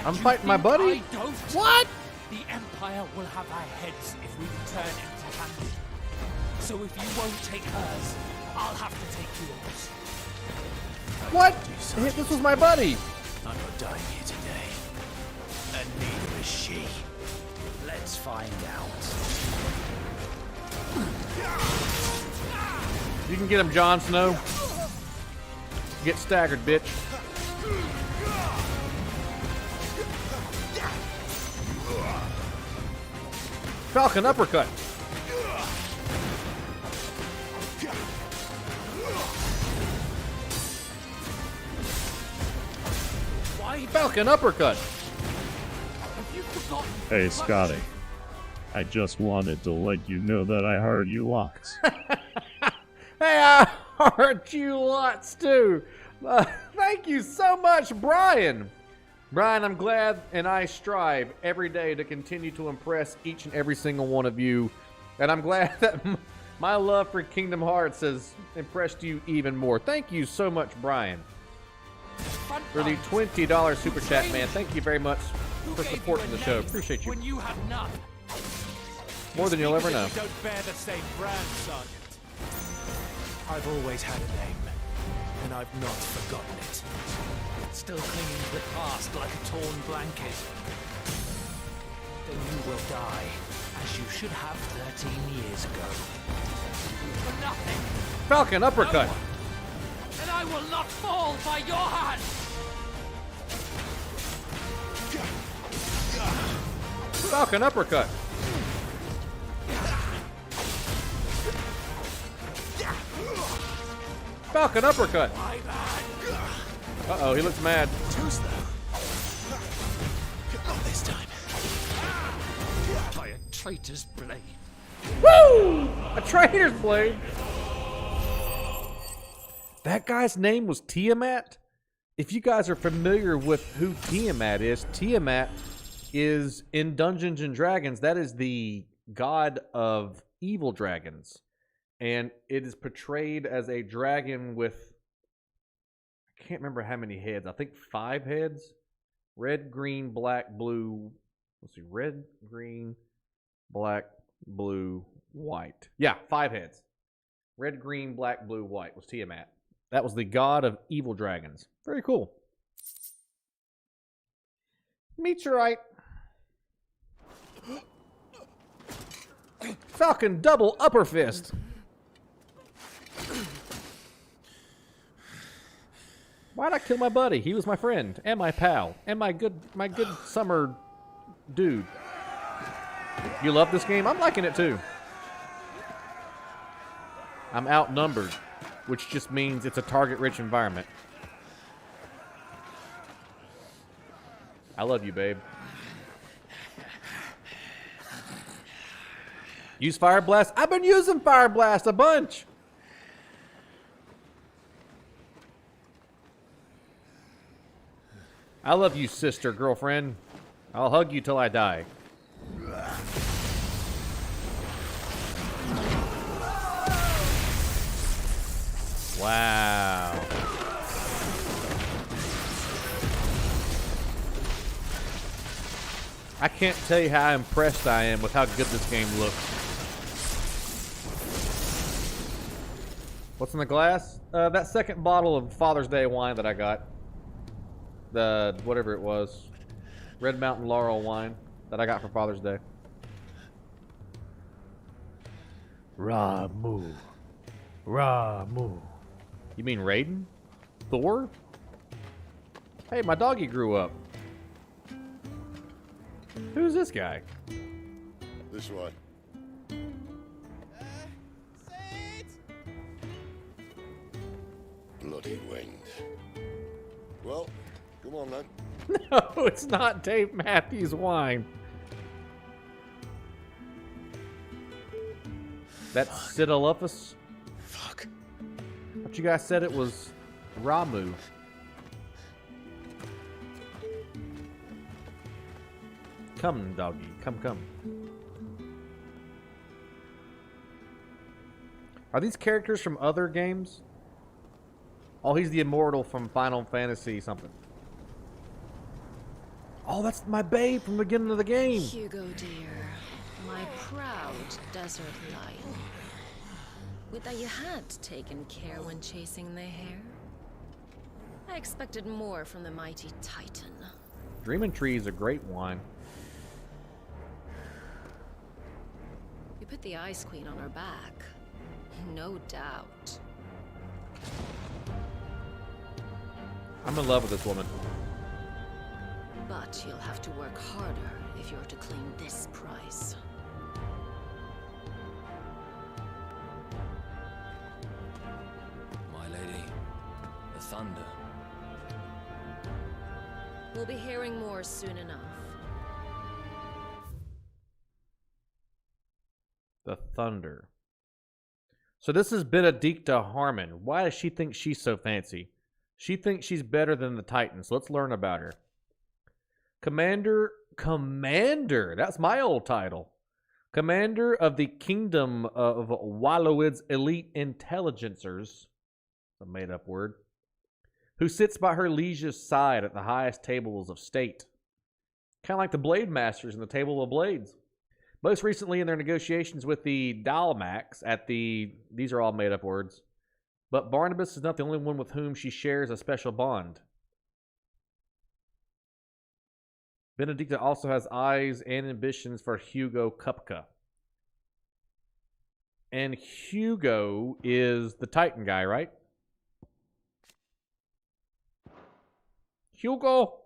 I'm fighting my buddy? I don't? What? The Empire will have our heads if we return empty-handed. So if you won't take hers, I'll have to take yours. What? This was my buddy. I'm not dying here today. And neither is she. Let's find out. You can get him, Jon Snow. Get staggered, bitch. Falcon uppercut. Falcon uppercut. Hey, Scotty. I just wanted to let you know that I heard you lots. Hey, I heard you lots too. Thank you so much, Brian. Brian, I'm glad and I strive every day to continue to impress each and every single one of you. And I'm glad that my love for Kingdom Hearts has impressed you even more. Thank you so much, Brian, for the $20 super chat, man. Thank you very much for supporting the show. Appreciate you. When you had none. More than you'll ever know. You don't bear the same brand, Sergeant. I've always had a name, and I've not forgotten it. Still clinging to the past like a torn blanket. Then you will die, as you should have 13 years ago. For nothing. Falcon uppercut. And I will not fall by your hand. Falcon uppercut. Falcon uppercut. Uh-oh, he looks mad. Too slow. Not this time. traitor's blade. Woo! A traitor's blade. That guy's name was Tiamat. If you guys are familiar with who Tiamat is in Dungeons and Dragons, that is the god of evil dragons. And it is portrayed as a dragon with, I can't remember how many heads. I think 5 heads. Red, green, black, blue. Let's see. Red, green, black, blue, white. Yeah, 5 heads. Red, green, black, blue, white was Tiamat. That was the god of evil dragons. Very cool. Meteorite. Falcon double upper fist. Why'd I kill my buddy? He was my friend and my pal and my good summer dude. You love this game? I'm liking it too. I'm outnumbered, which just means it's a target-rich environment. I love you, babe. Use Fire Blast? I've been using Fire Blast a bunch. I love you, sister, girlfriend. I'll hug you till I die. Wow. I can't tell you how impressed I am with how good this game looks. What's in the glass? That second bottle of Father's Day wine that I got. The, whatever it was. Red Mountain Laurel wine that I got for Father's Day. Ramu. Ramu. You mean Raiden? Thor? Hey, my doggy grew up. Who's this guy? This way. Bloody wind. Well, come on then. No, it's not Dave Matthews wine. That's Sidolufus? Fuck. But you guys said it was Ramu. Come, doggy. Come, come. Are these characters from other games? Oh, he's the immortal from Final Fantasy something. Oh, that's my babe from the beginning of the game. Hugo, dear. My proud desert lion. Would that you had taken care when chasing the hare? I expected more from the mighty Titan. Dreaming Tree is a great wine. You put the Ice Queen on her back. No doubt. I'm in love with this woman. But you'll have to work harder if you're to claim this prize. My lady, the thunder. We'll be hearing more soon enough. The Thunder. So this is Benedicta Harmon. Why does she think she's so fancy? She thinks she's better than the Titans. Let's learn about her. Commander. That's my old title. Commander of the Kingdom of Wallowid's Elite Intelligencers. A made-up word. Who sits by her liege's side at the highest tables of state. Kind of like the Blade Masters in the Table of Blades. Most recently in their negotiations with the Dalmax at the... These are all made-up words. But Barnabas is not the only one with whom she shares a special bond. Benedicta also has eyes and ambitions for Hugo Kupka. And Hugo is the Titan guy, right? Hugo!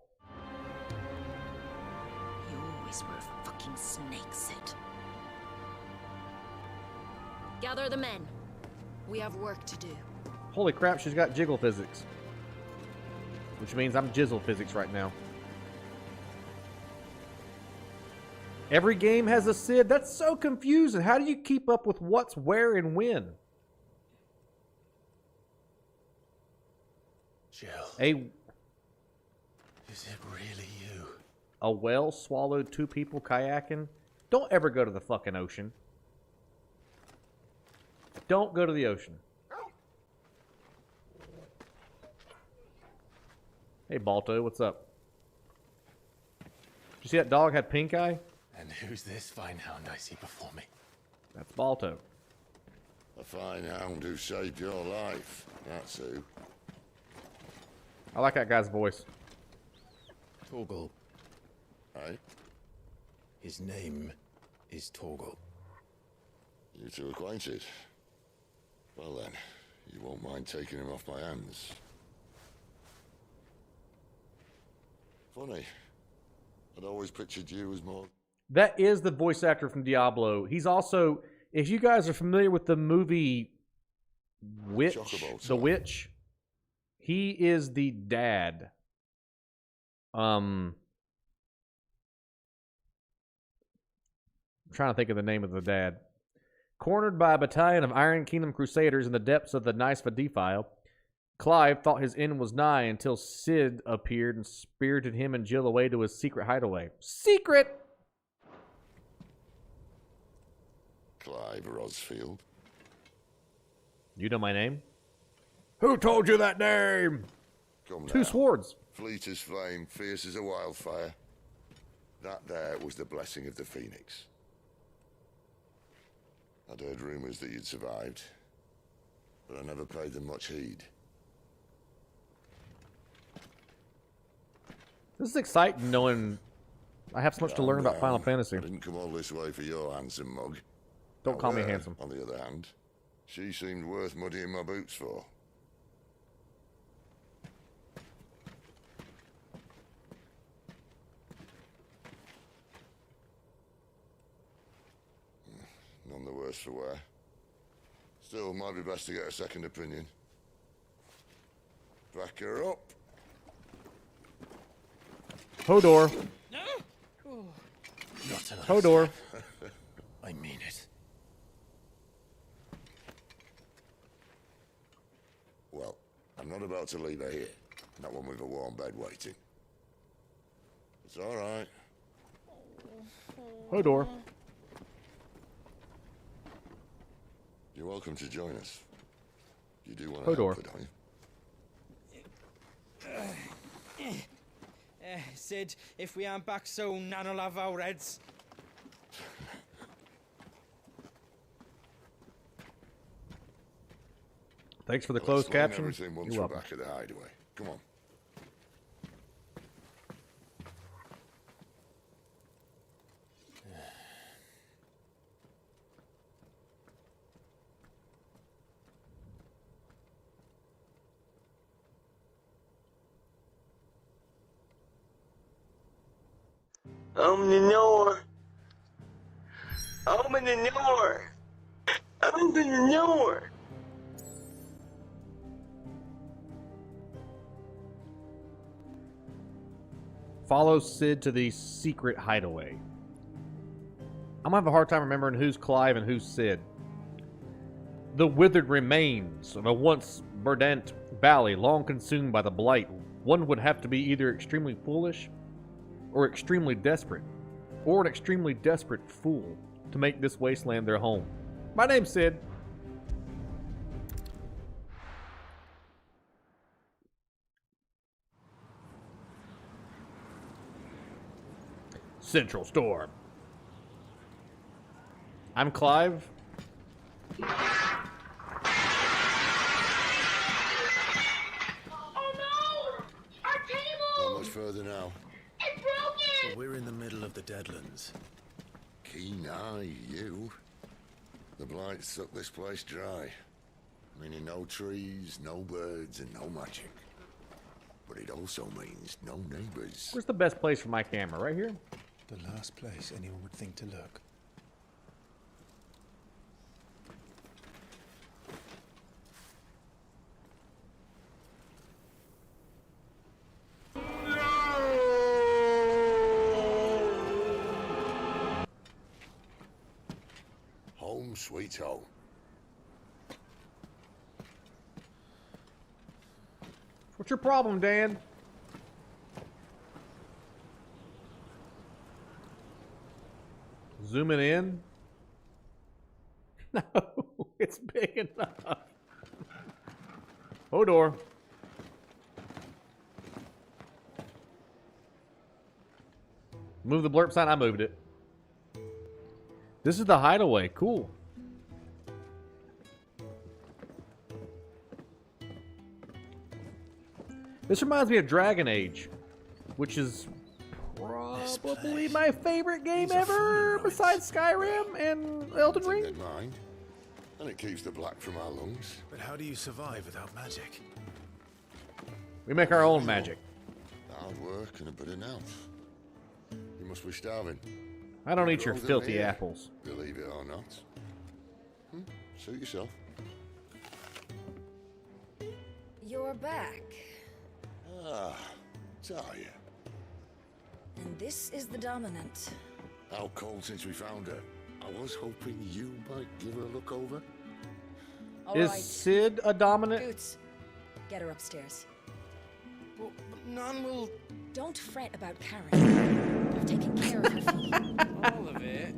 You always were a fucking snake, Sid. Gather the men. We have work to do. Holy crap, she's got jiggle physics. Which means I'm jizzle physics right now. Every game has a Cid. That's so confusing. How do you keep up with what's where and when? Jill. Is it really you? A whale swallowed 2 people kayaking? Don't ever go to the fucking ocean. Don't go to the ocean. Hey, Balto, what's up? Did you see that dog had pink eye? And who's this fine hound I see before me? That's Balto. A fine hound who saved your life. That's who. I like that guy's voice. Torgal. Aye? His name is Torgal. You two acquainted? Well then, you won't mind taking him off my hands. Funny. I'd always pictured you as more... That is the voice actor from Diablo. He's also, if you guys are familiar with the movie Witch, The Witch, he is the dad. I'm trying to think of the name of the dad. Cornered by a battalion of Iron Kingdom Crusaders in the depths of the Nyspha defile, Clive thought his end was nigh until Cid appeared and spirited him and Jill away to his secret hideaway. Secret! Clive Rosfield. You know my name? Who told you that name? Come 2 now. swords. Fleet as flame, fierce as a wildfire. That there was the blessing of the Phoenix. I'd heard rumors that you'd survived, but I never paid them much heed. This is exciting knowing I have so much to learn about Final Fantasy. I didn't come all this way for your handsome mug. Don't call me handsome. On the other hand, she seemed worth muddying my boots for. None the worse for wear. Still, might be best to get a second opinion. Back her up. Hodor. Not another Hodor. step. I mean it. Well, I'm not about to leave her here. Not one with a warm bed waiting. It's all right. Hodor. You're welcome to join us. You do want to Hodor. help, don't you? Sid, if we aren't back soon, Nan'll have our heads. Thanks for the I'll closed explain caption. everything once You're we're welcome. back at the hideaway. Come on. Open the door. Open the door. Open the door. Follow Cid to the secret hideaway. I'm gonna have a hard time remembering who's Clive and who's Cid. The withered remains of a once verdant valley long consumed by the blight. One would have to be either extremely foolish or extremely desperate, or an extremely desperate fool to make this wasteland their home. My name's Cid. Central Storm. I'm Clive. Not much further now. So we're in the middle of the deadlands. Keen eye, you. The blight sucked this place dry. Meaning no trees, no birds, and no magic. But it also means no neighbors. Where's the best place for my camera? Right here? The last place anyone would think to look. sweet home. What's your problem, Dan? Zooming in? No, it's big enough. Hodor. Move the blurb sign. I moved it. This is the hideaway. Cool. This reminds me of Dragon Age, which is probably my favorite game ever, besides Skyrim and Elden Ring. Mind, and it keeps the black from our lungs. But how do you survive without magic? We make our own magic. Hard work and a bit of nous. You must be starving. I don't eat your Grow them filthy here, apples. Believe it or not. Suit yourself. You're back. Ah, Talia. And this is the dominant. How cold since we found her. I was hoping you might give her a look over. Is Sid a dominant? Boots, get her upstairs. Well, none will... Don't fret about Karen. I've taken care of her feet. All of it?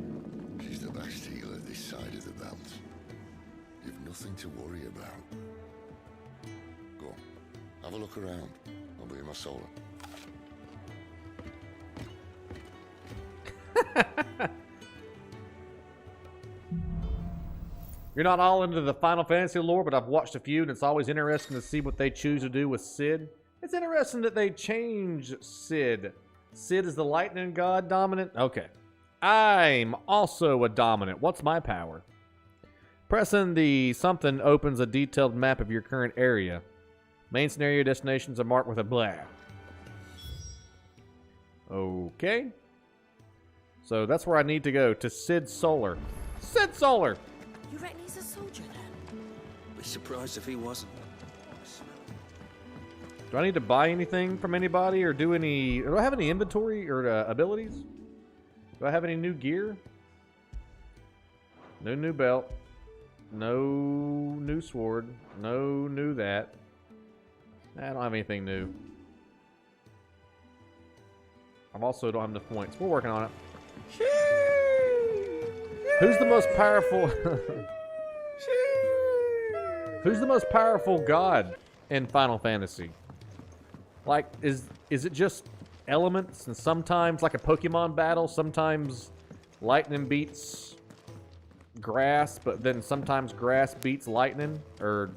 She's the best healer this side of the belt. You've nothing to worry about. Go on, have a look around. I'll be in my solar. You're not all into the Final Fantasy lore, but I've watched a few, and it's always interesting to see what they choose to do with Sid. It's interesting that they change Sid. Sid is the lightning god dominant? Okay. I'm also a dominant. What's my power? Pressing the something opens a detailed map of your current area. Main scenario destinations are marked with a blah. Okay. So that's where I need to go, to Sid Solar. Sid Solar! You reckon he's a soldier then? Be surprised if he wasn't. Do I need to buy anything from anybody or do I have any inventory or abilities? Do I have any new gear? No new belt. No new sword. No new that. I don't have anything new. I also don't have enough points. We're working on it. Who's the most powerful? Who's the most powerful god in Final Fantasy? Like, is it just elements and sometimes like a Pokemon battle, sometimes lightning beats grass, but then sometimes grass beats lightning? Or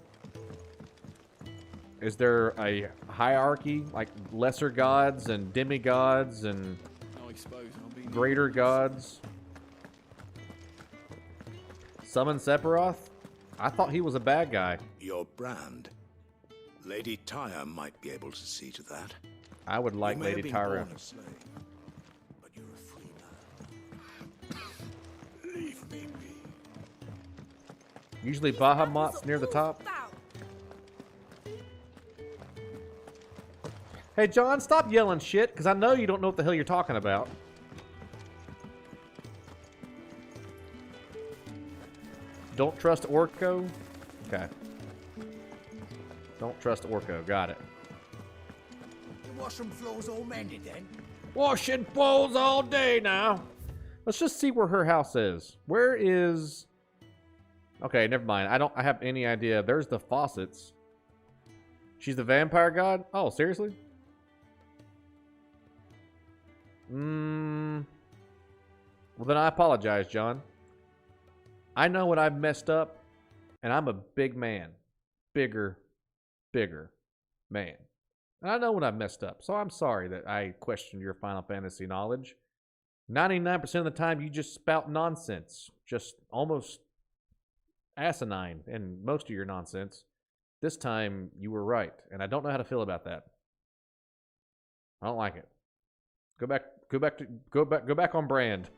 is there a hierarchy, like lesser gods and demigods and greater gods? Summon Sephiroth? I thought he was a bad guy. Your brand. Lady Tyre might be able to see to that. I would like You may have Lady been Tyra. born a slave, but you're a free man. Leave me be. Usually Bahamut's near the top. Hey John, stop yelling shit, because I know you don't know what the hell you're talking about. Don't trust Orko? Okay. Don't trust Orko, got it. The washroom floor's all mended then? Washing clothes all day now. Let's just see where her house is. Where is... Okay, never mind. I have any idea. There's the faucets. She's the vampire god? Oh, seriously? Well, then I apologize, John. I know what I've messed up, and I'm a big man. Bigger man. And I know when I've messed up, so I'm sorry that I questioned your Final Fantasy knowledge. 99% of the time, you just spout nonsense. Just almost asinine in most of your nonsense. This time, you were right, and I don't know how to feel about that. I don't like it. Go back on brand.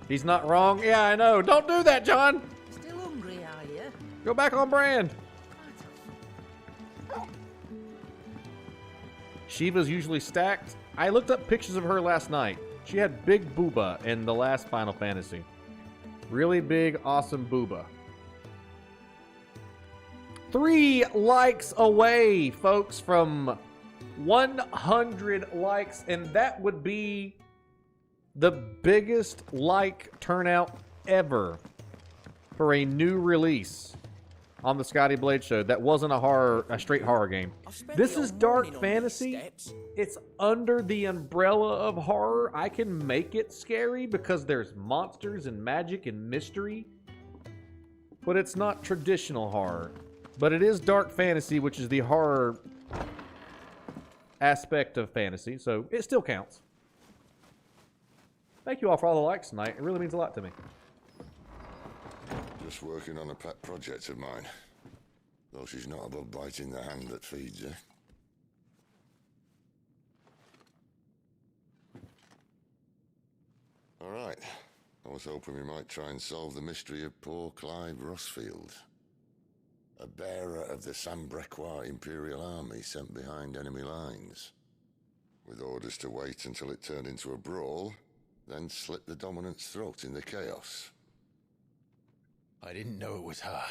He's not wrong. Yeah, I know. Don't do that, John. Still hungry, are you? Go back on brand. Shiva's usually stacked. I looked up pictures of her last night. She had big booba in the last Final Fantasy. Really big, awesome booba. 3 likes away, folks, from 100 likes, and that would be the biggest like turnout ever for a new release on the Scotty Blade Show. That wasn't a straight horror game. This is dark fantasy. It's under the umbrella of horror. I can make it scary because there's monsters and magic and mystery, but it's not traditional horror. But it is dark fantasy, which is the horror aspect of fantasy, so it still counts. Thank you all for all the likes tonight. It really means a lot to me. Just working on a pet project of mine. Though she's not above biting the hand that feeds her. Alright. I was hoping we might try and solve the mystery of poor Clive Rossfield. A bearer of the Sambrequois Imperial Army sent behind enemy lines. With orders to wait until it turned into a brawl, then slit the dominant's throat in the chaos. I didn't know it was her.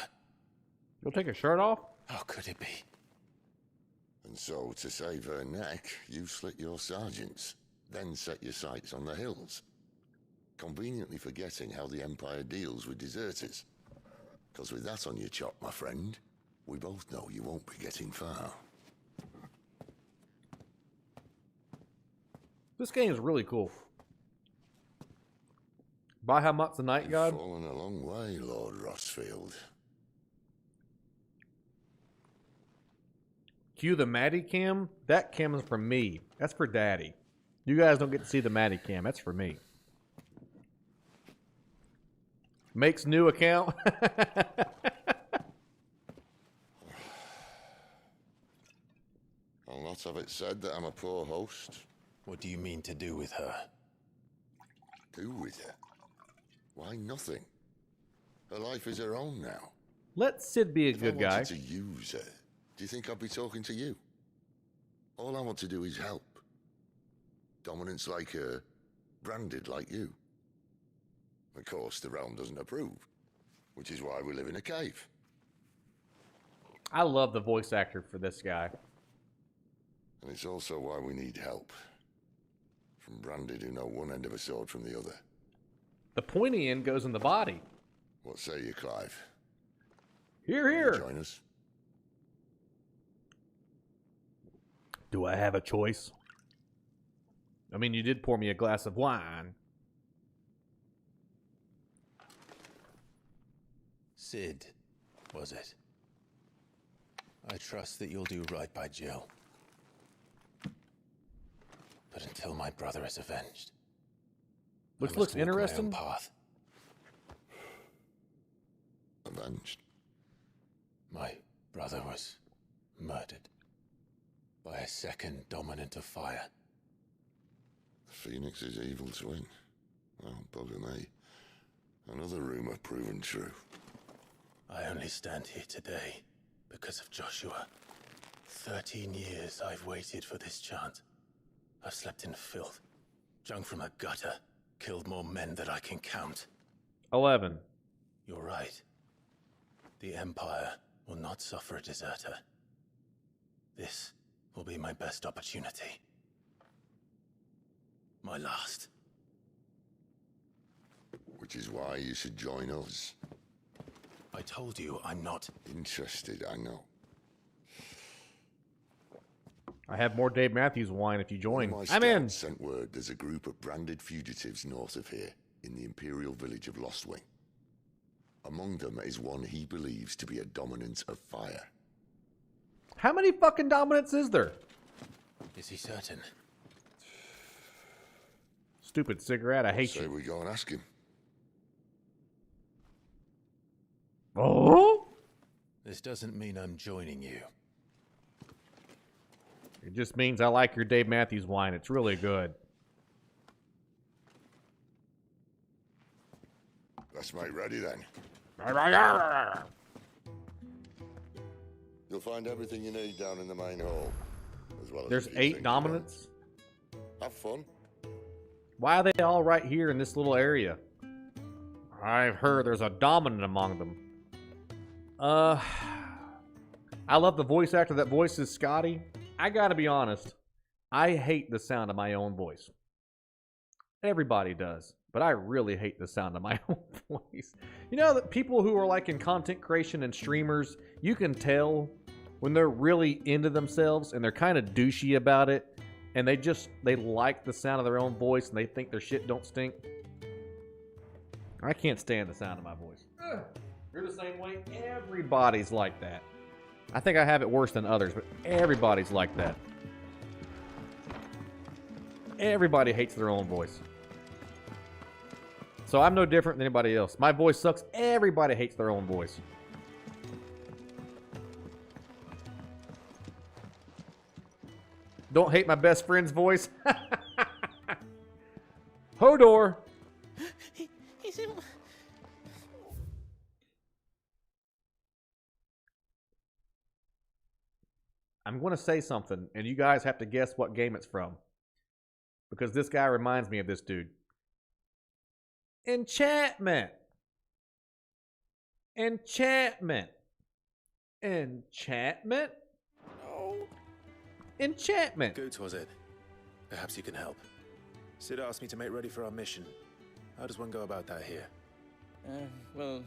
You'll take her shirt off? How could it be? And so, to save her neck, you slit your sergeants, then set your sights on the hills. Conveniently forgetting how the Empire deals with deserters. Because with that on your chop, my friend, we both know you won't be getting far. This game is really cool. Bahamut's the Night God. You've fallen a long way, Lord Rossfield. Cue the Maddie cam. That cam is for me. That's for Daddy. You guys don't get to see the Maddie cam. That's for me. Makes new account. I'll not have it said that I'm a poor host. What do you mean to do with her? Do with her? Why, nothing. Her life is her own now. Let Sid be a good If I guy. wanted to use her, do you think I'd be talking to you? All I want to do is help. Dominants like her, branded like you. Of course, the realm doesn't approve, which is why we live in a cave. I love the voice actor for this guy. And it's also why we need help. From branded who know one end of a sword from the other. The pointy end goes in the body. What say you, Clive? Hear, hear. Join us? Do I have a choice? I mean, you did pour me a glass of wine. Sid, was it? I trust that you'll do right by Jill. But until my brother is avenged, Looks interesting. Path. Avenged. My brother was murdered by a second dominant of fire. Phoenix's evil twin. Well, bugger me. Another rumor proven true. I only stand here today because of Joshua. 13 years I've waited for this chance. I've slept in filth, drunk from a gutter, killed more men than I can count. 11. You're right. The Empire will not suffer a deserter. This will be my best opportunity. My last. Which is why you should join us. I told you I'm not interested, I know. I have more Dave Matthews wine if you join. My I'm in. sent word there's a group of branded fugitives north of here, in the Imperial village of Lostwing. Among them is one he believes to be a dominant of fire. How many fucking dominants is there? Is he certain? Stupid cigarette, I hate Say you. we go and ask him. Oh? This doesn't mean I'm joining you. It just means I like your Dave Matthews wine. It's really good. Let's make ready then. You'll find everything you need down in the main hall. As well as There's a few 8 things dominants? around. Have fun. Why are they all right here in this little area? I've heard there's a dominant among them. I love the voice actor that voices Scotty. I gotta be honest. I hate the sound of my own voice. Everybody does. But I really hate the sound of my own voice. You know that people who are like in content creation and streamers, you can tell when they're really into themselves and they're kind of douchey about it. And they like the sound of their own voice and they think their shit don't stink. I can't stand the sound of my voice. Ugh. You're the same way? Everybody's like that. I think I have it worse than others, but everybody's like that. Everybody hates their own voice. So I'm no different than anybody else. My voice sucks. Everybody hates their own voice. Don't hate my best friend's voice. Hodor. He's in... I'm going to say something, and you guys have to guess what game it's from. Because this guy reminds me of this dude. Enchantment. Enchantment. Enchantment? No. Enchantment. Goot, was it? Perhaps you can help. Sid asked me to make ready for our mission. How does one go about that here? Well,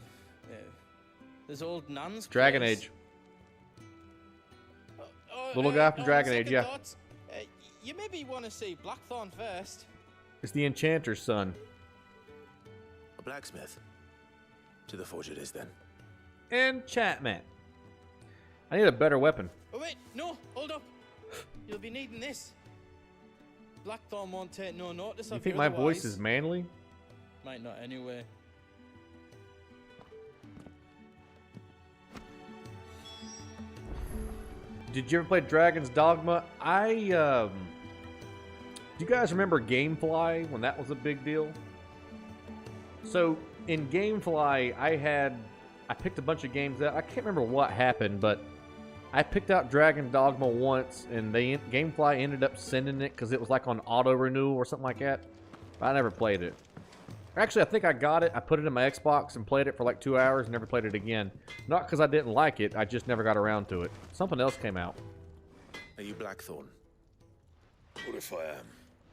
there's old Nan's Dragon place. Age. Little guy from Dragon Age, yeah. Thoughts, you maybe want to see Blackthorn first. It's the Enchanter's son. A blacksmith. To the forge it is then. Enchantment. I need a better weapon. Oh wait, no, hold up. You'll be needing this. Blackthorn won't take no notice of you. You think my voice is manly? Might not anyway. Did you ever play Dragon's Dogma? Do you guys remember Gamefly when that was a big deal? So in Gamefly, I picked a bunch of games out. I can't remember what happened, but I picked out Dragon's Dogma once, and Gamefly ended up sending it because it was like on auto renewal or something like that. But I never played it. Actually, I think I got it. I put it in my Xbox and played it for like 2 hours and never played it again. Not because I didn't like it. I just never got around to it. Something else came out. Are you Blackthorn? What if I am?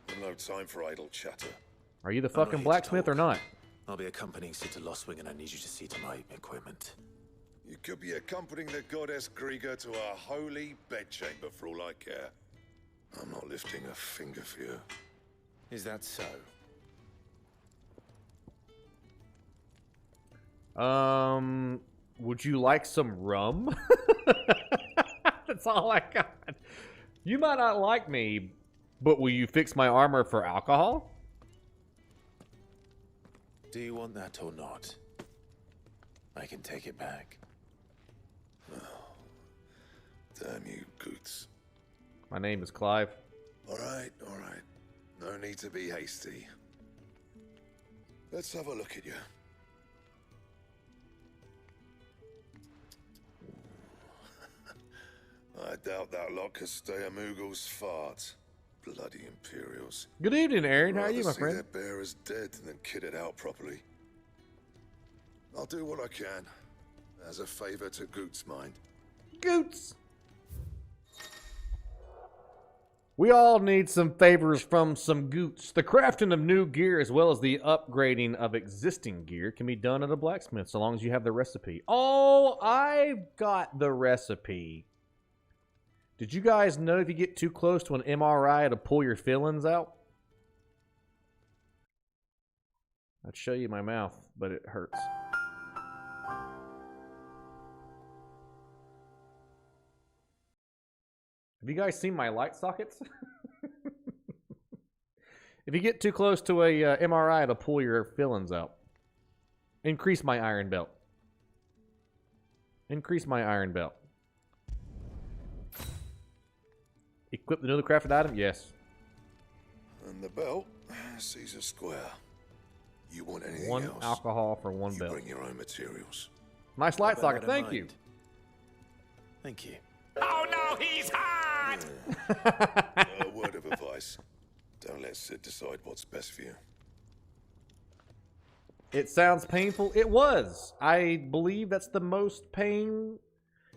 I've no time for idle chatter. Are you the fucking blacksmith or not? I'll be accompanying Sid to Lostwing, and I need you to see to my equipment. You could be accompanying the goddess Grieger to our holy bedchamber for all I care. I'm not lifting a finger for you. Is that so? Would you like some rum? That's all I got. You might not like me, but will you fix my armor for alcohol? Do you want that or not? I can take it back. Oh, damn you, Goots. My name is Clive. All right. No need to be hasty. Let's have a look at you. I doubt that lot could stay a Moogle's fart. Bloody Imperials. Good evening, Aaron. How are you, my See friend? their bearers dead than kitted out properly. I'll do what I can, as a favor to Goot's mind. Goots! We all need some favors from some goots. The crafting of new gear as well as the upgrading of existing gear can be done at a blacksmith so long as you have the recipe. Oh, I've got the recipe. Did you guys know if you get too close to an MRI, it'll pull your fillings out? I'd show you my mouth, but it hurts. Have you guys seen my light sockets? If you get too close to a MRI, it'll pull your fillings out. Increase my iron belt. Increase my iron belt. Equip the newly crafted item? Yes. And the belt sees a square. You want anything One else? alcohol for one belt. Bring your own materials. Nice light socket. Thank you. Thank you. Oh no, he's hot! A word of advice. Don't let Sid decide what's best for you. It sounds painful. It was. I believe that's the most pain.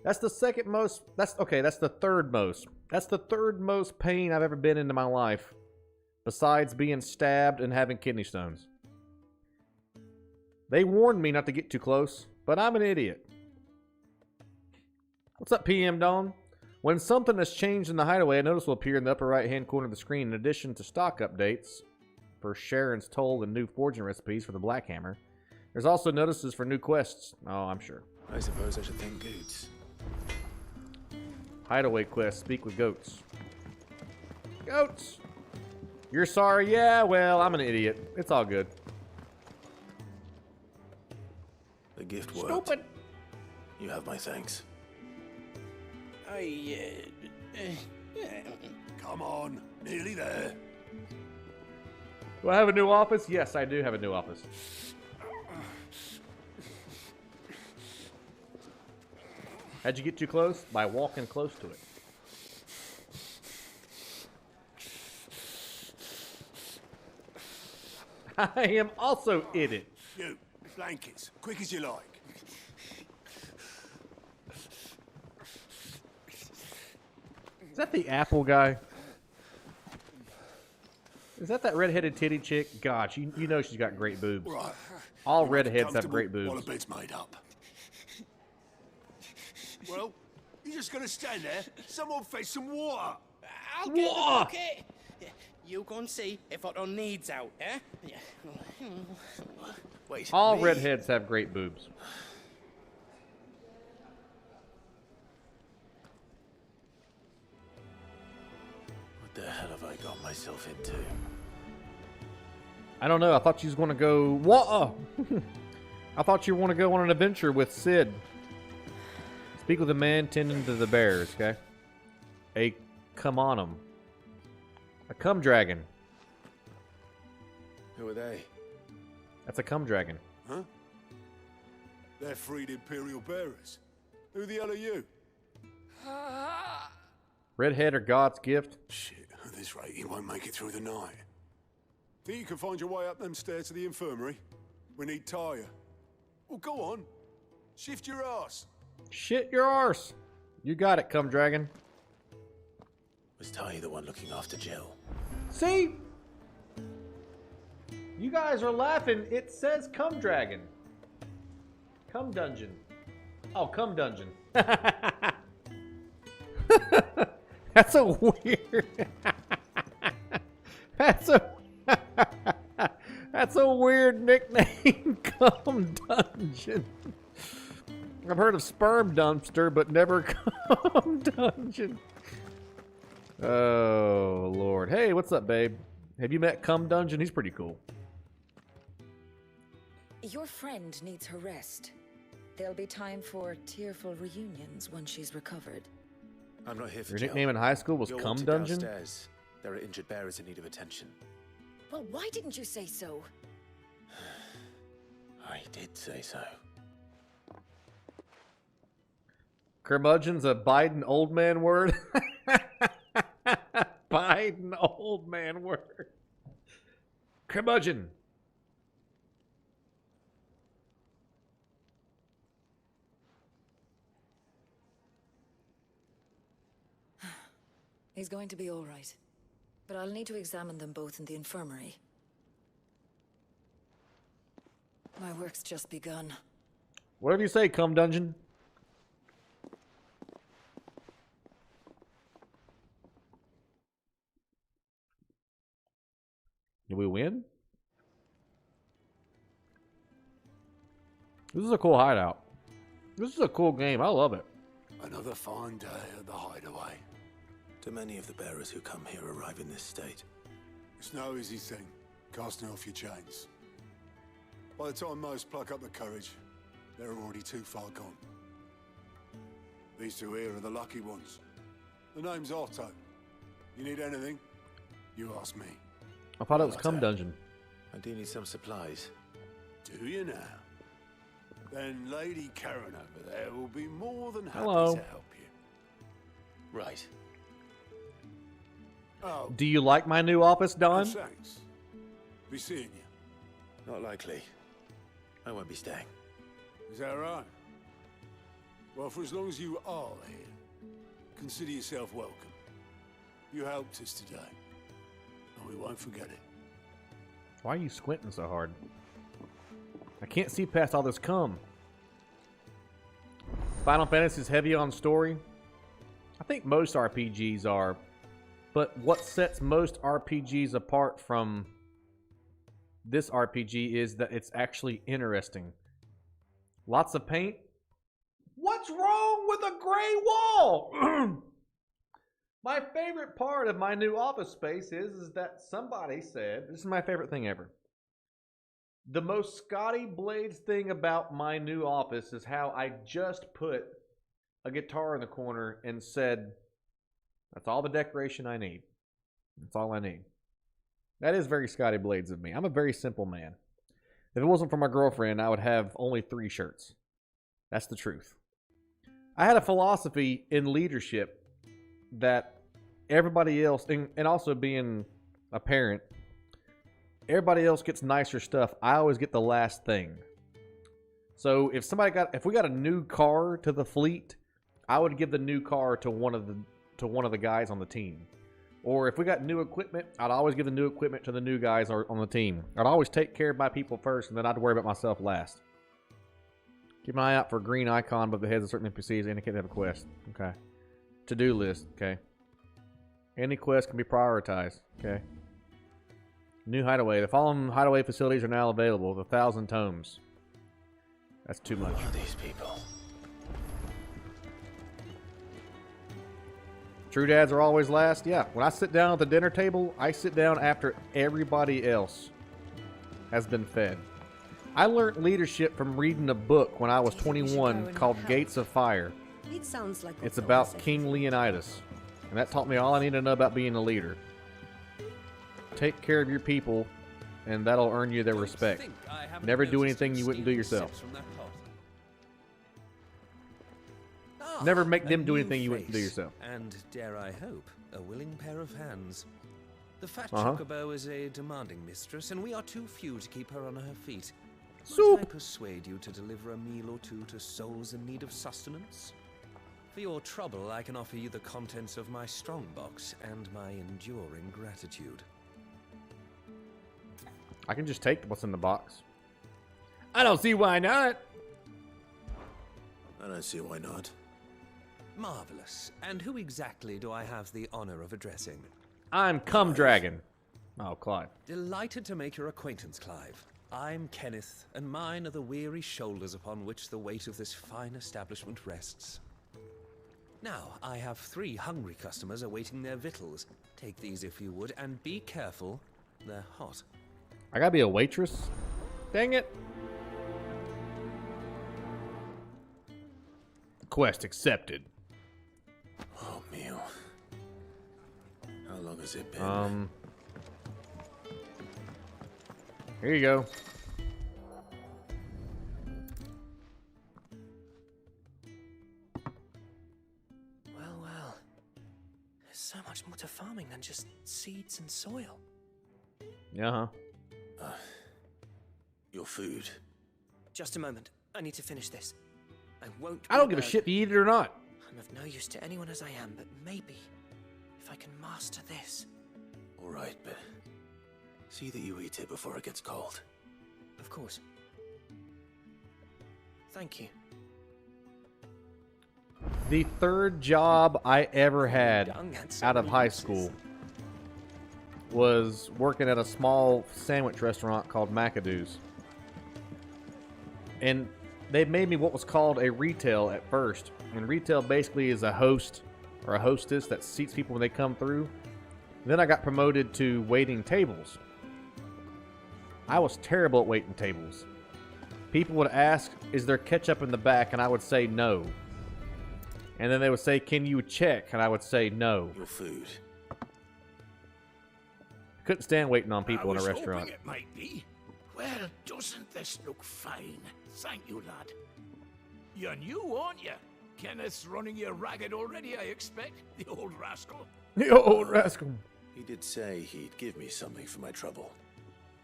That's the second most. That's the third most. That's the third most pain I've ever been in my life. Besides being stabbed and having kidney stones. They warned me not to get too close, but I'm an idiot. What's up, PM Dawn? When something has changed in the hideaway, a notice will appear in the upper right-hand corner of the screen. In addition to stock updates for Sharon's Toll and new forging recipes for the Black Hammer, there's also notices for new quests. Oh, I'm sure. I suppose I should thank Goots. Hideaway quest. Speak with goats. Goats! You're sorry? Yeah, well, I'm an idiot. It's all good. The gift worked. Stupid. You have my thanks. Come on, nearly there. Do I have a new office? Yes, I do have a new office. How'd you get too close? By walking close to it. I am also in it. You, blankets, quick as you like. Is that the apple guy? Is that redheaded titty chick? Gosh, you know she's got great boobs. Right. All redheads have great boobs. While the bed's made up. Well, you're just gonna stand there? Someone fetch some water. I'll get the bucket. You go and see if Otto needs out, eh? Wait. All me? redheads have great boobs. What the hell have I got myself into? I don't know. I thought you was going to go... Whoa! I thought you were going to go on an adventure with Sid. Speak with the man tending to the bears, okay? A come-on-em. A cum dragon. Who are they? That's a cum dragon. Huh? They're freed Imperial bearers. Who the hell are you? Redhead or God's gift? Shit, at this rate, he won't make it through the night. Think you can find your way up them stairs to the infirmary? We need Tyre. Well, go on. Shift your ass. Shit your arse. You got it, cum dragon. Was Tyre the one looking after Jill? See? You guys are laughing. It says cum dragon. Cum dungeon. Oh, cum dungeon. That's a weird... That's a weird nickname. Cum dungeon. I've heard of sperm dumpster, but never cum dungeon. Oh, Lord. Hey, what's up, babe? Have you met Cum Dungeon? He's pretty cool. Your friend needs her rest. There'll be time for tearful reunions when she's recovered. I'm not here for Your Jill. nickname in high school was You're Cum wanted Dungeon? downstairs. There are injured bearers in need of attention. Well, why didn't you say so? I did say so. Curmudgeon's a Biden old man word? Biden old man word. Curmudgeon. He's going to be all right. But I'll need to examine them both in the infirmary. My work's just begun. Whatever you say, Cum Dungeon. Did we win? This is a cool hideout. This is a cool game. I love it. Another fine day at the hideaway. Do many of the bearers who come here arrive in this state? It's no easy thing, casting off your chains. By the time most pluck up the courage, they're already too far gone. These two here are the lucky ones. The name's Otto. You need anything, you ask me. I thought it was Cum Dungeon. I do need some supplies. Do you now? Then Lady Karen over there will be more than happy Hello. to help you. Right. Oh. Do you like my new office, Don? Thanks. Be seeing you. Not likely. I won't be staying. Is that right? Well, for as long as you are here, consider yourself welcome. You helped us today, and we won't forget it. Why are you squinting so hard? I can't see past all this cum. Final Fantasy is heavy on story. I think most RPGs are, but what sets most RPGs apart from this RPG is that it's actually interesting. Lots of paint. What's wrong with a gray wall? My favorite part of my new office space is that somebody said, this is my favorite thing ever. The most Scotty Blades thing about my new office is how I just put a guitar in the corner and said, that's all the decoration I need. That's all I need. That is very Scotty Blades of me. I'm a very simple man. If it wasn't for my girlfriend, I would have only 3 shirts. That's the truth. I had a philosophy in leadership that everybody else, and also being a parent, everybody else gets nicer stuff. I always get the last thing. So if we got a new car to the fleet, I would give the new car to one of the guys on the team. Or if we got new equipment, I'd always give the new equipment to the new guys on the team. I'd always take care of my people first, and then I'd worry about myself last. Keep an eye out for a green icon above the heads of certain NPCs indicate they have a quest. Okay. To-do list. Okay. Any quest can be prioritized. Okay. New hideaway. The following hideaway facilities are now available. 1,000 tomes. That's too much. Who are these people? True dads are always last. Yeah. When I sit down at the dinner table, I sit down after everybody else has been fed. I learned leadership from reading a book when I was 21 called Gates of Fire. It sounds like It's about King Leonidas. And that taught me all I need to know about being a leader. Take care of your people, and that'll earn you their respect. Never do anything you wouldn't do yourself. Never make them do anything you wouldn't do yourself. And, dare I hope, a willing pair of hands. The fat chocobo is a demanding mistress, and we are too few to keep her on her feet. Might I persuade you to deliver a meal or two to souls in need of sustenance? For your trouble, I can offer you the contents of my strongbox and my enduring gratitude. I can just take what's in the box. I don't see why not. I don't see why not. Marvelous. And who exactly do I have the honor of addressing? I'm Cum Dragon. Oh, Clive. Delighted to make your acquaintance, Clive. I'm Kenneth, and mine are the weary shoulders upon which the weight of this fine establishment rests. Now, I have 3 hungry customers awaiting their victuals. Take these if you would, and be careful. They're hot. I gotta be a waitress? Dang it. Quest accepted. Oh, meal. How long has it been? Here you go. Well. There's so much more to farming than just seeds and soil. Yeah. Your food. Just a moment. I need to finish this. I don't give a shit if you eat it or not. I'm of no use to anyone as I am, but maybe if I can master this. All right, but see that you eat it before it gets cold. Of course. Thank you. The 3rd job I ever had out of high school was working at a small sandwich restaurant called McAdoo's. And they made me what was called a retail at first. And retail basically is a host or a hostess that seats people when they come through. Then I got promoted to waiting tables. I was terrible at waiting tables. People would ask, is there ketchup in the back? And I would say no. And then they would say, can you check? And I would say no. Your food. Couldn't stand waiting on people in a restaurant. It might be. Well, doesn't this look fine? Thank you, lad. You're new, aren't you? Kenneth's running you ragged already, I expect. The old rascal. The old rascal. He did say he'd give me something for my trouble.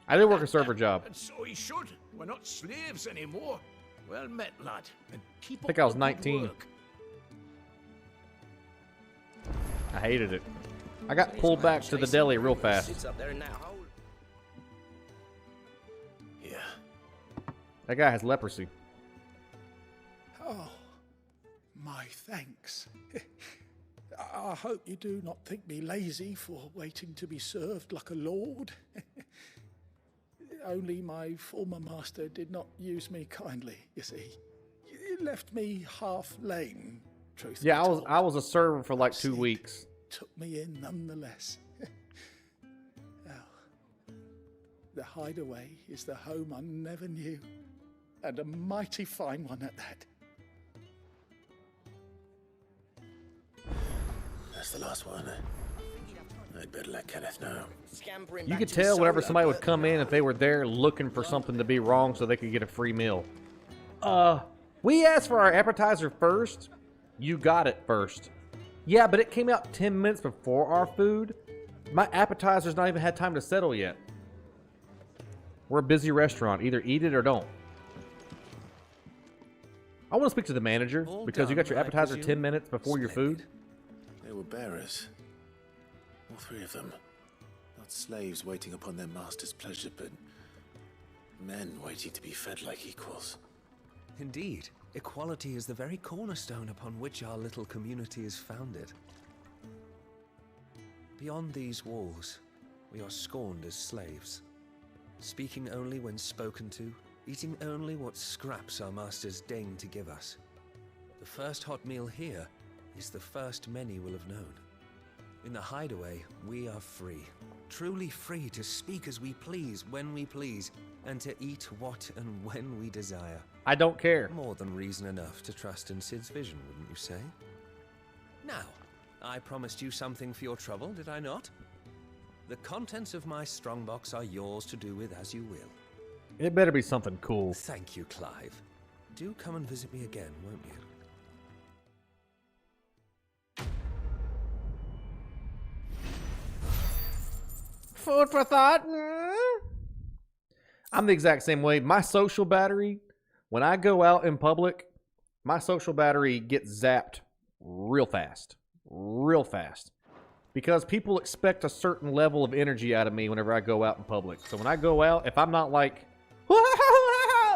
I did work a server job. And so he should. We're not slaves anymore. Well met, lad. And keep I think up I was the good 19. work. I hated it. I got pulled back to the deli real fast. Sits up there now. Yeah. That guy has leprosy. Oh, my thanks. I hope you do not think me lazy for waiting to be served like a lord. Only my former master did not use me kindly, you see. He left me half lame, truth be Yeah, told. I was a server for like 2 weeks. Took me in nonetheless. Well, the hideaway is the home I never knew, and a mighty fine one at that. That's the last one. I'd better let Kenneth know. You could tell whenever somebody would come in if they were there looking for something to be wrong so they could get a free meal. We asked for our appetizer first. You got it first. Yeah, but it came out 10 minutes before our food. My appetizer's not even had time to settle yet. We're a busy restaurant. Either eat it or don't. I want to speak to the manager because you got your appetizer 10 minutes before your food. They were bearers. All three of them. Not slaves waiting upon their master's pleasure, but men waiting to be fed like equals. Indeed, equality is the very cornerstone upon which our little community is founded. Beyond these walls, we are scorned as slaves, speaking only when spoken to, eating only what scraps our masters deign to give us. The first hot meal here is the first many will have known. In the hideaway, we are free, truly free to speak as we please, when we please, and to eat what and when we desire. I don't care. More than reason enough to trust in Sid's vision, wouldn't you say? Now, I promised you something for your trouble, did I not? The contents of my strongbox are yours to do with as you will. It better be something cool. Thank you, Clive. Do come and visit me again, won't you? Food for thought. I'm the exact same way. My social battery, when I go out in public, my social battery gets zapped real fast. Real fast. Because people expect a certain level of energy out of me whenever I go out in public. So when I go out, if I'm not like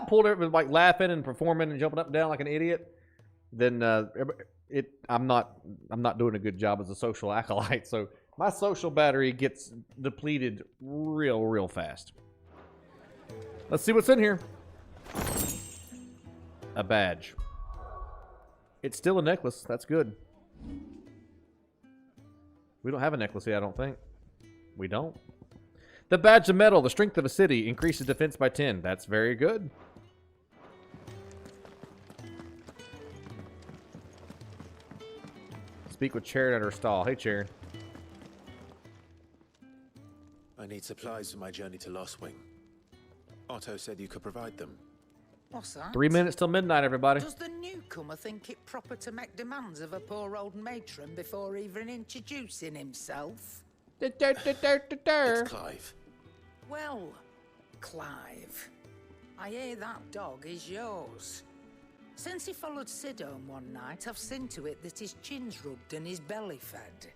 pulled over like laughing and performing and jumping up and down like an idiot, then I'm not doing a good job as a social acolyte. So my social battery gets depleted real fast. Let's see what's in here. A badge. It's still a necklace. That's good. We don't have a necklace yet, I don't think. We don't. The badge of metal, the strength of a city, increases defense by 10. That's very good. Speak with Charon at her stall. Hey, Charon. I need supplies for my journey to Lostwing. Otto said you could provide them. What's that? 3 minutes till midnight, everybody. Does the newcomer think it proper to make demands of a poor old matron before even introducing himself? It's Clive. Well, Clive, I hear that dog is yours. Since he followed Sid home one night, I've seen to it that his chin's rubbed and his belly fed.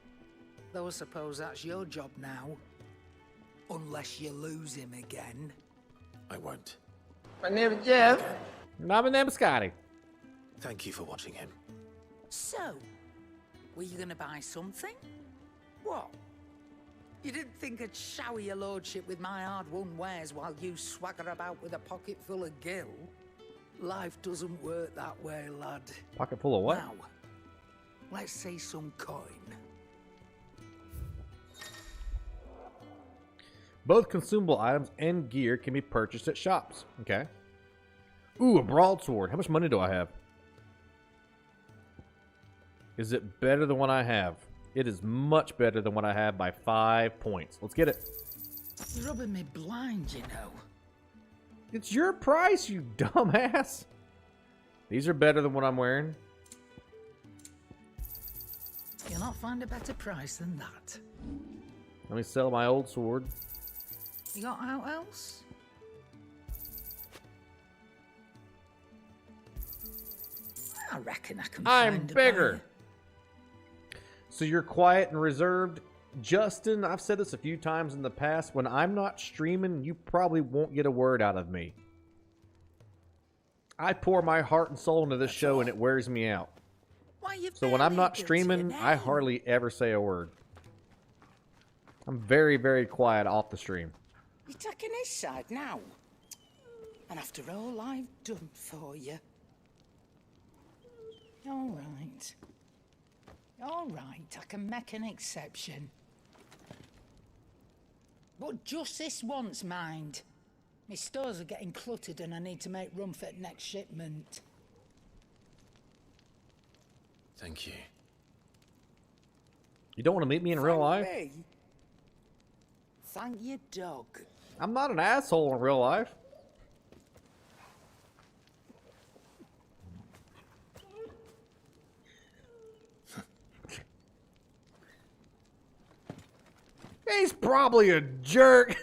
Though I suppose that's your job now. Unless you lose him again. I won't. My name is Jeff. My name is Scotty. Thank you for watching him. So, were you gonna buy something? What? You didn't think I'd shower your lordship with my hard-won wares while you swagger about with a pocket full of gil? Life doesn't work that way, lad. Pocket full of what? Now, let's see some coin. Both consumable items and gear can be purchased at shops. Okay. Ooh, a broadsword. How much money do I have? Is it better than what I have? It is much better than what I have by 5 points. Let's get it. You're rubbing me blind, you know. It's your price, you dumbass. These are better than what I'm wearing. You'll not find a better price than that. Let me sell my old sword. You got out else? I reckon I can I'm find a bigger. buyer. So you're quiet and reserved. Justin, I've said this a few times in the past. When I'm not streaming, you probably won't get a word out of me. I pour my heart and soul into this show, and it wears me out. So when I'm not streaming, I hardly ever say a word. I'm very, very quiet off the stream. You're taking his side now. And after all I've done for you. All right. All right, I can make an exception. But just this once, mind. My stores are getting cluttered and I need to make room for the next shipment. Thank you. You don't want to meet me in real life? Me? Thank your dog. I'm not an asshole in real life. He's probably a jerk.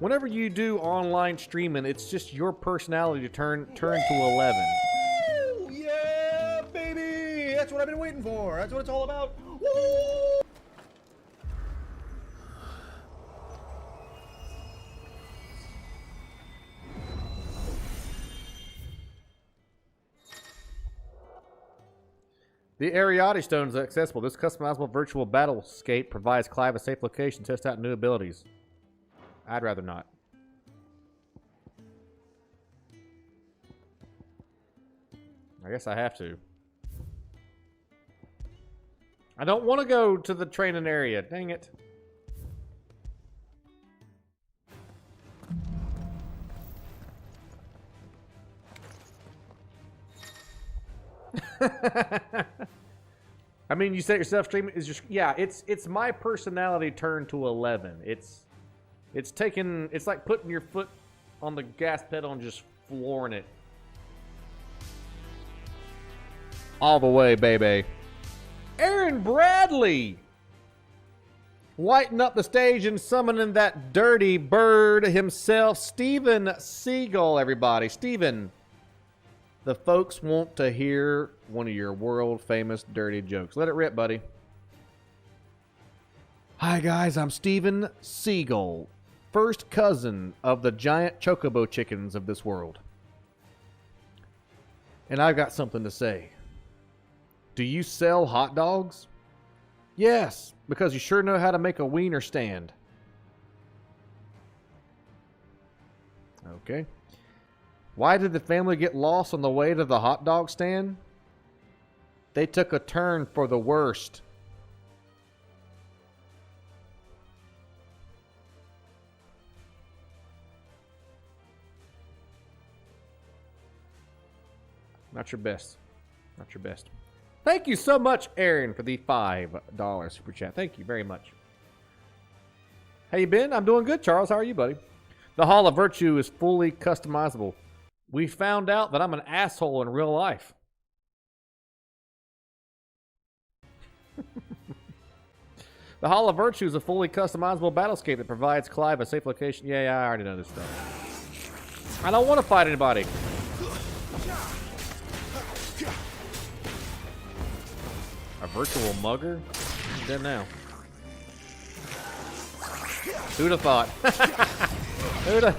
Whenever you do online streaming, it's just your personality to turn to 11. Woo! Yeah, baby! That's what I've been waiting for. That's what it's all about. Woo! The Ariati Stone is accessible. This customizable virtual battlescape provides Clive a safe location to test out new abilities. I'd rather not. I guess I have to. I don't want to go to the training area. Dang it. I mean, you said yourself, streaming is just, yeah, it's my personality turned to 11. It's taking, it's like putting your foot on the gas pedal and just flooring it all the way, baby. Aaron Bradley whiting up the stage and summoning that dirty bird himself, Steven Seagull, everybody. Steven, the folks want to hear one of your world-famous dirty jokes. Let it rip, buddy. Hi, guys. I'm Steven Seagull, first cousin of the giant chocobo chickens of this world. And I've got something to say. Do you sell hot dogs? Yes, because you sure know how to make a wiener stand. Okay. Why did the family get lost on the way to the hot dog stand? They took a turn for the worst. Not your best. Not your best. Thank you so much, Aaron, for the $5 super chat. Thank you very much. How you been? I'm doing good, Charles. How are you, buddy? The Hall of Virtue is fully customizable. We found out that I'm an asshole in real life. The Hall of Virtue is a fully customizable battlescape that provides Clive a safe location. Yeah, I already know this stuff. I don't want to fight anybody. A virtual mugger? I'm dead now. Who'd have thought? Who'd have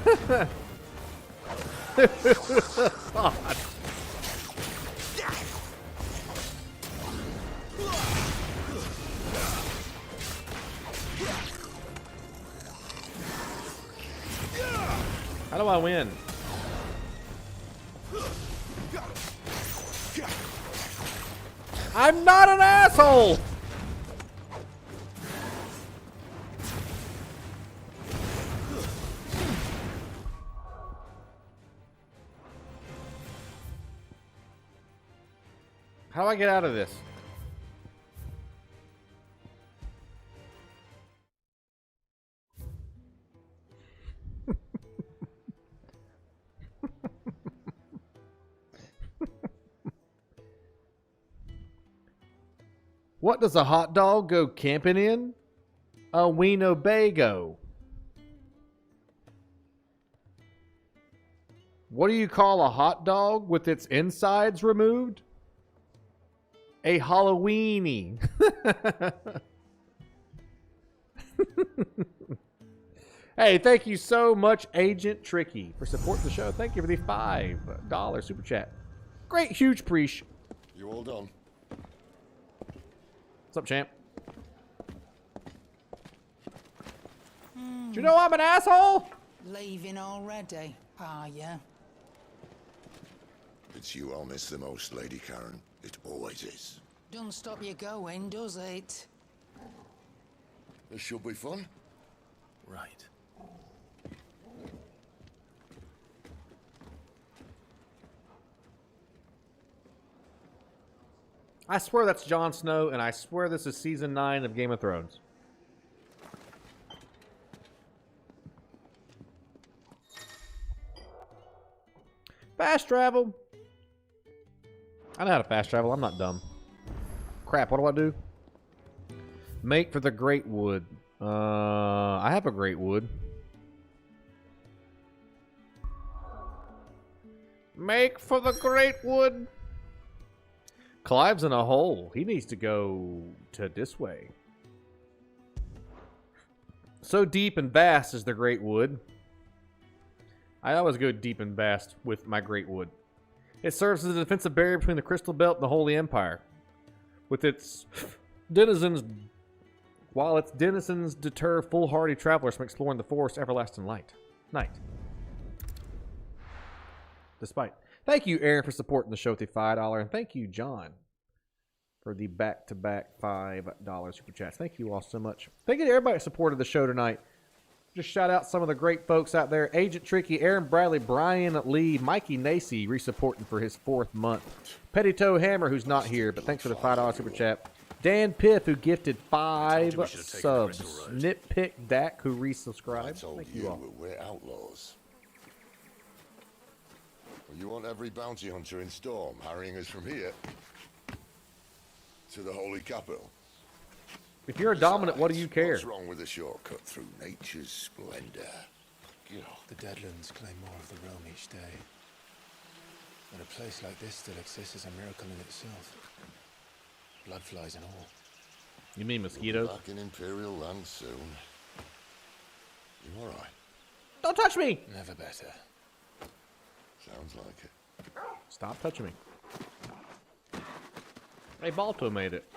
thought? How do I win? I'm not an asshole! How do I get out of this? What does a hot dog go camping in? A Winnebago. What do you call a hot dog with its insides removed? A Halloweeny. Hey, thank you so much, Agent Tricky, for supporting the show. Thank you for the $5 super chat. Great, huge preach. You all done? What's up, champ? Do you know I'm an asshole? Leaving already, are ya? It's you I'll miss the most, Lady Karen. It always is. Don't stop you going, does it? This should be fun. Right. I swear that's Jon Snow, and I swear this is season 9 of Game of Thrones. Fast travel. I know how to fast travel. I'm not dumb. Crap, what do I do? Make for the Great Wood. I have a Great Wood. Make for the Great Wood. Clive's in a hole. He needs to go to this way. So deep and vast is the Great Wood. I always go deep and vast with my Great Wood. It serves as a defensive barrier between the Crystal Belt and the Holy Empire. With its denizens, while its denizens deter foolhardy travelers from exploring the forest everlasting night. Despite. Thank you, Aaron, for supporting the show with the $5, and thank you, John, for the back-to-back $5 super chats. Thank you all so much. Thank you to everybody that supported the show tonight. Just shout out some of the great folks out there. Agent Tricky, Aaron Bradley, Brian Lee, Mikey Nacy resupporting for his 4th month. Petty Toe Hammer, who's not here, but thanks for the $5 super chat. Dan Piff, who gifted 5 subs. Nitpick Dak, who resubscribed. Thank you all. We're outlaws. Well, you want every bounty hunter in Storm harrying us from here to the Holy Capital? If you're a dominant, what do you care? What's wrong with a shortcut through nature's splendor? The deadlands claim more of the realm each day. And a place like this still exists is a miracle in itself. Bloodflies and all. You mean mosquitoes? Back in Imperial land soon. You alright? Don't touch me! Never better. Sounds like it. Stop touching me. Hey, Balto made it.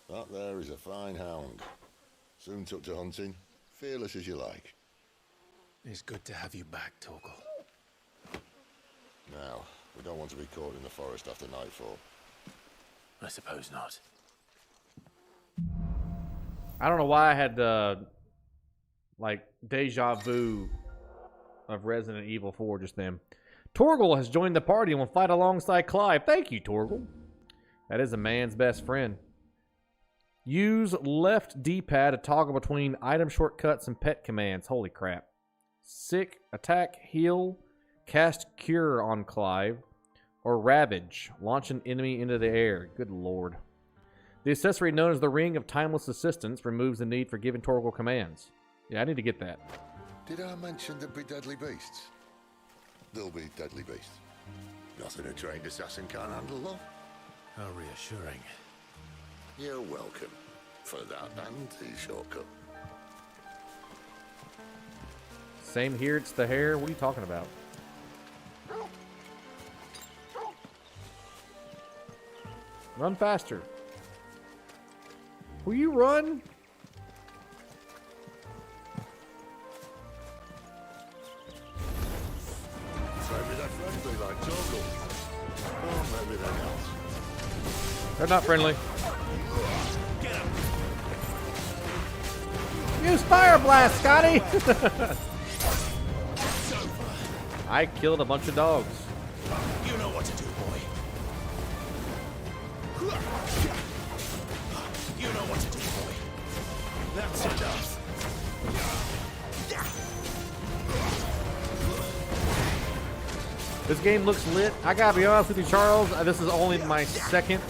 That there is a fine hound. Soon took to hunting. Fearless as you like. It's good to have you back, Torgal. Now, we don't want to be caught in the forest after nightfall. I suppose not. I don't know why I had like deja vu of Resident Evil 4 just then. Torgal has joined the party and will fight alongside Clive. Thank you, Torgal. That is a man's best friend. Use left D-pad to toggle between item shortcuts and pet commands. Holy crap. Sick, attack, heal, cast cure on Clive, or ravage. Launch an enemy into the air. Good lord. The accessory known as the Ring of Timeless Assistance removes the need for giving Torgal commands. Yeah, I need to get that. Did I mention there'd be deadly beasts? There'll be deadly beasts. Nothing a trained assassin can't handle, though. How reassuring. You're welcome for that and the shortcut. Same here, it's the hair. What are you talking about? Run faster. Will you run? Maybe they're friendly like Torgal. Or maybe they're not. They're not friendly. Use Fire Blast, Scotty! I killed a bunch of dogs. You know what to do, boy. You know what to do, boy. That's enough. This game looks lit. I gotta be honest with you, Charles. This is only my second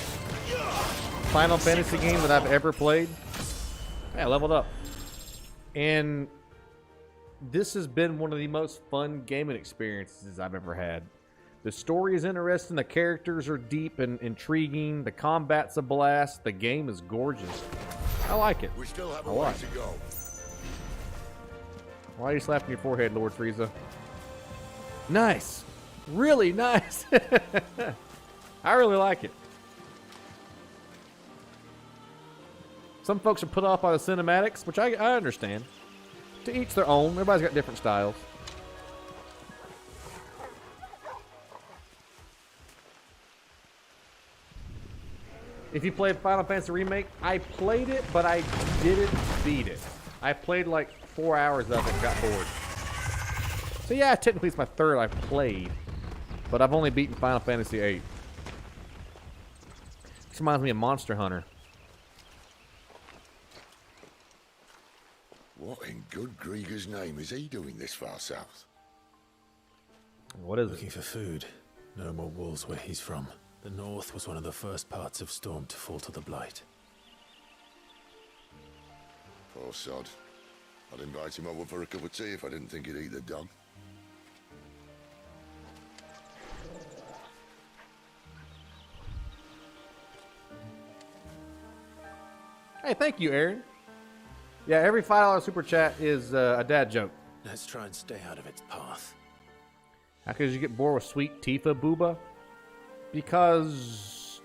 Final Fantasy game that I've ever played. Yeah, I leveled up. And this has been one of the most fun gaming experiences I've ever had. The story is interesting, the characters are deep and intriguing, the combat's a blast, the game is gorgeous. I like it. We still have a I way like to it. go. Why are you slapping your forehead, Lord Frieza? Nice. Really nice. I really like it. Some folks are put off by the cinematics, which I understand. To each their own. Everybody's got different styles. If you played Final Fantasy Remake, I played it, but I didn't beat it. I played like 4 hours of it and got bored. So yeah, technically it's my third I've played, but I've only beaten Final Fantasy VIII. This reminds me of Monster Hunter. What in good Grieger's name is he doing this far south? What is Looking for food. No more wolves where he's from. The north was one of the first parts of Storm to fall to the Blight. Poor sod. I'd invite him over for a cup of tea if I didn't think he'd eat the dog. Hey, thank you, Aaron. Yeah, every $5 super chat is a dad joke. Let's try and stay out of its path. How could you get bored with sweet Tifa Booba? Because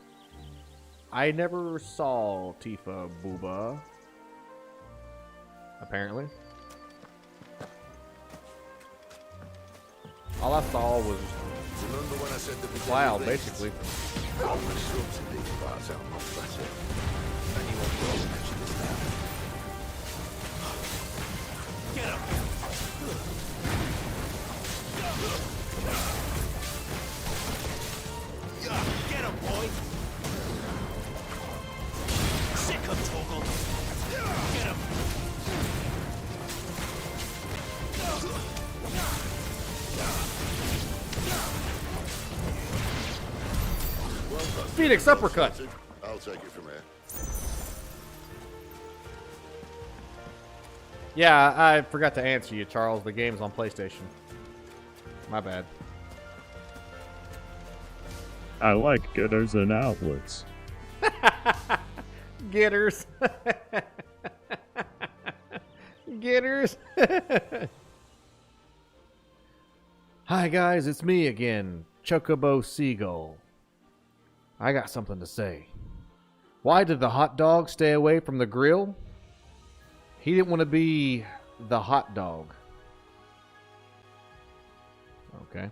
I never saw Tifa Booba. Apparently. All I saw was Remember when I said the Cloud, basically. All the shrubs in these parts are much better. Anyone will mention this now. Get him! Get him, boy! Sick him, Toggle! Get him! Phoenix uppercut. I'll take it from here. Yeah, I forgot to answer you, Charles. The game's on PlayStation. My bad. I like getters and outlets. Getters. Getters. Hi guys, it's me again, Chocobo Seagull. I got something to say. Why did the hot dog stay away from the grill? He didn't want to be the hot dog. Okay.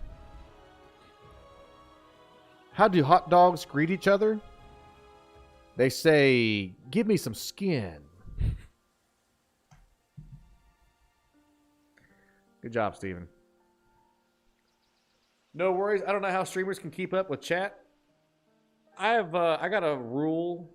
How do hot dogs greet each other? They say, "Give me some skin." Good job, Steven. No worries. I don't know how streamers can keep up with chat. I got a rule.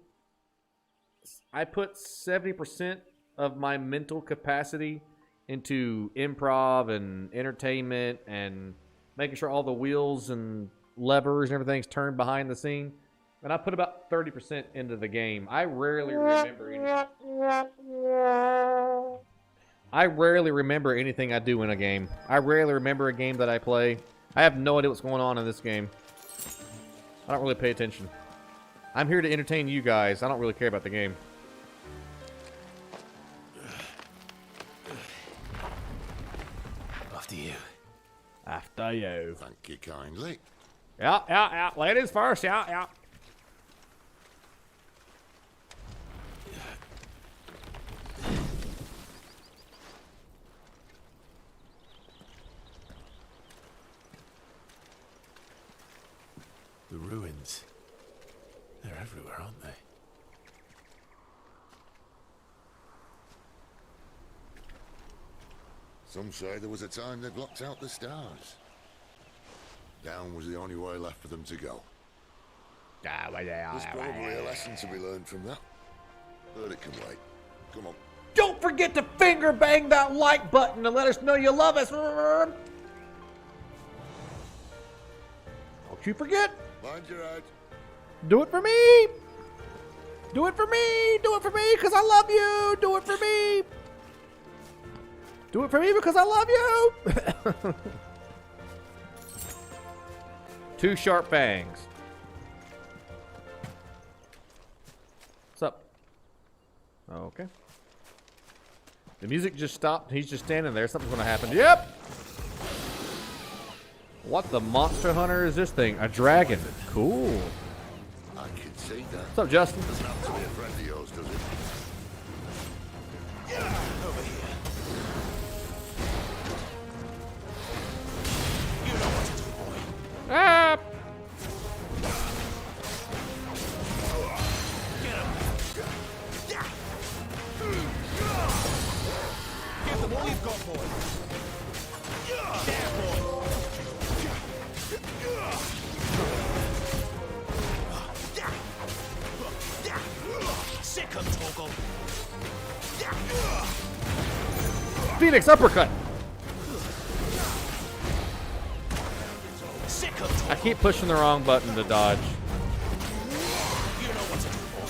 I put 70% of my mental capacity into improv and entertainment and making sure all the wheels and levers and everything's turned behind the scene. And I put about 30% into the game. I rarely remember anything I do in a game. I rarely remember a game that I play. I have no idea what's going on in this game. I don't really pay attention. I'm here to entertain you guys. I don't really care about the game. After you. After you. Thank you kindly. Yeah. Ladies first, yeah. The ruins. They're everywhere, aren't they? Some say there was a time they blocked out the stars. Down was the only way left for them to go. There's probably a lesson to be learned from that. But it can wait. Come on. Don't forget to finger bang that like button and let us know you love us. Don't you forget. Mind your head. Do it for me. Do it for me! Do it for me because I love you! Do it for me! Do it for me because I love you! 2 sharp fangs. What's up? Okay. The music just stopped. He's just standing there. Something's going to happen. Yep! What the monster hunter is this thing? A dragon. Cool. I can see that. What's up, Justin? Doesn't have to be a friend of yours, does it? Yeah, over here. You know what to do, boy. Ah! Give them all you've got, boy. There, boy. Sick of Torgal. Phoenix uppercut. Sick of Torgal. I keep pushing the wrong button to dodge. You know what to do, boy.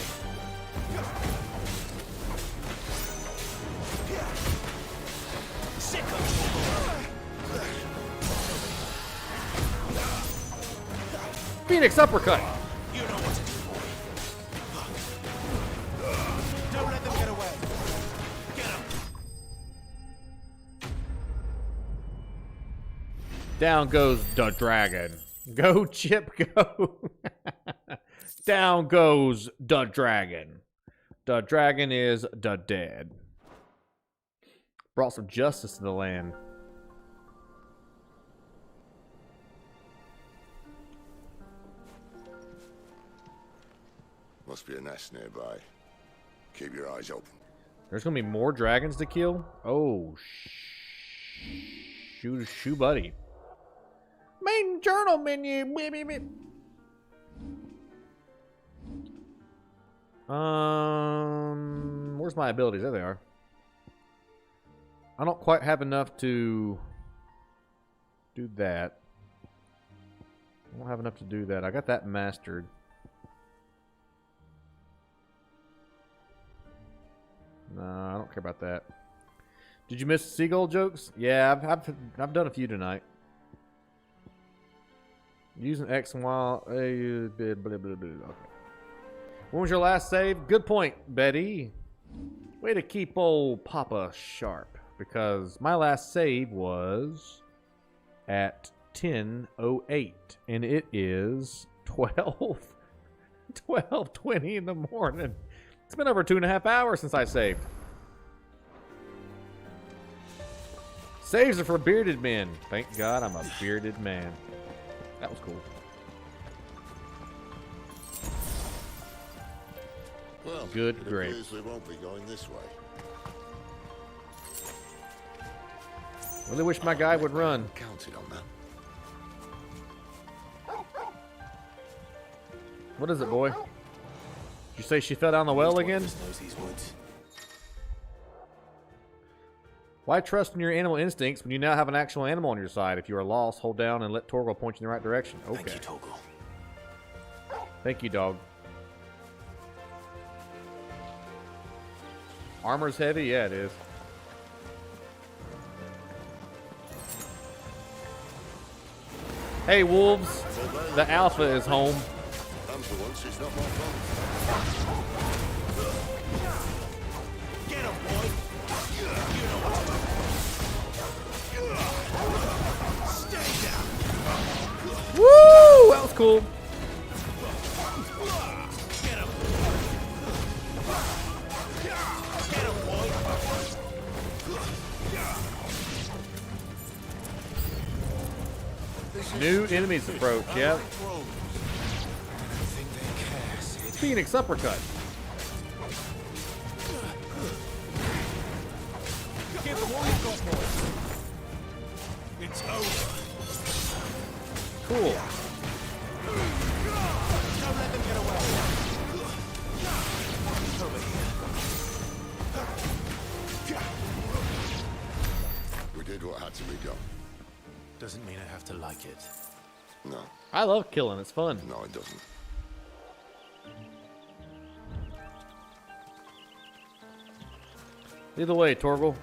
Sick of Torgal. Phoenix uppercut. You know what to do, boy. Don't let them get away. Get him. Down goes the dragon. Go, Chip, go. Down goes the dragon. The dragon is the dead. Brought some justice to the land. Must be a nest nearby. Keep your eyes open. There's gonna be more dragons to kill? Oh, shoe buddy. Main journal menu. Where's my abilities? There they are. I don't quite have enough to do that. I don't have enough to do that. I got that mastered. No, I don't care about that. Did you miss Seagull jokes? Yeah, I've done a few tonight. Using X and Y. Blah, blah, blah, blah. Okay. When was your last save? Good point, Betty. Way to keep old Papa sharp. Because my last save was at 10:08. And it is 12:20 in the morning. It's been over 2.5 hours since I saved. Saves are for bearded men. Thank God I'm a bearded man. That was cool. Well, good it grape. appears we won't be going this way. Really wish my guy would run. Counted on that. What is it, boy? Did you say she fell down the well again? Knows these woods. Why trust in your animal instincts when you now have an actual animal on your side? If you are lost, hold down and let Torgal point you in the right direction. Okay. Thank you, Torgal. Thank you, dog. Armor's heavy? Yeah, it is. Hey, wolves. The alpha is home. And for once, it's not my fault. Get him, boy. You know what to do. Stay down. Woo! That was cool. Get him. Get him, boy. New enemies approach, yeah. Phoenix uppercut. Give them all you've got, boys. It's over. Cool. Don't let them get away. Over here. We did what had to be done. Doesn't mean I have to like it. No. I love killing. It's fun. No, it doesn't. Either way, Torgal.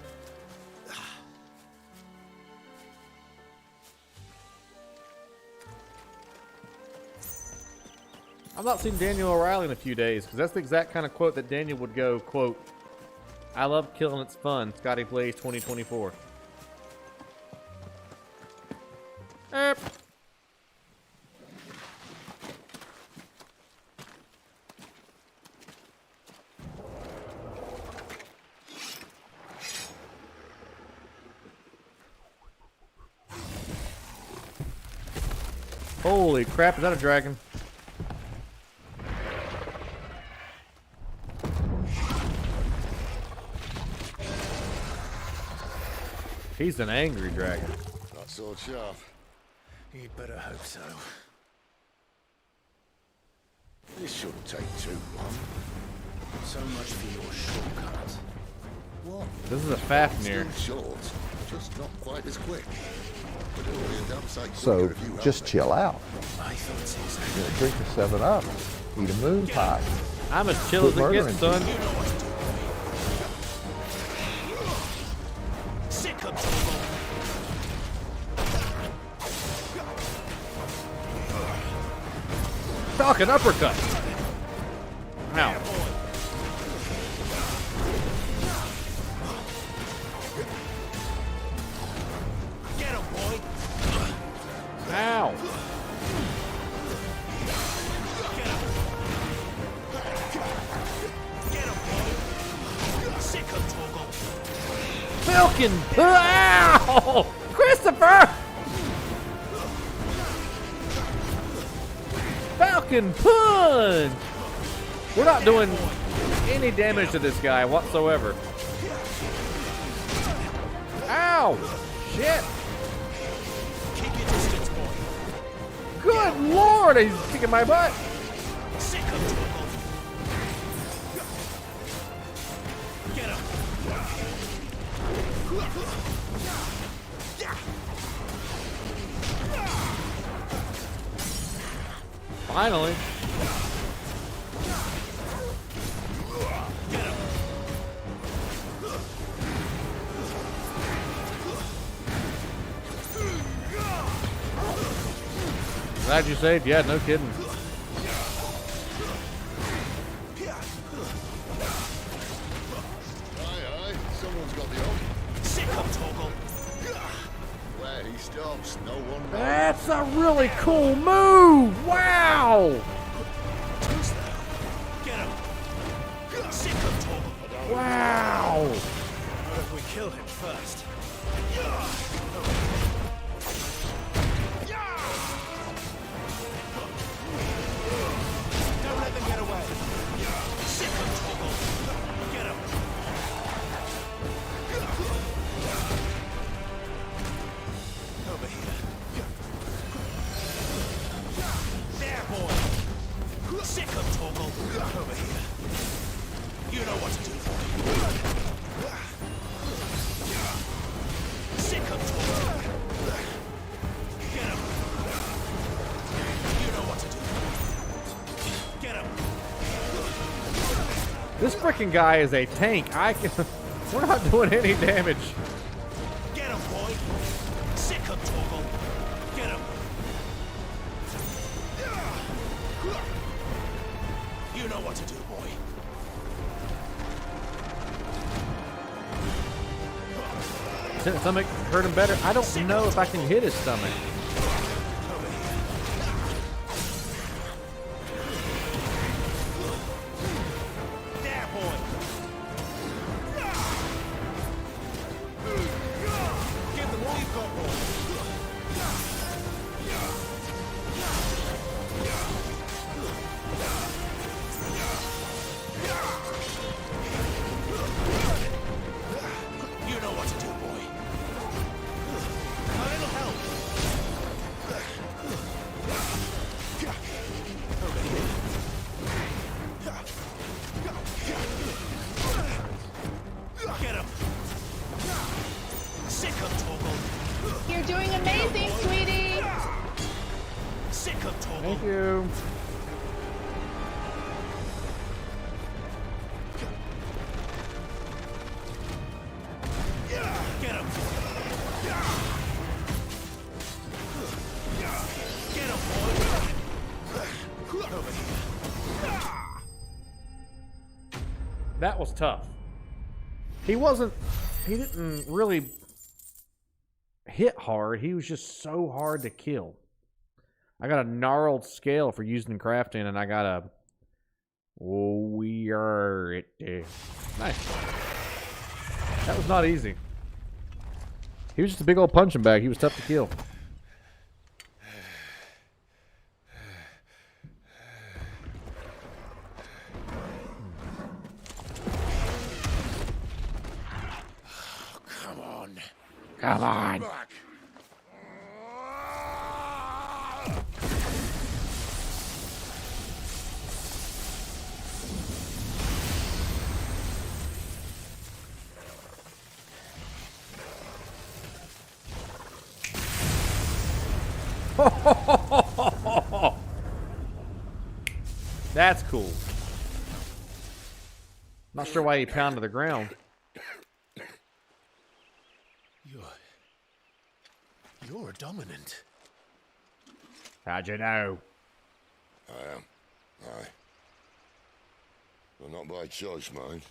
I've not seen Daniel O'Reilly in a few days, because that's the exact kind of quote that Daniel would go, quote, "I love killing, it's fun, Scotty plays 2024. Holy crap, is that a dragon? He's an angry dragon. Not so sharp. You'd better hope so. This shouldn't take too long. So much for your shortcut. What? This is a Fafnir. Still short, just not quite as quick. But it'll be a damn sight So quicker if you help just me. chill out. I thought so. You know, drink a 7-Up, eat a moon pie. I'm as chill as it gets, son. Sick of Falcon uppercut. Ow. Get him, boy. Ow. Get him, boy. Sick of Torgal. Falcon. Ow! Christopher! Falcon punch! We're not doing any damage to this guy whatsoever. Ow! Shit! Keep your distance, boy. Good lord, he's kicking my butt! Sick of Torgal. Get him. Finally. Glad you saved. Yeah, no kidding. Aye, someone's got the hook. Sick of Torgal. Where he stops, no one knows. That's a really cool move! Wow! Get him. Sick of Torgal. Wow! What if we kill him first? Don't let them get away. Sick of Torgal. Get him. Over here. There, boy. Sick of Torgal. Over here. You know what to do, boy. Sick of Torgal. Get him. You know what to do. Get him. This freaking guy is a tank. We're not doing any damage. Get him, boy. Sick of Torgal. Get him. You know what to do, boy. Does his stomach hurt him better? I don't know if I can hit his stomach. There, boy. Give them all you've got, boy. You know what to do, boy. A little help. Over here. Get him. Sick of Torgal. You're doing amazing, sweetie. Sick of Torgal. Thank you. That was tough. He didn't really hit hard. He was just so hard to kill. I got a gnarled scale for using in crafting, and I got a weird. Nice. That was not easy. He was just a big old punching bag. He was tough to kill. Come on. That's cool. Not sure why he pounded the ground. You're dominant. How'd you know? I am. Aye. Well, not by choice, mind.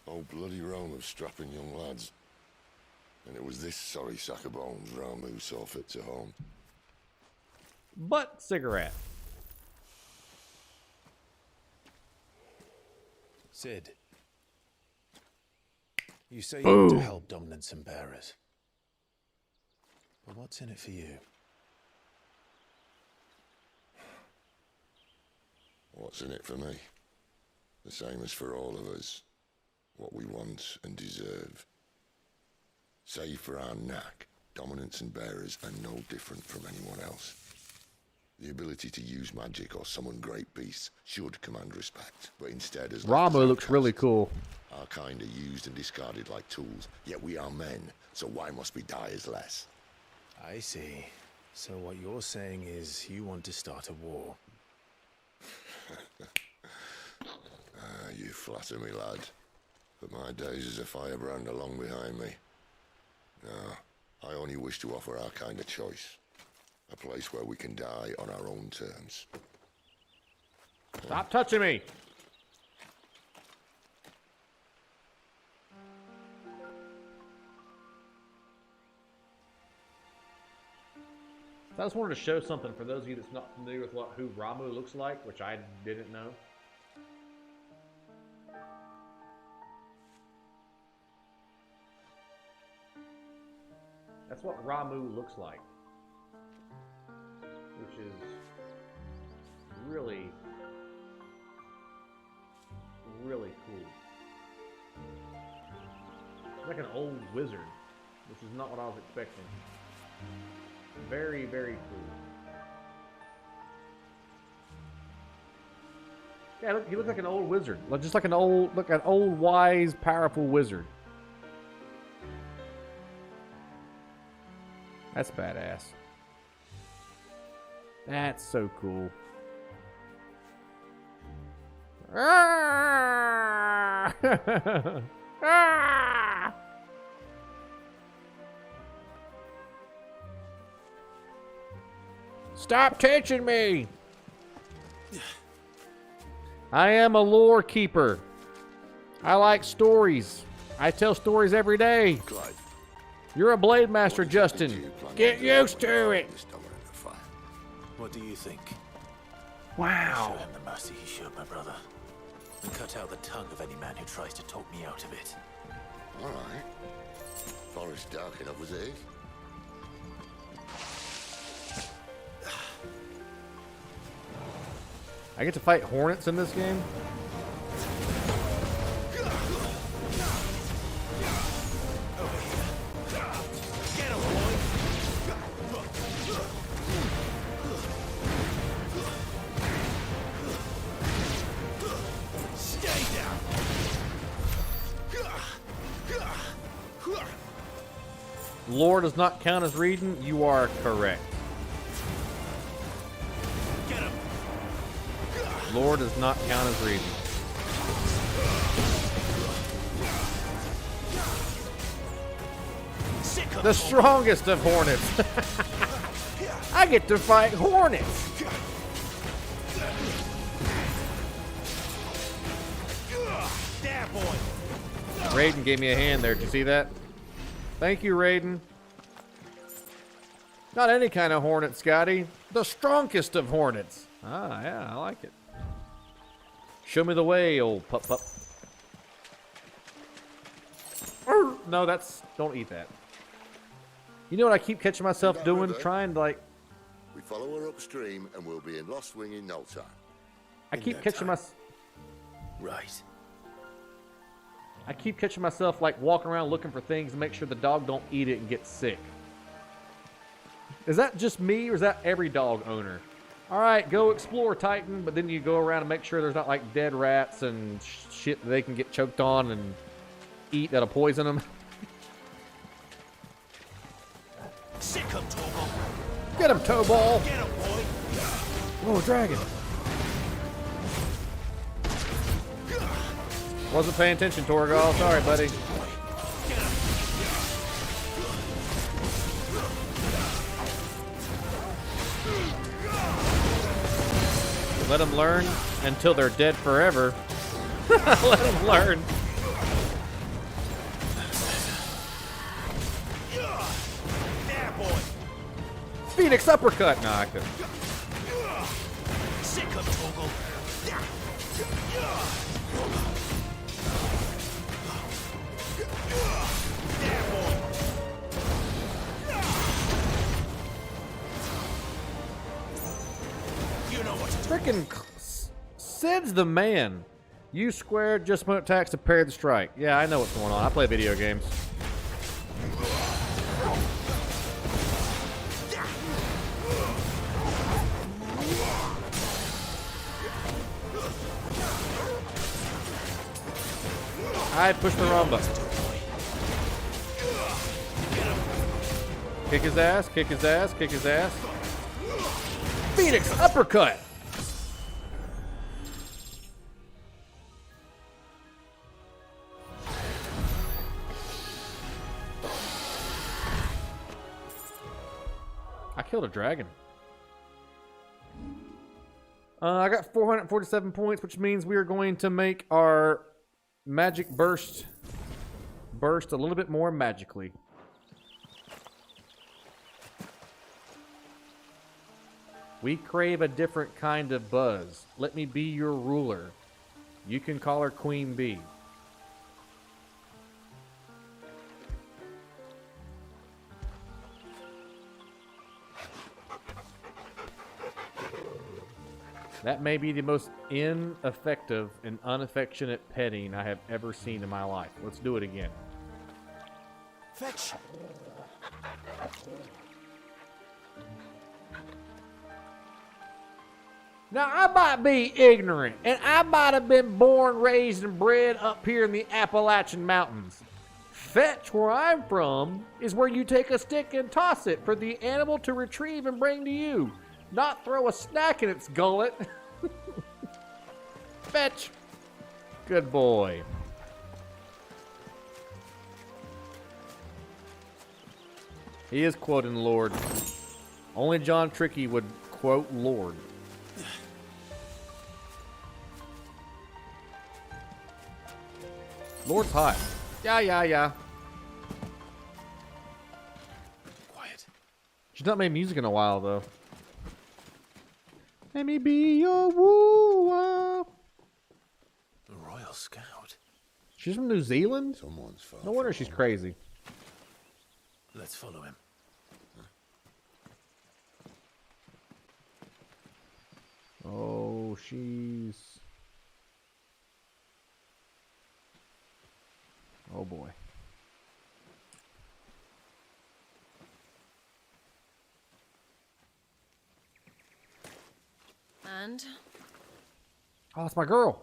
Whole bloody realm of strapping young lads. And it was this sorry sack of bones Ramu saw fit to home. Butt cigarette. Sid. You say you Boom. want to help dominants and bearers. But what's in it for you? What's in it for me? The same as for all of us. What we want and deserve. Save for our knack, dominants and bearers are no different from anyone else. The ability to use magic or summon great beasts should command respect, but instead as Ramu looks really cool. our kind are used and discarded like tools, yet we are men, so why must we die as less? I see. So what you're saying is you want to start a war. You flatter me, lad. But my days as a firebrand are long behind me. No, I only wish to offer our kind a choice. A place where we can die on our own terms. Stop touching me! I just wanted to show something for those of you that's not familiar with who Ramu looks like, which I didn't know. That's what Ramu looks like, which is really, really cool. It's like an old wizard, which is not what I was expecting. Very, very cool. Yeah, look, he looks like an old wizard, just like an old, wise, powerful wizard. That's badass. That's so cool. Stop touching me! I am a lore keeper. I like stories. I tell stories every day. Clive. You're a blade master, Justin. Get used to it. What do you think? Wow. Show him the mercy he showed my brother. And cut out the tongue of any man who tries to talk me out of it. All right. Forest dark enough as it is. I get to fight hornets in this game? Lore does not count as reading. You are correct. Lore does not count as reading. The strongest of hornets. I get to fight hornets. There, boy. Raiden gave me a hand there. Did you see that? Thank you, Raiden. Not any kind of hornet, Scotty. The strongest of hornets. Ah, yeah, I like it. Show me the way, old pup. No, that's... Don't eat that. You know what I keep catching myself doing? River. Trying to, like... We follow her upstream and we'll be in Lost Wing in no time. I keep catching myself... Right. I keep catching myself, like, walking around looking for things to make sure the dog don't eat it and get sick. Is that just me, or is that every dog owner? All right, go explore, Titan, but then you go around and make sure there's not, like, dead rats and shit that they can get choked on and eat that'll poison them. Sick him, Torgal. Get him, toe ball. Get him, boy. Oh, dragon. Wasn't paying attention, Torgal. Sorry, buddy. Let them learn until they're dead forever. Let them learn. There, boy. Phoenix uppercut. No, I couldn't. Sick him, Torgal. There, boy. You know what to do. Freaking Sid's the man. Use square adjustment attacks to parry the strike. Yeah, I know what's going on. I play video games. I pushed the wrong button. Kick his ass, kick his ass, kick his ass. Phoenix uppercut. I killed a dragon. I got 447 points, which means we are going to make our magic burst a little bit more magically. We crave a different kind of buzz. Let me be your ruler. You can call her Queen Bee. That may be the most ineffective and unaffectionate petting I have ever seen in my life. Let's do it again. Fetch. Now, I might be ignorant, and I might have been born, raised, and bred up here in the Appalachian Mountains. Fetch, where I'm from, is where you take a stick and toss it for the animal to retrieve and bring to you. Not throw a snack in its gullet. Fetch. Good boy. He is quoting Lord. Only John Tricky would quote Lord. Lord's hot. Yeah. Quiet. She's not made music in a while, though. Let me be your woo-wah. The Royal Scout. She's from New Zealand? Someone's far. No wonder she's crazy. Let's follow him. Oh, she's... Oh, boy. And? Oh, it's my girl.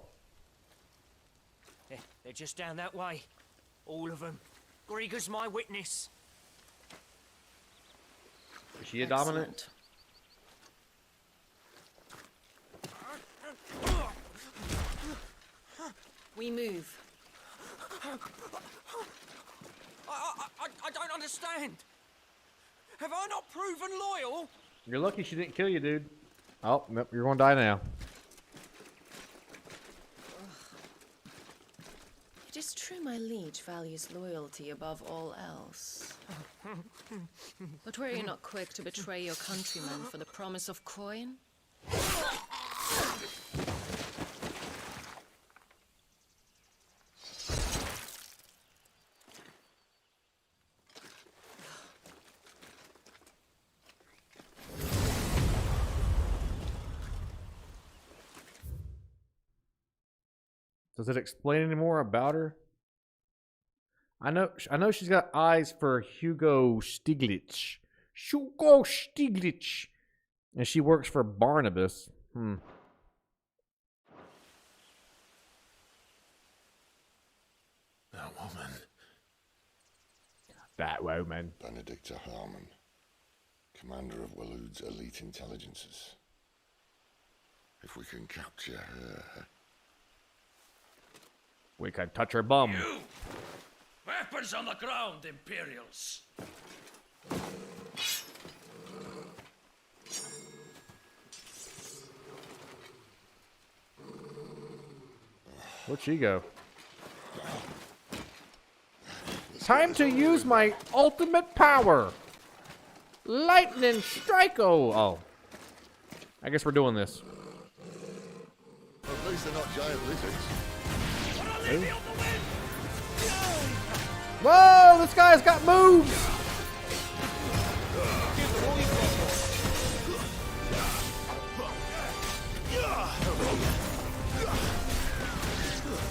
They're just down that way. All of them. Grieger's my witness. Is she a dominant? We move. I don't understand. Have I not proven loyal? You're lucky she didn't kill you, dude. Oh, nope, you're gonna die now. true my liege values loyalty above all else. But were you not quick to betray your countrymen for the promise of coin? Does it explain any more about her? I know she's got eyes for Hugo Stiglitz. Hugo Stiglitz. And she works for Barnabas. That woman. That woman. Benedicta Harmon, commander of Waloed's elite intelligences. If we can capture her... We can touch her bum. You! Weapons on the ground, Imperials! Where'd she go? Time to use my ultimate power! Lightning strike! Oh. I guess we're doing this. At least they're not giant lizards. Whoa! This guy's got moves!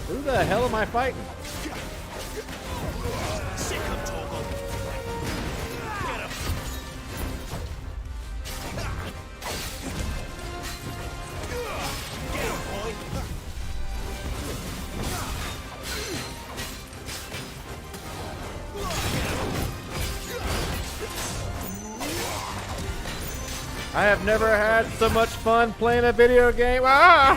Who the hell am I fighting? I have never had so much fun playing a video game. Ah!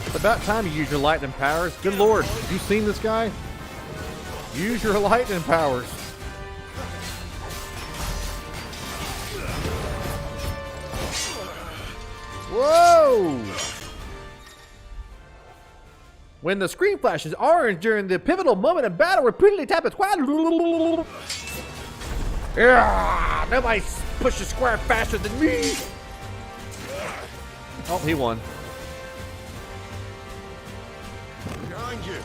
It's about time you use your lightning powers. Good lord, you seen this guy? Use your lightning powers. Whoa! When the screen flashes orange during the pivotal moment of battle, repeatedly tap a square. Yeah, nobody pushes square faster than me. Oh, he won. Behind you.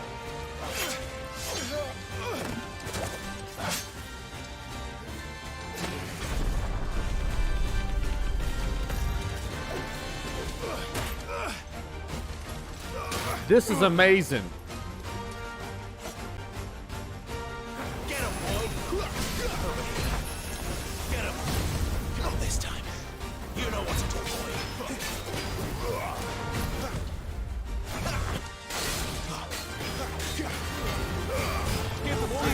This is amazing. Get him, boy. Get him. Not this time. You know what to do, boy. Give the boy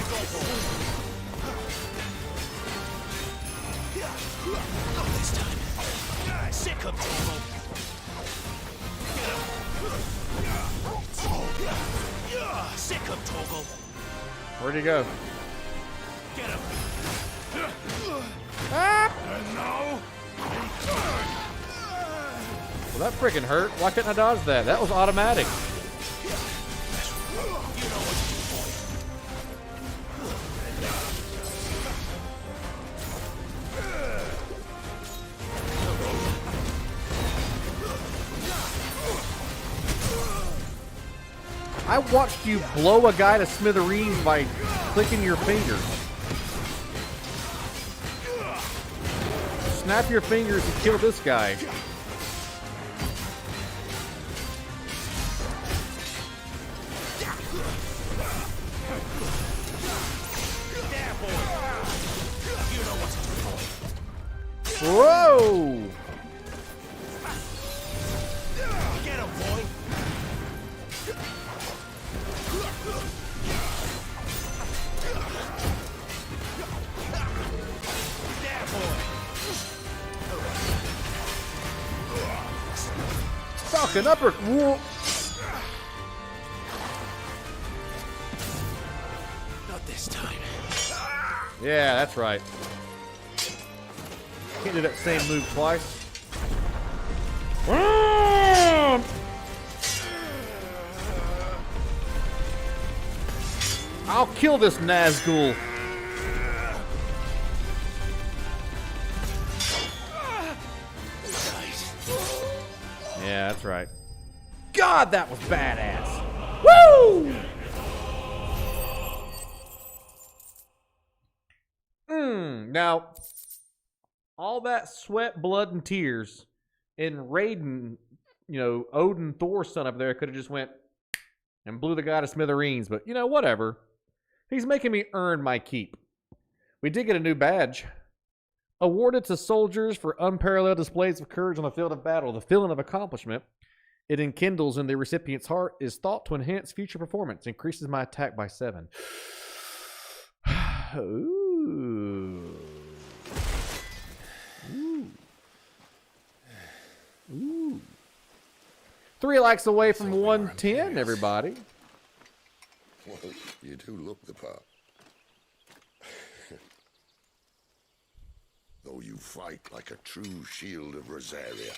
not this time. Sick him, Toggle. Get him. Sick him, Toggle. Where'd he go? Get him. Ah! And now. Well, that freaking hurt. Why couldn't I dodge that? That was automatic. I watched you blow a guy to smithereens by clicking your fingers. Snap your fingers and kill this guy. Whoa! Get him, boy. Falcon upper. Whoa. Yeah, that's right. Can't do that same move twice. I'll kill this Nazgul. Yeah, that's right. God, that was badass. Woo! Now, all that sweat, blood, and tears in Raiden, Odin, Thor's son up there could have just went and blew the guy to smithereens, but, whatever. He's making me earn my keep. We did get a new badge. Awarded to soldiers for unparalleled displays of courage on the field of battle. The feeling of accomplishment it enkindles in the recipient's heart is thought to enhance future performance. Increases my attack by 7. Ooh. Ooh. Ooh. 3 likes away from 110, everybody. Well, you do look the part. Though you fight like a true shield of Rosaria,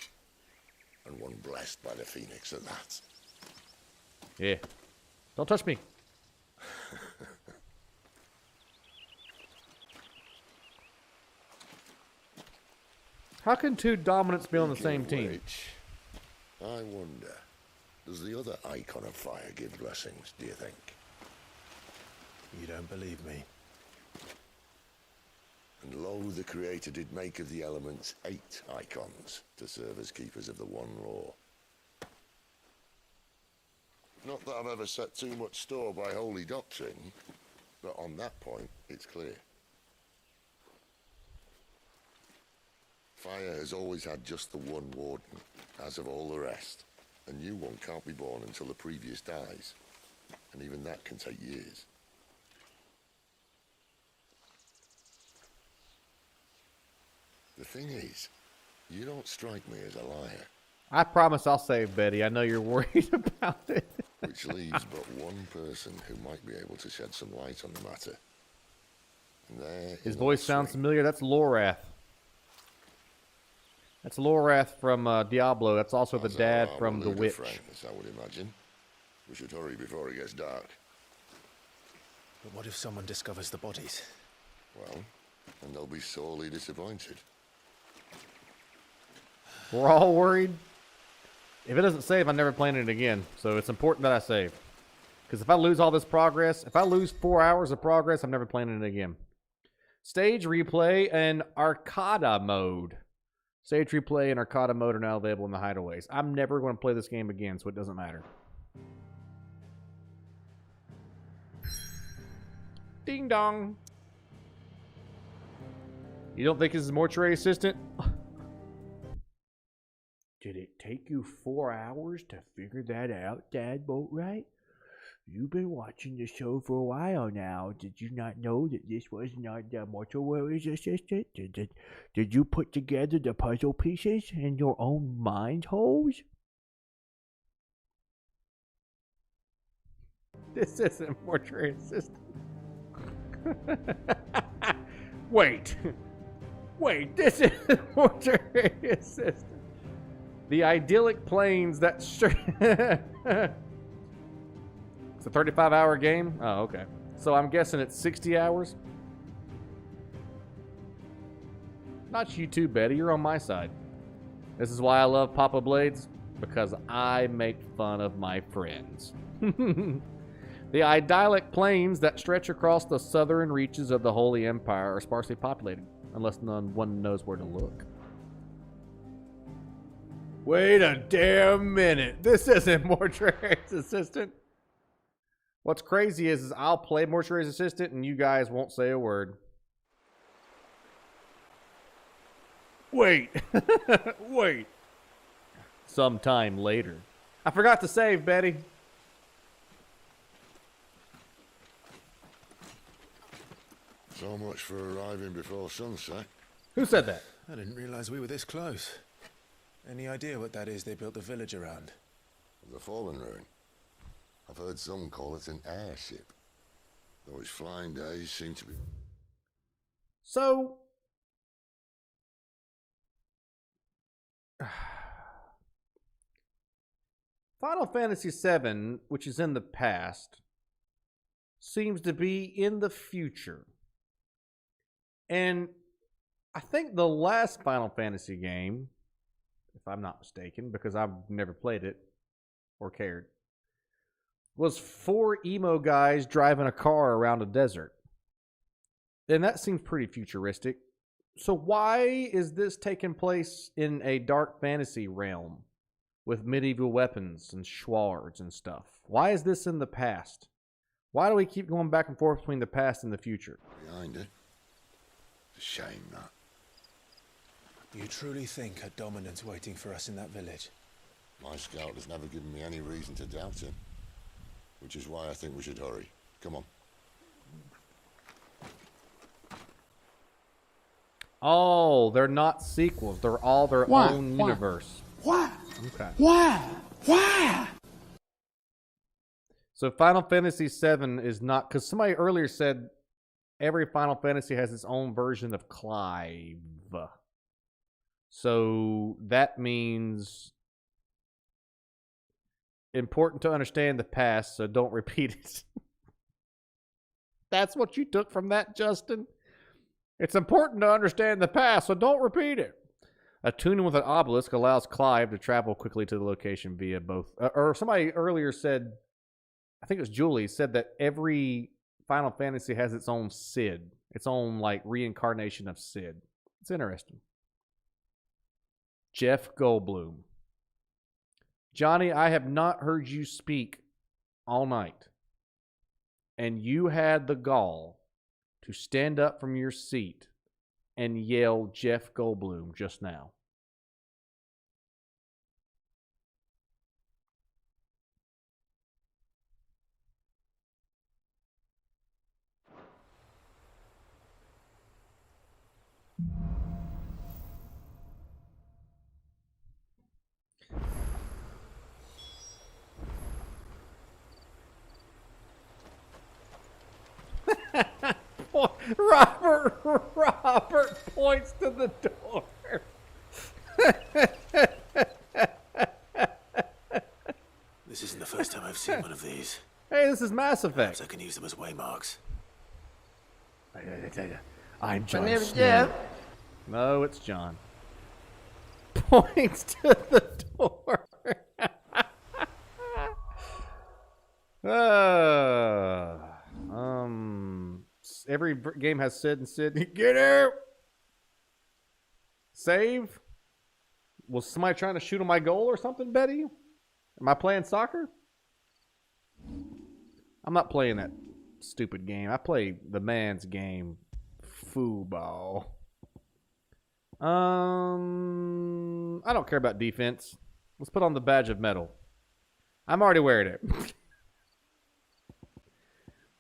and one blessed by the Phoenix at that. Yeah. Don't touch me. How can 2 dominants be on the same team? I wonder, does the other icon of fire give blessings, do you think? You don't believe me? And lo, the Creator did make of the elements 8 icons to serve as keepers of the one law. Not that I've ever set too much store by holy doctrine, but on that point, it's clear. Fire has always had just the one warden, as of all the rest. A new one can't be born until the previous dies, and even that can take years. The thing is, you don't strike me as a liar. I promise I'll save Betty. I know you're worried about it. Which leaves but one person who might be able to shed some light on the matter. And there his voice sounds familiar. That's Lorath. That's Lorath from Diablo. That's also the dad from The Witch. As I would imagine. We should hurry before it gets dark. But what if someone discovers the bodies? Well, and they'll be sorely disappointed. We're all worried. If it doesn't save, I'm never playing it again. So it's important that I save. Because if I lose all this progress, if I lose 4 hours of progress, I'm never playing it again. Stage replay and Arcada mode. Stage replay and Arcada mode are now available in the hideaways. I'm never going to play this game again, so it doesn't matter. Ding dong. You don't think this is mortuary assistant? Did it take you 4 hours to figure that out, Dad Boatwright? You've been watching the show for a while now. Did you not know that this was not the mortuary assistant? Did you put together the puzzle pieces in your own mind holes? This isn't mortuary assistant. Wait, this is mortuary assistant. The idyllic plains that it's a 35-hour game? Oh, okay. So I'm guessing it's 60 hours? Not you too, Betty. You're on my side. This is why I love Papa Blades, because I make fun of my friends. The idyllic plains that stretch across the southern reaches of the Holy Empire are sparsely populated, unless one knows where to look. Wait a damn minute. This isn't Mortuary's Assistant. What's crazy is I'll play Mortuary's Assistant and you guys won't say a word. Wait. Wait. Sometime later. I forgot to save, Betty. So much for arriving before sunset. Who said that? I didn't realize we were this close. Any idea what that is they built the village around? The fallen ruin. I've heard some call it an airship. Though its flying days seem to be... So, Final Fantasy VII, which is in the past, seems to be in the future. And I think the last Final Fantasy game, if I'm not mistaken, because I've never played it or cared, was 4 emo guys driving a car around a desert. And that seems pretty futuristic. So why is this taking place in a dark fantasy realm with medieval weapons and swords and stuff? Why is this in the past? Why do we keep going back and forth between the past and the future? Behind it. It's a shame, that. You truly think a dominant's waiting for us in that village? My scout has never given me any reason to doubt him. Which is why I think we should hurry. Come on. Oh, they're not sequels. They're all their own universe. Why? Okay. Why? So Final Fantasy VII is not... Because somebody earlier said every Final Fantasy has its own version of Clive. So that means important to understand the past, so don't repeat it. That's what you took from that, Justin? It's important to understand the past, so don't repeat it. Attuning with an obelisk allows Clive to travel quickly to the location via both... or somebody earlier said, I think it was Julie, said that every Final Fantasy has its own Cid. Its own, like, reincarnation of Cid. It's interesting. Jeff Goldblum. Johnny, I have not heard you speak all night. And you had the gall to stand up from your seat and yell Jeff Goldblum just now. Robert points to the door. This isn't the first time I've seen one of these. Hey, this is Mass Effect. Perhaps I can use them as waymarks. I'm John. My name's Snow. Jeff. No, it's John. Points to the door. Every game has Sid and Sid. Get out! Save? Was somebody trying to shoot on my goal or something, Betty? Am I playing soccer? I'm not playing that stupid game. I play the man's game. Football. I don't care about defense. Let's put on the badge of metal. I'm already wearing it.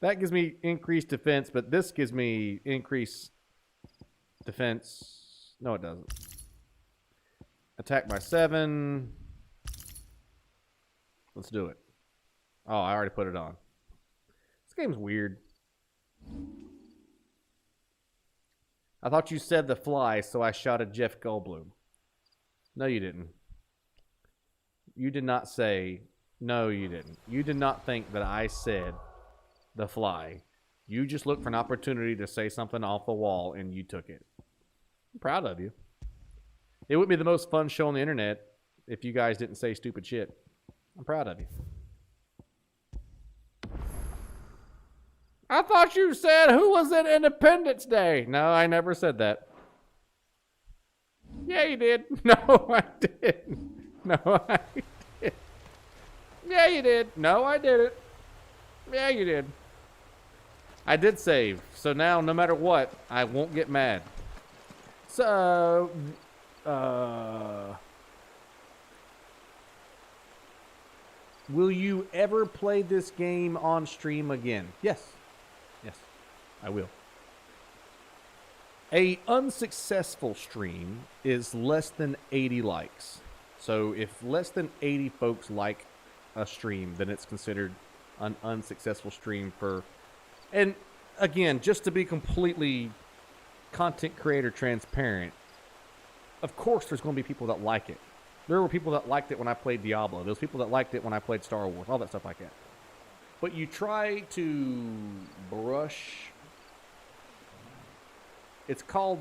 That gives me increased defense, but this gives me increased defense. No, it doesn't. Attack by 7. Let's do it. Oh, I already put it on. This game's weird. I thought you said the fly, so I shot at Jeff Goldblum. No, you didn't. You did not say... No, you didn't. You did not think that I said the fly. You just looked for an opportunity to say something off the wall, and you took it. I'm proud of you. It would be the most fun show on the internet if you guys didn't say stupid shit. I'm proud of you. I thought you said who was it Independence Day. No, I never said that. Yeah, you did. No, I didn't. No, I did. Yeah, you did. No, I didn't. Yeah, you did. I did save. So now, no matter what, I won't get mad. So, will you ever play this game on stream again? Yes. Yes, I will. A unsuccessful stream is less than 80 likes. So if less than 80 folks like a stream, then it's considered an unsuccessful stream for... And again, just to be completely content creator transparent, of course there's going to be people that like it. There were people that liked it when I played Diablo. There's people that liked it when I played Star Wars, all that stuff like that. But you try to brush... It's called,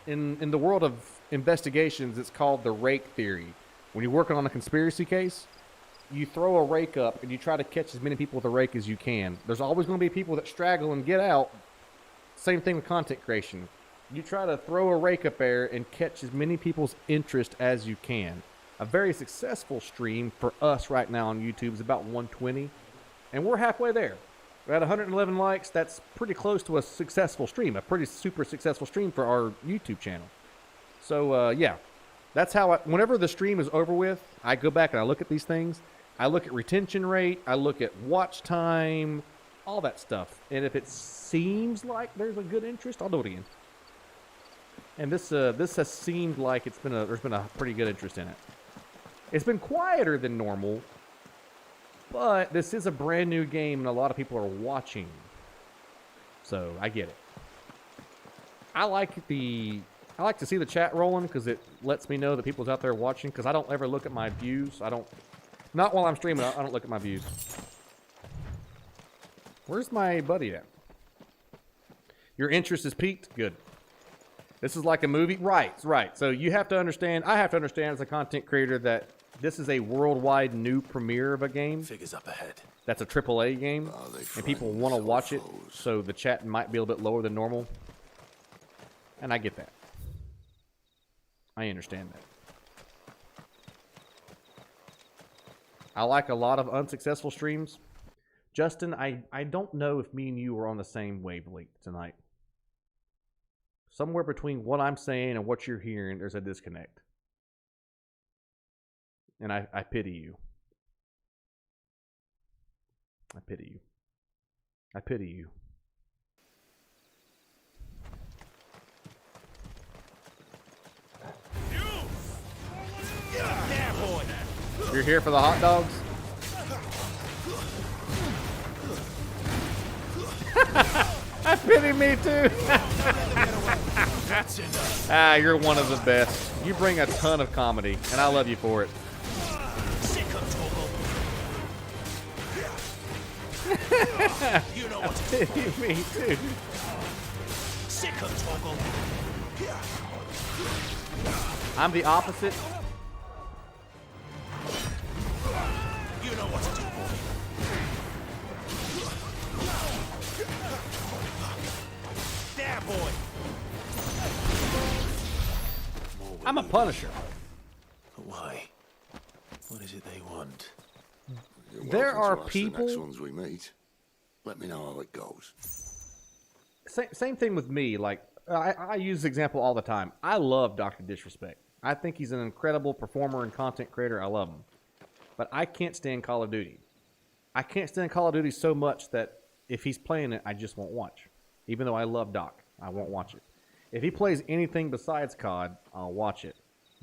in the world of investigations, it's called the rake theory. When you're working on a conspiracy case, you throw a rake up and you try to catch as many people with a rake as you can. There's always going to be people that straggle and get out. Same thing with content creation. You try to throw a rake up there and catch as many people's interest as you can. A very successful stream for us right now on YouTube is about 120, and we're halfway there. We're at 111 likes. That's pretty close to a successful stream, a pretty super successful stream for our YouTube channel. So, yeah, that's how whenever the stream is over with, I go back and I look at these things. I look at retention rate. I look at watch time, all that stuff. And if it seems like there's a good interest, I'll do it again. And this has seemed like there's been a pretty good interest in it. It's been quieter than normal, but this is a brand new game and a lot of people are watching. So I get it. I like to see the chat rolling because it lets me know that people's out there watching, because I don't ever look at my views. Not while I'm streaming, I don't look at my views. Where's my buddy at? Your interest is piqued? Good. This is like a movie? Right. So you have to understand, I have to understand as a content creator that this is a worldwide new premiere of a game. Figures up ahead. That's a AAA game. And people want to watch it, so the chat might be a little bit lower than normal. And I get that. I understand that. I like a lot of unsuccessful streams. Justin, I don't know if me and you are on the same wavelength tonight. Somewhere between what I'm saying and what you're hearing, there's a disconnect. And I pity you. I pity you. I pity you. There, boy. You're here for the hot dogs? I pity me too. You're one of the best. You bring a ton of comedy, and I love you for it. You know what to do. Me too. Sick of Toggle. I'm the opposite. You know what to do, boy. There, boy. I'm a punisher. Why? What is it they want? There are The people. next ones we meet. Let me know how it goes. Same thing with me. Like I use the example all the time. I love Dr. Disrespect. I think he's an incredible performer and content creator. I love him. But I can't stand Call of Duty. I can't stand Call of Duty so much that if he's playing it, I just won't watch. Even though I love Doc, I won't watch it. If he plays anything besides COD, I'll watch it.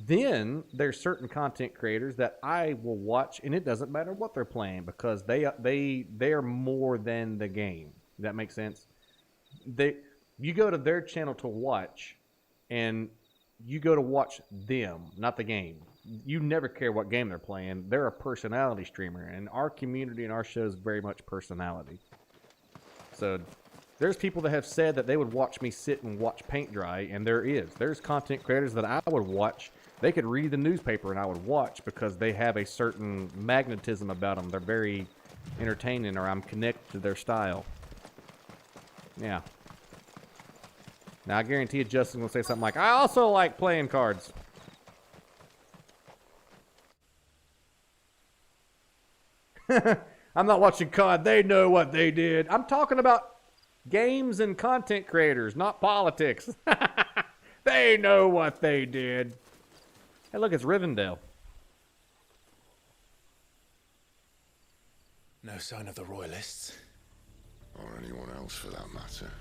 Then there's certain content creators that I will watch, and it doesn't matter what they're playing because they are more than the game. Does that make sense? You go to their channel to watch, and you go to watch them, not the game. You never care what game they're playing. They're a personality streamer, and our community and our show is very much personality. So there's people that have said that they would watch me sit and watch paint dry, and there's content creators that I would watch. They could read the newspaper and I would watch because they have a certain magnetism about them. They're very entertaining, or I'm connected to their style. Yeah. Now I guarantee you Justin will say something like, I also like playing cards. I'm not watching COD. They know what they did. I'm talking about games and content creators, not politics. They know what they did. Hey, look, it's Rivendell. No sign of the royalists. Or anyone else for that matter.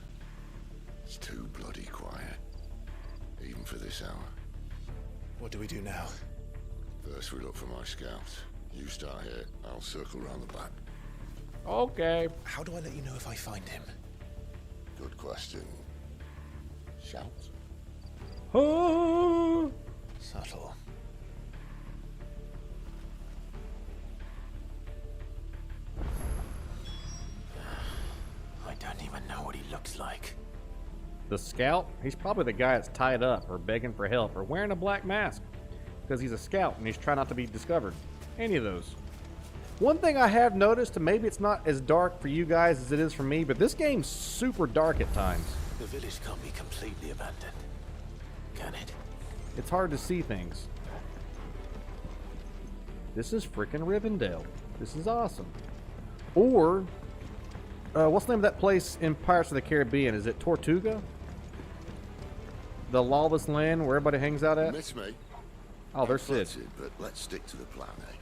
It's too bloody quiet. Even for this hour. What do we do now? First we look for my scout. You start here, I'll circle round the back. Okay. How do I let you know if I find him? Good question. Shouts. Oh. Subtle. I don't even know what he looks like. The scout? He's probably the guy that's tied up or begging for help or wearing a black mask because he's a scout and he's trying not to be discovered. Any of those. One thing I have noticed, and maybe it's not as dark for you guys as it is for me, but this game's super dark at times. The village can't be completely abandoned, can it? It's hard to see things. This is frickin' Rivendell. This is awesome. Or, what's the name of that place in Pirates of the Caribbean? Is it Tortuga? The lawless land where everybody hangs out at? Miss me? Oh, there's Sid. But let's stick to the plan, eh?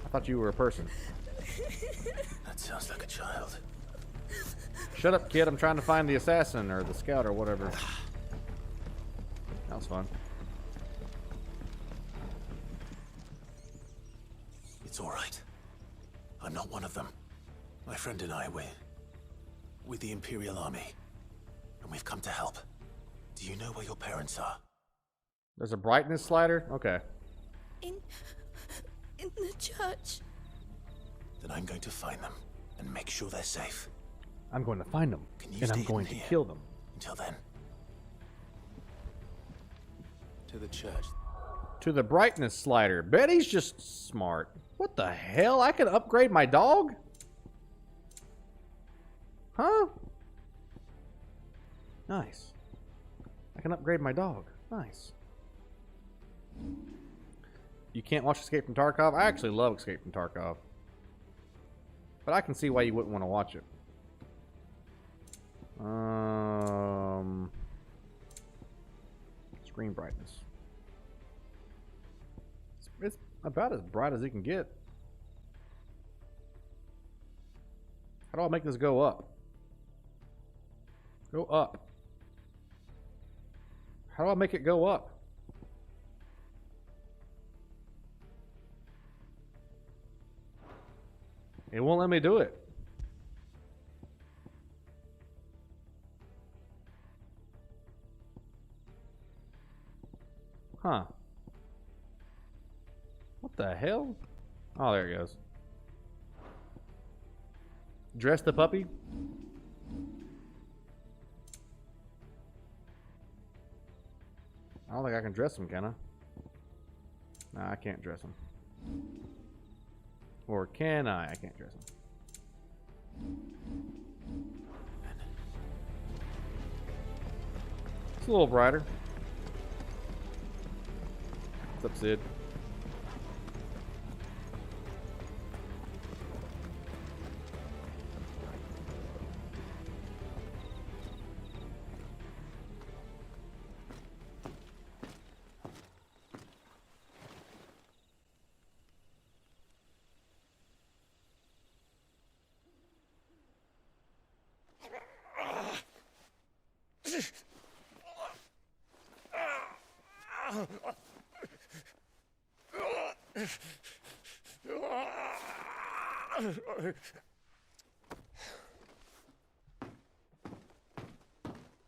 I thought you were a person. That sounds like a child. Shut up, kid. I'm trying to find the assassin or the scout or whatever. That was fun. It's all right. I'm not one of them. My friend and I, we're with the Imperial Army, and we've come to help. Do you know where your parents are? There's a brightness slider? Okay. In the church. Then I'm going to find them and make sure they're safe. I'm going to find them, and I'm going to kill them. Until then. To the church. To the brightness slider. Betty's just smart. What the hell? I can upgrade my dog? Huh? Nice. I can upgrade my dog. Nice. You can't watch Escape from Tarkov? I actually love Escape from Tarkov. But I can see why you wouldn't want to watch it. Screen brightness. It's about as bright as it can get. How do I make this go up? Go up. How do I make it go up? It won't let me do it. Huh. What the hell? Oh, there it goes. Dress the puppy? I don't think I can dress him, can I? Nah, I can't dress him. Or can I? I can't dress him. It's a little brighter. What's up, Sid?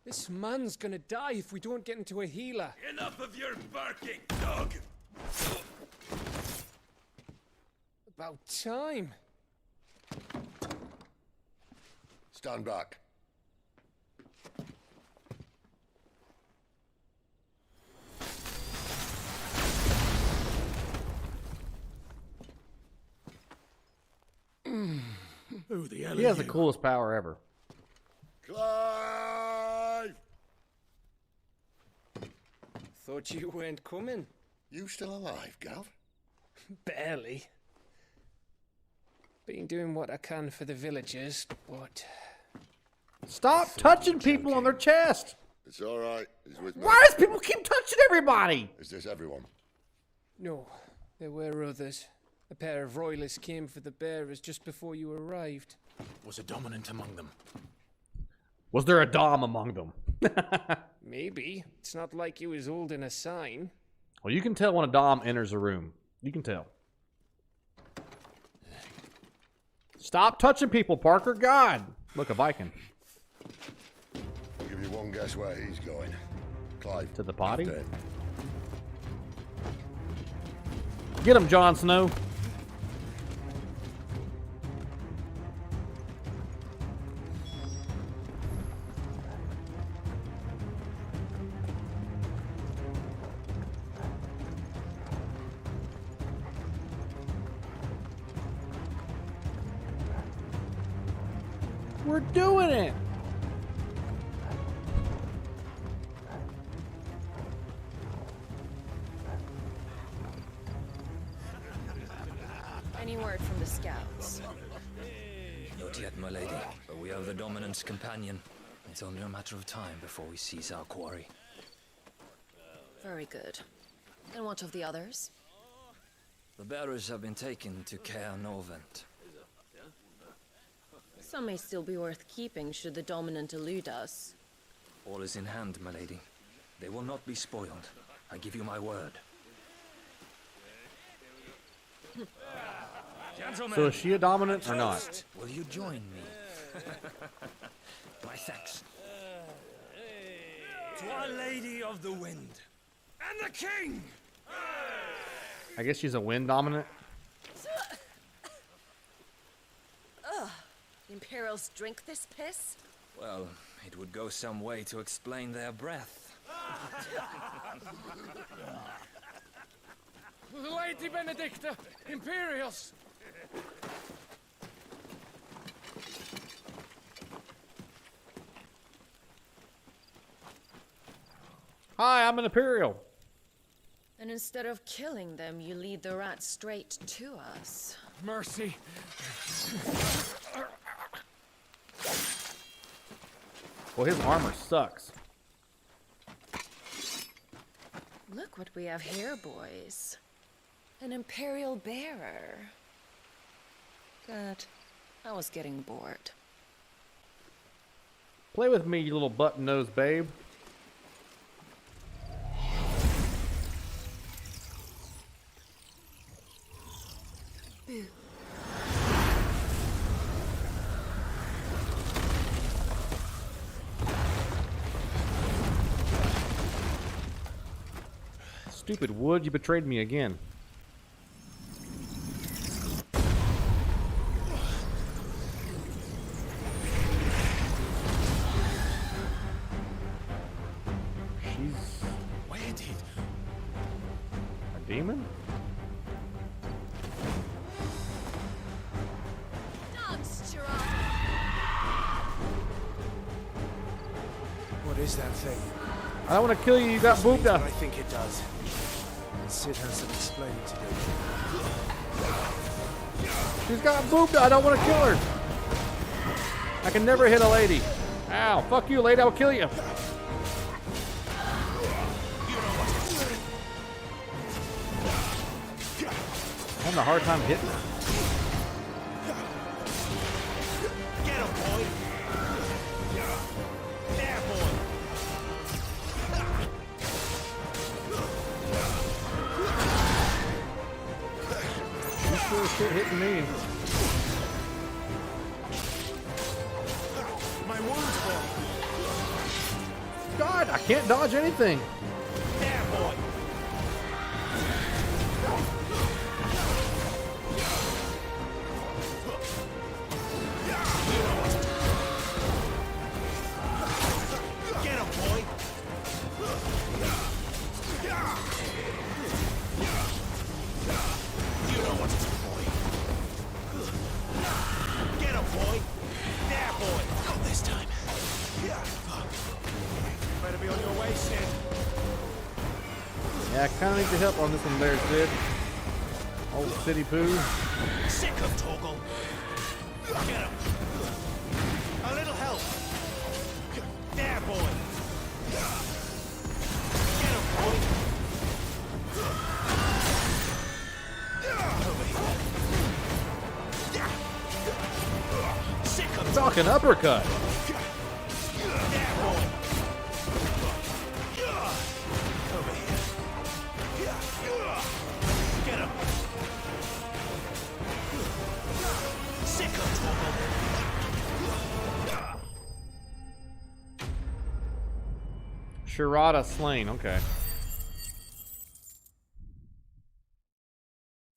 This man's gonna die if we don't get into a healer. Enough of your barking, dog! About time. Stand back. Who the hell He has the coolest power ever. Clive! Thought you weren't coming. You still alive, Gav? Barely. Been doing what I can for the villagers, but... Stop touching people on their chest! It's alright. He's with me. Why does people keep touching everybody? Is this everyone? No, there were others. A pair of royalists came for the bearers just before you arrived. Was a dominant among them? Was there a dom among them? Maybe. It's not like he was holding a sign. Well, you can tell when a dom enters a room. You can tell. Stop touching people, Parker. God. Look, a Viking. I'll give you one guess where he's going. Clive. To the potty? Dead. Get him, Jon Snow. We're doing it. Any word from the scouts? Not yet, my lady, but we have the dominant's companion. It's only a matter of time before we seize our quarry. Very good. And what of the others? The bearers have been taken to Caer Novent. Some may still be worth keeping should the dominant elude us. All is in hand, my lady. They will not be spoiled. I give you my word. Gentlemen, So is she a dominant or not? will you join me? My thanks. To Our Lady of the Wind and the King! I guess she's a wind dominant. Ugh. The Imperials drink this piss? Well, it would go some way to explain their breath. Lady Benedicta, Imperials! Hi, I'm an Imperial. And instead of killing them, you lead the rats straight to us. Mercy. Well, his armor sucks. Look what we have here, boys. An Imperial bearer. Good. I was getting bored. Play with me, you little button-nosed babe. Boo. Stupid wood, you betrayed me again. She's a demon? What is that thing? I don't want to kill you, you got booped up. I think it does. Sid has some explaining to do. She's got booped up, I don't want to kill her. I can never hit a lady. Ow, fuck you, lady, I'll kill you. I'm having a hard time hitting her. Get him, boy! There, boy! She's sure as shit hitting me. My wounds, boy! God, I can't dodge anything. There, boy! Get him, boy! You know what to do, boy. Get him, boy! There, boy! Not this time. Better be on your way, Sid. Yeah, I kind of need your help on this one there, Sid. Old city poo. Sick of Torgal. Get him. A little help. There, boy. Get him, boy. Over here. Sick of Talking uppercut. There, boy. Over here. Get him. Sick of Torgal. Shirada slain. Okay.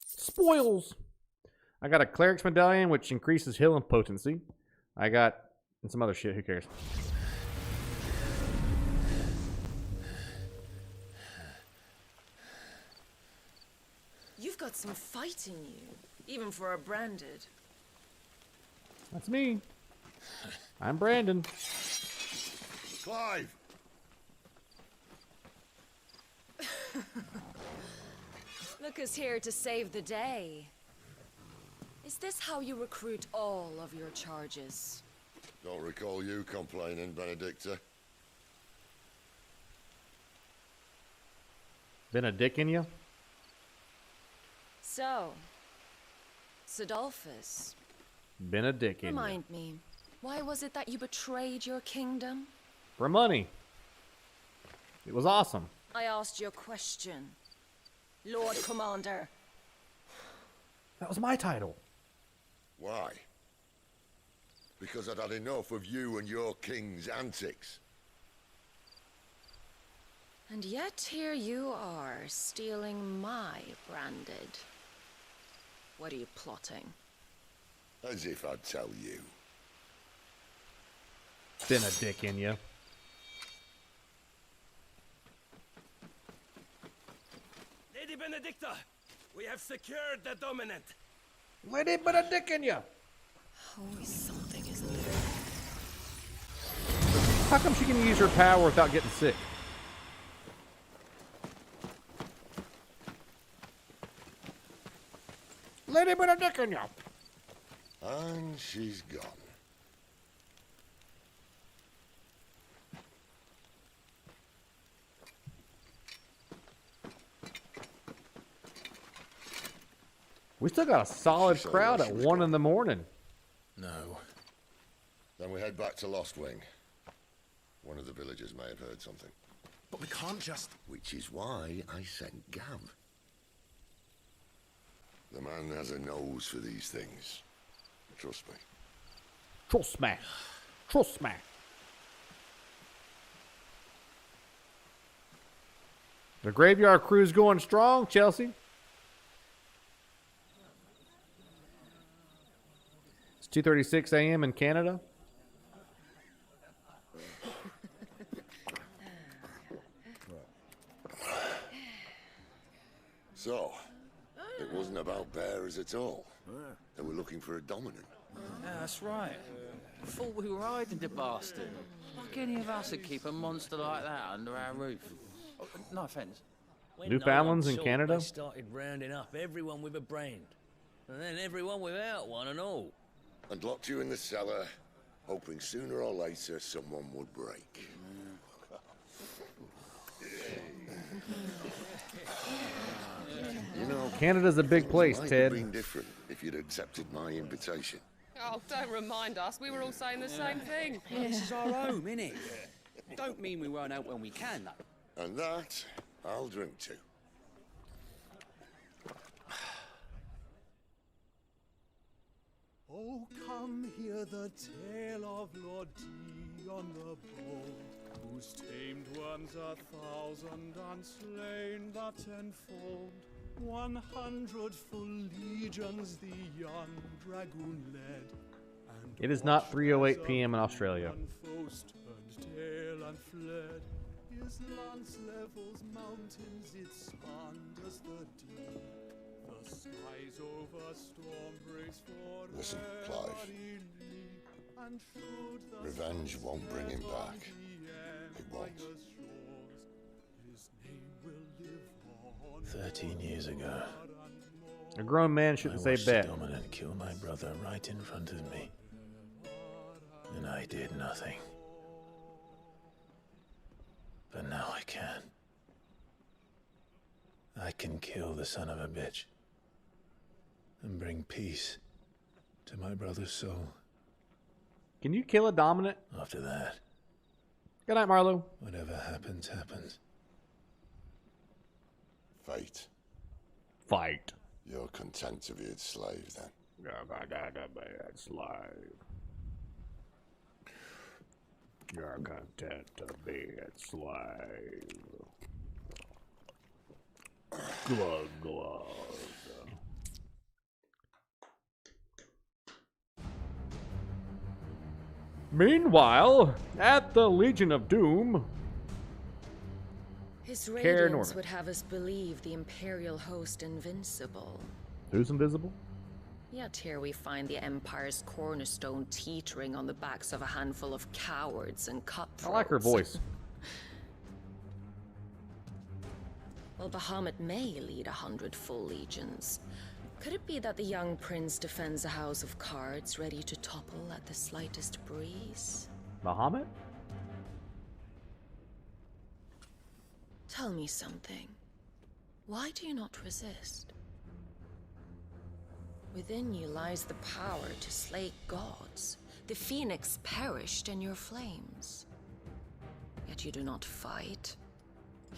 Spoils. I got a cleric's medallion, which increases heal and potency. I got and some other shit. Who cares? You've got some fight in you, even for a branded. That's me. I'm Brandon. Clive! Look who's here to save the day. Is this how you recruit all of your charges? Don't recall you complaining, Benedicta. Been a dick in you? So, Sidolphus. Been a dick in you. Remind me, why was it that you betrayed your kingdom? For money. It was awesome. I asked you a question, Lord Commander. That was my title. Why? Because I'd had enough of you and your king's antics. And yet here you are, stealing my branded. What are you plotting? As if I'd tell you. Been a dick in you. Lady Benedicta, we have secured the dominant. Lady, been a dick in you. Always something, isn't there? How come she can use her power without getting sick? Lady, been a dick in you. And she's gone. We still got a solid crowd at 1 in the morning. No. Then we head back to Lost Wing. One of the villagers may have heard something. But we can't just... Which is why I sent Gav. The man has a nose for these things. Trust me. Trust me. Trust me. The graveyard crew's going strong, Chelsea. It's 2:36 a.m. in Canada. So, it wasn't about bears at all. They were looking for a dominant. Yeah, that's right. Thought we were hiding the bastard. Like any of us would keep a monster like that under our roof. Oh, no offence. When Newfoundlands no in one Canada? They started rounding up everyone with a brand. And then everyone without one and all. And locked you in the cellar, hoping sooner or later someone would break. You know, Canada's a big place, might Ted. have been different if you'd accepted my invitation. Oh, don't remind us. We were all saying the same thing. Yeah, this is our home, innit? Don't mean we won't out when we can, though. And that, I'll drink to. Oh, come hear the tale of Lord Dion the Bold, who's tamed worms 1,000 and slain the 10-fold. 100 full legions the young dragoon led. It is not 3:08 p.m. in Australia. Foes turned tail and fled. His lance levels mountains, it spanders the deep. The skies over storm breaks for Listen, Clive. Revenge won't bring him back. It won't. 13 years ago, A grown man shouldn't say watched bet. the dominant kill my brother right in front of me. And I did nothing. But now I can. I can kill the son of a bitch. And bring peace to my brother's soul. Can you kill a dominant? After that, Good night, Marlo. whatever happens, happens. Fate. Fight. You're content to be its slave, then. Slave. You're content to be its slave. Glug, glug. Meanwhile, at the Legion of Doom, His Care radiance Norman. would have us believe the Imperial host invincible. Who's invisible? Yet here we find the Empire's cornerstone teetering on the backs of a handful of cowards and cutthroats. I like her voice. While Bahamut may lead 100 full legions, could it be that the young prince defends a house of cards ready to topple at the slightest breeze? Bahamut? Tell me something. Why do you not resist? Within you lies the power to slay gods. The phoenix perished in your flames. Yet you do not fight.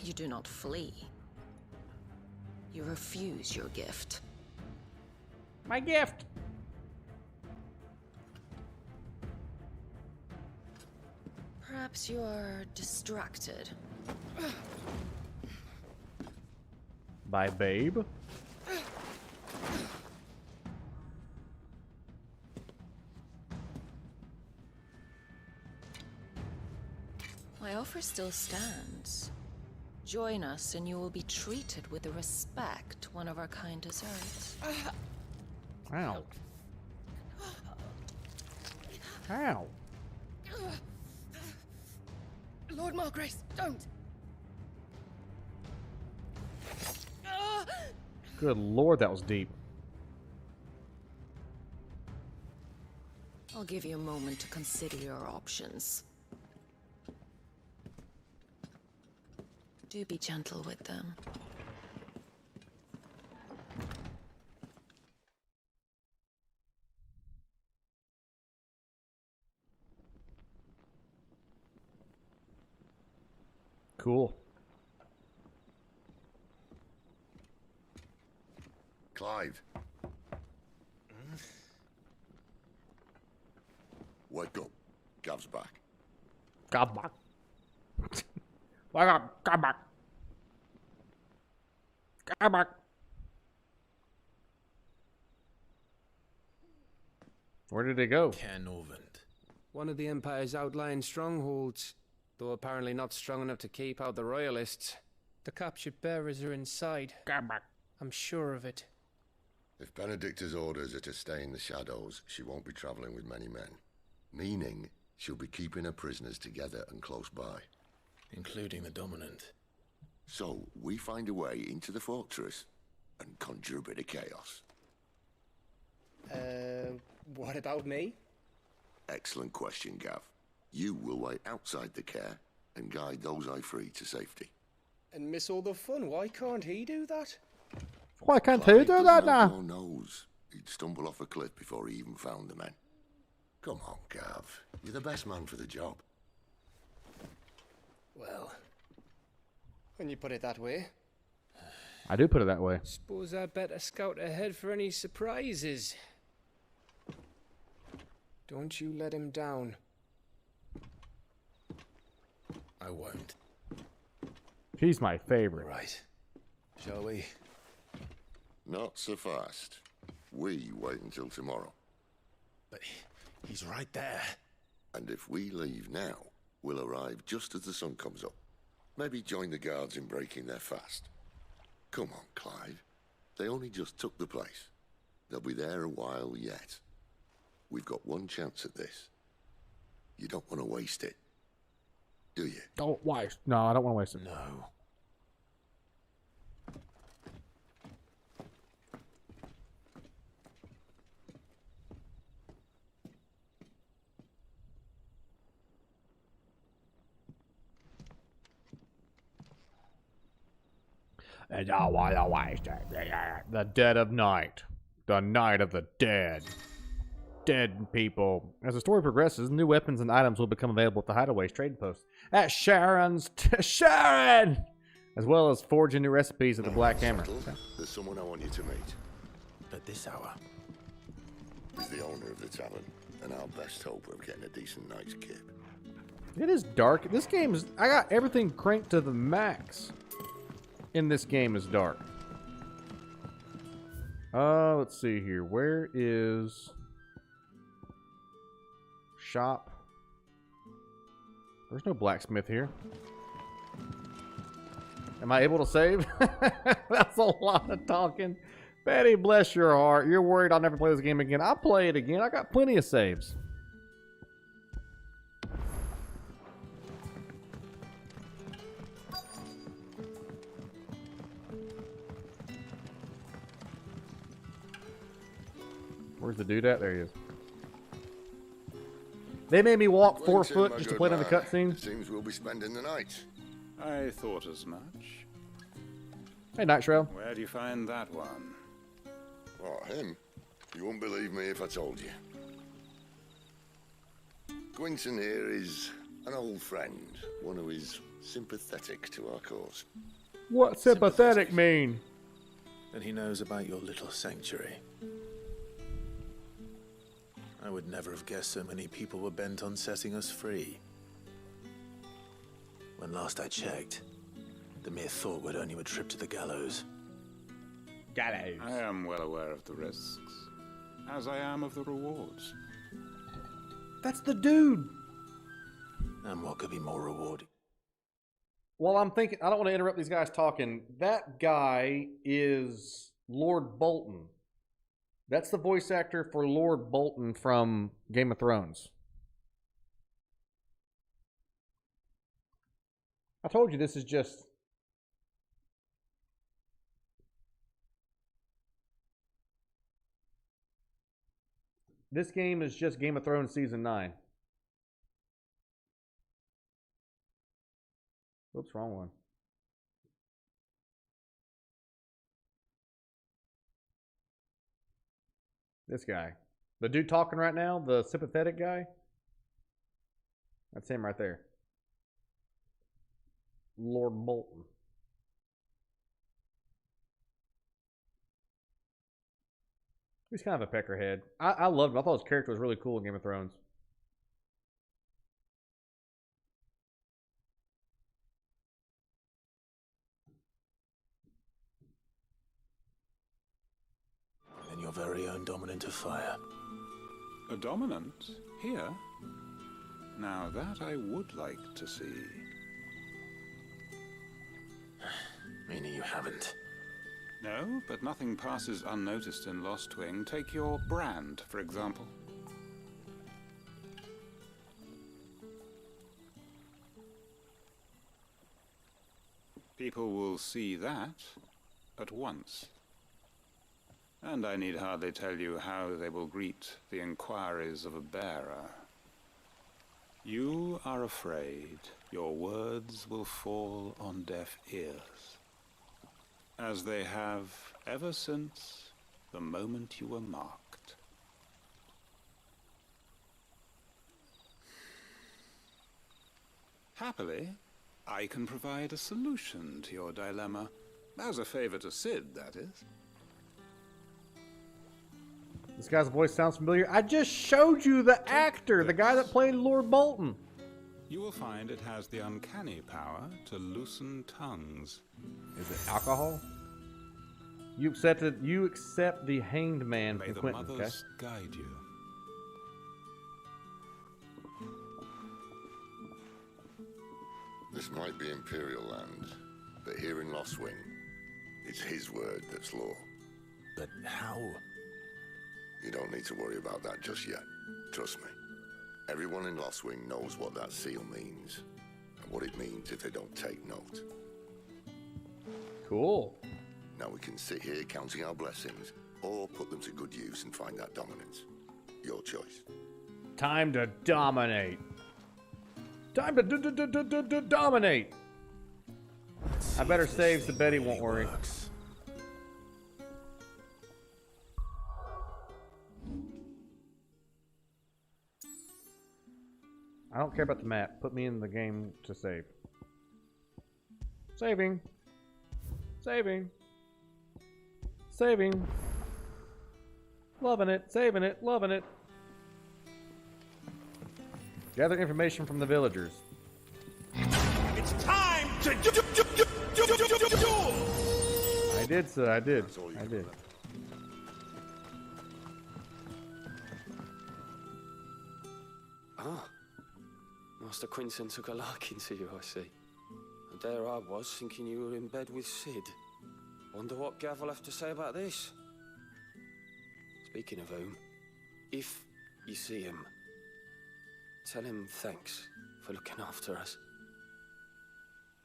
You do not flee. You refuse your gift. My gift! Perhaps you're distracted. By Babe? My offer still stands. Join us and you will be treated with the respect one of our kind deserves. Ow. Ow. Lord Margrace, don't! Good lord, that was deep. I'll give you a moment to consider your options. Do be gentle with them. Cool. Clive. Wake up. Gav's back. Gav back. Wake up, Gav back. Gav back. Where did they go? One of the Empire's outlying strongholds, though apparently not strong enough to keep out the Royalists. The captured bearers are inside. Gav back. I'm sure of it. If Benedicta's orders are to stay in the shadows, she won't be travelling with many men. Meaning, she'll be keeping her prisoners together and close by. Including the Dominant. So, we find a way into the fortress and conjure a bit of chaos. What about me? Excellent question, Gav. You will wait outside the care and guide those I free to safety. And miss all the fun. Why can't he do that? Why can't he do that now? Who knows? He'd stumble off a cliff before he even found the men. Come on, Gav. You're the best man for the job. Well, when you put it that way. I do put it that way. Suppose I'd better scout ahead for any surprises. Don't you let him down. I won't. He's my favorite. Right. Shall we? Not so fast. We wait until tomorrow. But he's right there. And if we leave now, we'll arrive just as the sun comes up. Maybe join the guards in breaking their fast. Come on, Clive. They only just took the place. They'll be there a while yet. We've got one chance at this. You don't want to waste it, do you? Don't waste. No, I don't want to waste it. No. And don't want to waste it. The dead of night. The night of the dead. Dead people. As the story progresses, new weapons and items will become available at the hideaways trading post. At Sharon's. Sharon! As well as forging new recipes at the Black Hammer. There's someone I want you to meet. At this hour. He's the owner of the tavern, and our best hope of getting a decent night's kip. It is dark. This game is... I got everything cranked to the max. In this game is dark. Let's see here. Where is... Shop? There's no blacksmith here. Am I able to save? That's a lot of talking. Betty, bless your heart. You're worried I'll never play this game again. I'll play it again. I got plenty of saves. Where's the dude at? There he is. They made me walk 4 foot just to play it in the cutscene. Seems we'll be spending the night. I thought as much. Hey, Night Shroud. Where do you find that one? Oh, him? You won't believe me if I told you. Gwynton here is an old friend, one who is sympathetic to our cause. What sympathetic mean? And he knows about your little sanctuary. I would never have guessed so many people were bent on setting us free. When last I checked, the mere thought would earn you a trip to the gallows. Gallows. I am well aware of the risks, as I am of the rewards. That's the dude. And what could be more rewarding? Well, I'm thinking, I don't want to interrupt these guys talking. That guy is Lord Bolton. That's the voice actor for Lord Bolton from Game of Thrones. I told you this is just... This game is just Game of Thrones Season 9. Whoops, wrong one. This guy. The dude talking right now, the sympathetic guy. That's him right there. Lord Bolton. He's kind of a peckerhead. I loved him. I thought his character was really cool in Game of Thrones. And your very own dominant of fire. A dominant? Here? Now that I would like to see. Meaning you haven't. No, but nothing passes unnoticed in Lost Wing. Take your brand, for example. People will see that at once. And I need hardly tell you how they will greet the inquiries of a bearer. You are afraid your words will fall on deaf ears, as they have ever since the moment you were marked. Happily, I can provide a solution to your dilemma, as a favor to Sid, that is. This guy's voice sounds familiar. I just showed you the actor, the guy that played Lord Bolton. You will find it has the uncanny power to loosen tongues. Is it alcohol? You accept the hanged man May from the Quentin, okay? mothers guide you. This might be Imperial land, but here in Lost Wing, it's his word that's law. But how? You don't need to worry about that just yet. Trust me. Everyone in Lost Wing knows what that seal means, and what it means if they don't take note. Cool. Now we can sit here counting our blessings, or put them to good use and find that dominance. Your choice. Time to dominate. Time to dominate. I better save so Betty won't worry. I don't care about the map. Put me in the game to save. Saving. Saving. Saving. Loving it. Saving it. Loving it. Gather information from the villagers. It's time to I did, sir. I did. I did. Ah, Master Quinton took a liking to you, I see. And there I was, thinking you were in bed with Sid. Wonder what Gav will have to say about this. Speaking of whom, if you see him, tell him thanks for looking after us.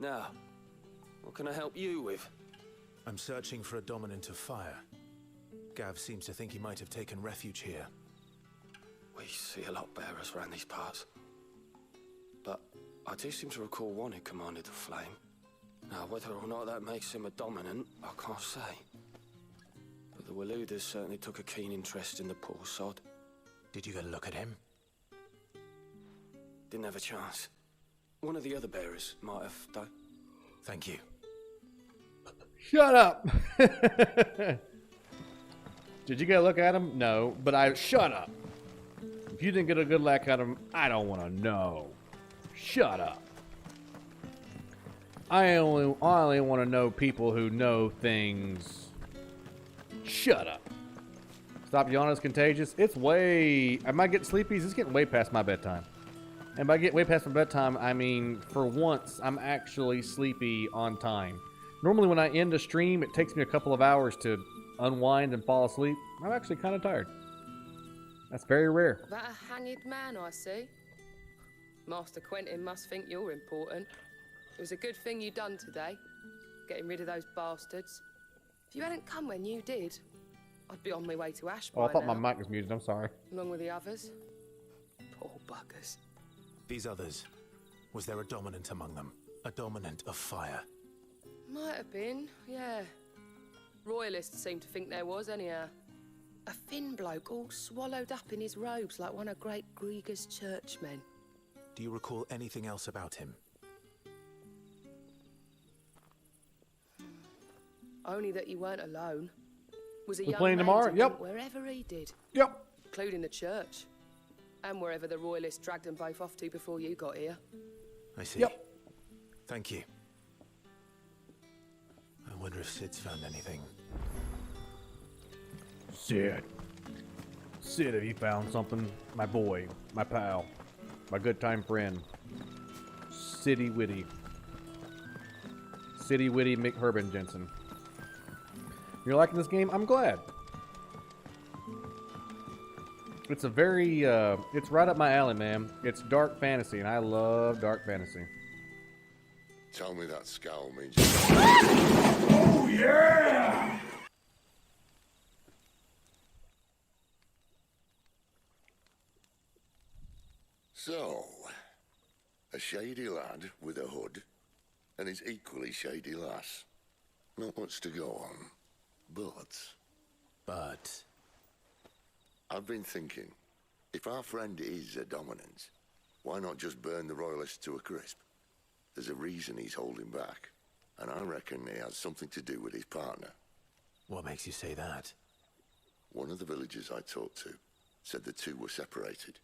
Now, what can I help you with? I'm searching for a dominant of fire. Gav seems to think he might have taken refuge here. We see a lot bearers around these parts. But I do seem to recall one who commanded the flame. Now, whether or not that makes him a dominant, I can't say. But the Waluders certainly took a keen interest in the poor sod. Did you get a look at him? Didn't have a chance. One of the other bearers might have, though. Thank you. Shut up! Did you get a look at him? No, but shut up. If you didn't get a good look at him, I don't want to know. Shut up. I only want to know people who know things. Shut up. Stop yawning, it's contagious. It's way... I might get sleepy. It's getting way past my bedtime. And by get way past my bedtime, I mean, for once, I'm actually sleepy on time. Normally when I end a stream, it takes me a couple of hours to unwind and fall asleep. I'm actually kind of tired. That's very rare. That a hanged man, I see. Master Quentin must think you're important. It was a good thing you done today, getting rid of those bastards. If you hadn't come when you did, I'd be on my way to Ash by Oh, I thought now, my mic was muted. I'm sorry. along with the others. Poor buggers. These others, was there a dominant among them? A dominant of fire? Might have been, yeah. Royalists seem to think there was, anyhow. A thin bloke all swallowed up in his robes like one of Great Gregor's churchmen. Do you recall anything else about him? Only that he weren't alone. Was a We young playing man tomorrow? to Yep. hunt wherever he did. Yep. Including the church. And wherever the Royalists dragged them both off to before you got here. I see. Yep. Thank you. I wonder if Sid's found anything. Sid. Sid, have you found something? My boy, my pal, my good time friend. City Witty. City Witty McHerben Jensen. You're liking this game? I'm glad. It's a very, it's right up my alley, man. It's dark fantasy, and I love dark fantasy. Tell me that scowl means... Oh, yeah! So, a shady lad with a hood, and his equally shady lass. Not much to go on, but... I've been thinking, if our friend is a dominant, why not just burn the Royalists to a crisp? There's a reason he's holding back, and I reckon he has something to do with his partner. What makes you say that? One of the villagers I talked to said the two were separated.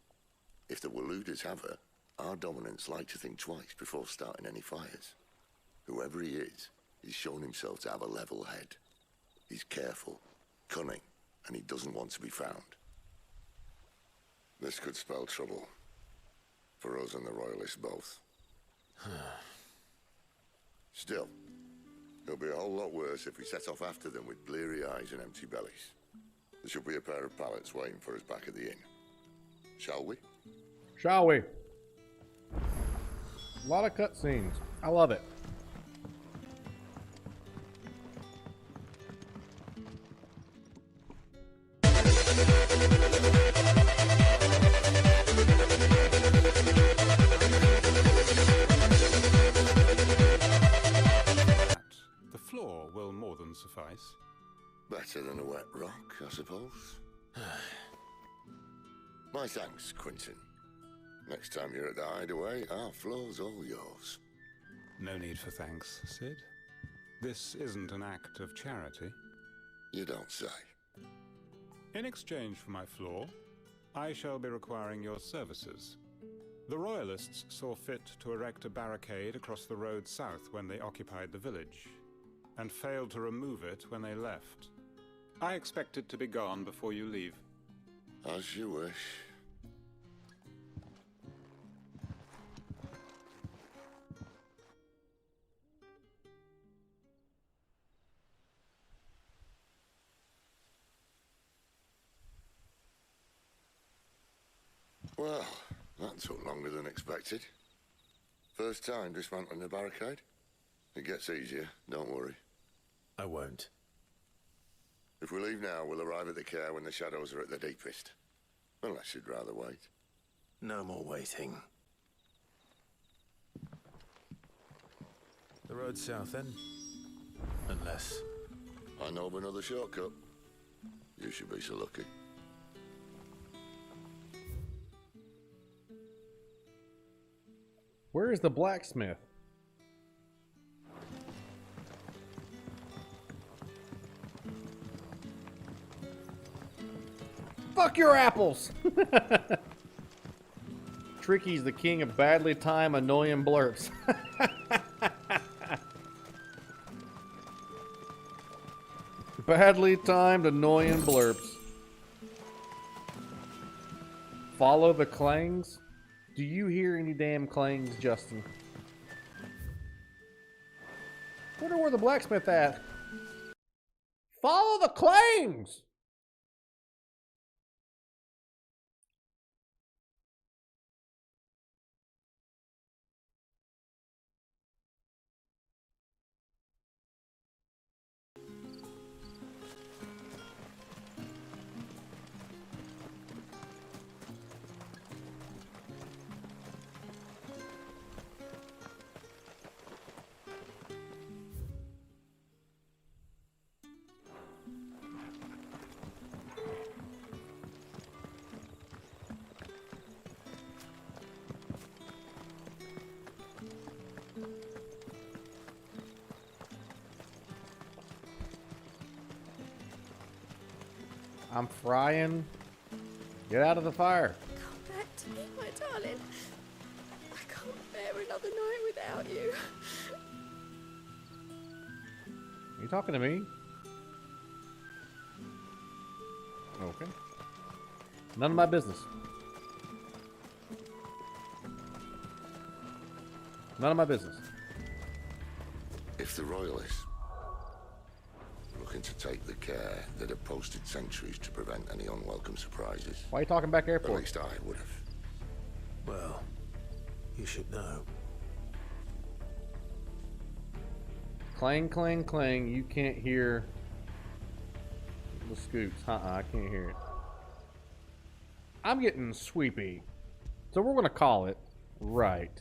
If the Waluders have her, our dominants like to think twice before starting any fires. Whoever he is, he's shown himself to have a level head. He's careful, cunning, and he doesn't want to be found. This could spell trouble. For us and the Royalists both. Still, it'll be a whole lot worse if we set off after them with bleary eyes and empty bellies. There should be a pair of pallets waiting for us back at the inn. Shall we? Shall we? A lot of cutscenes. I love it. The floor will more than suffice. Better than a wet rock, I suppose. My thanks, Quinton. Next time you're at the hideaway, our floor's all yours. No need for thanks, Sid. This isn't an act of charity. You don't say. In exchange for my floor, I shall be requiring your services. The Royalists saw fit to erect a barricade across the road south when they occupied the village, and failed to remove it when they left. I expect it to be gone before you leave. As you wish. Well, that took longer than expected. First time dismantling the barricade? It gets easier, don't worry. I won't. If we leave now, we'll arrive at the care when the shadows are at their deepest. Unless you'd rather wait. No more waiting. The road south, then? Unless... I know of another shortcut. You should be so lucky. Where is the blacksmith? Fuck your apples! Tricky's the king of badly timed, annoying blurps. Badly timed, annoying blurps. Follow the clangs? Do you hear any damn clangs, Justin? Wonder where the blacksmith at? Follow the clangs! I'm frying. Get out of the fire. Come back to me, my darling. I can't bear another night without you. Are you talking to me? Okay. None of my business. None of my business. If the Royalists looking to take the care that have posted sentries to prevent any unwelcome surprises. Why are you talking back airport? At least I would have. Well, you should know. Clang, clang, clang. You can't hear the scoops. I can't hear it. I'm getting sweepy. So we're going to call it right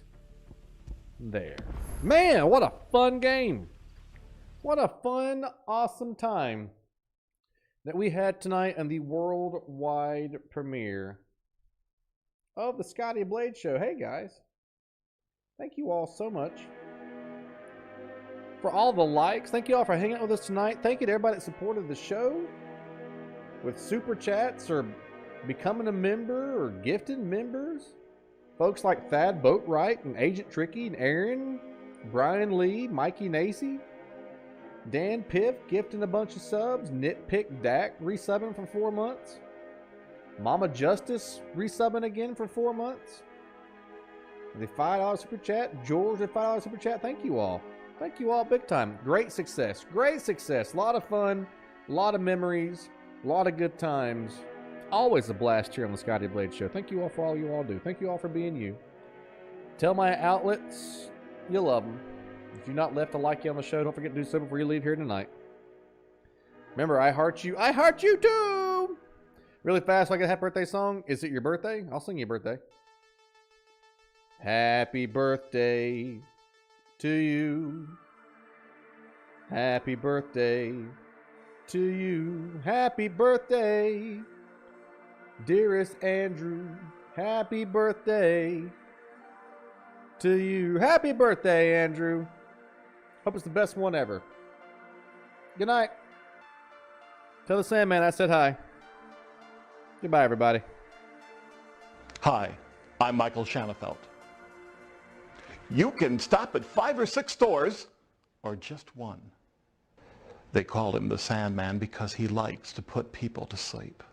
there. Man, what a fun game. What a fun, awesome time that we had tonight on the worldwide premiere of the Scotty Blade Show. Hey, guys. Thank you all so much for all the likes. Thank you all for hanging out with us tonight. Thank you to everybody that supported the show with super chats or becoming a member or gifting members. Folks like Thad Boatwright and Agent Tricky and Aaron, Brian Lee, Mikey Nacy, Dan Piff gifting a bunch of subs, Nitpick Dak resubbing for 4 months, Mama Justice resubbing again for 4 months, the $5 super chat, George the $5 super chat. Thank you all. Thank you all big time. Great success. Great success. A lot of fun, a lot of memories, a lot of good times. Always a blast here on the Scotty Blade Show. Thank you all for all you all do. Thank you all for being you. Tell my outlets you love them. If you've not left a like on the show, don't forget to do so before you leave here tonight. Remember, I heart you. I heart you too! Really fast, like a happy birthday song. Is it your birthday? I'll sing you a birthday. Happy birthday to you. Happy birthday to you. Happy birthday, dearest Andrew. Happy birthday to you. Happy birthday, Andrew. Hope it's the best one ever. Good night. Tell the Sandman I said hi. Goodbye, everybody. Hi, I'm Michael Shanafelt. You can stop at 5 or 6 stores, or just one. They call him the Sandman because he likes to put people to sleep.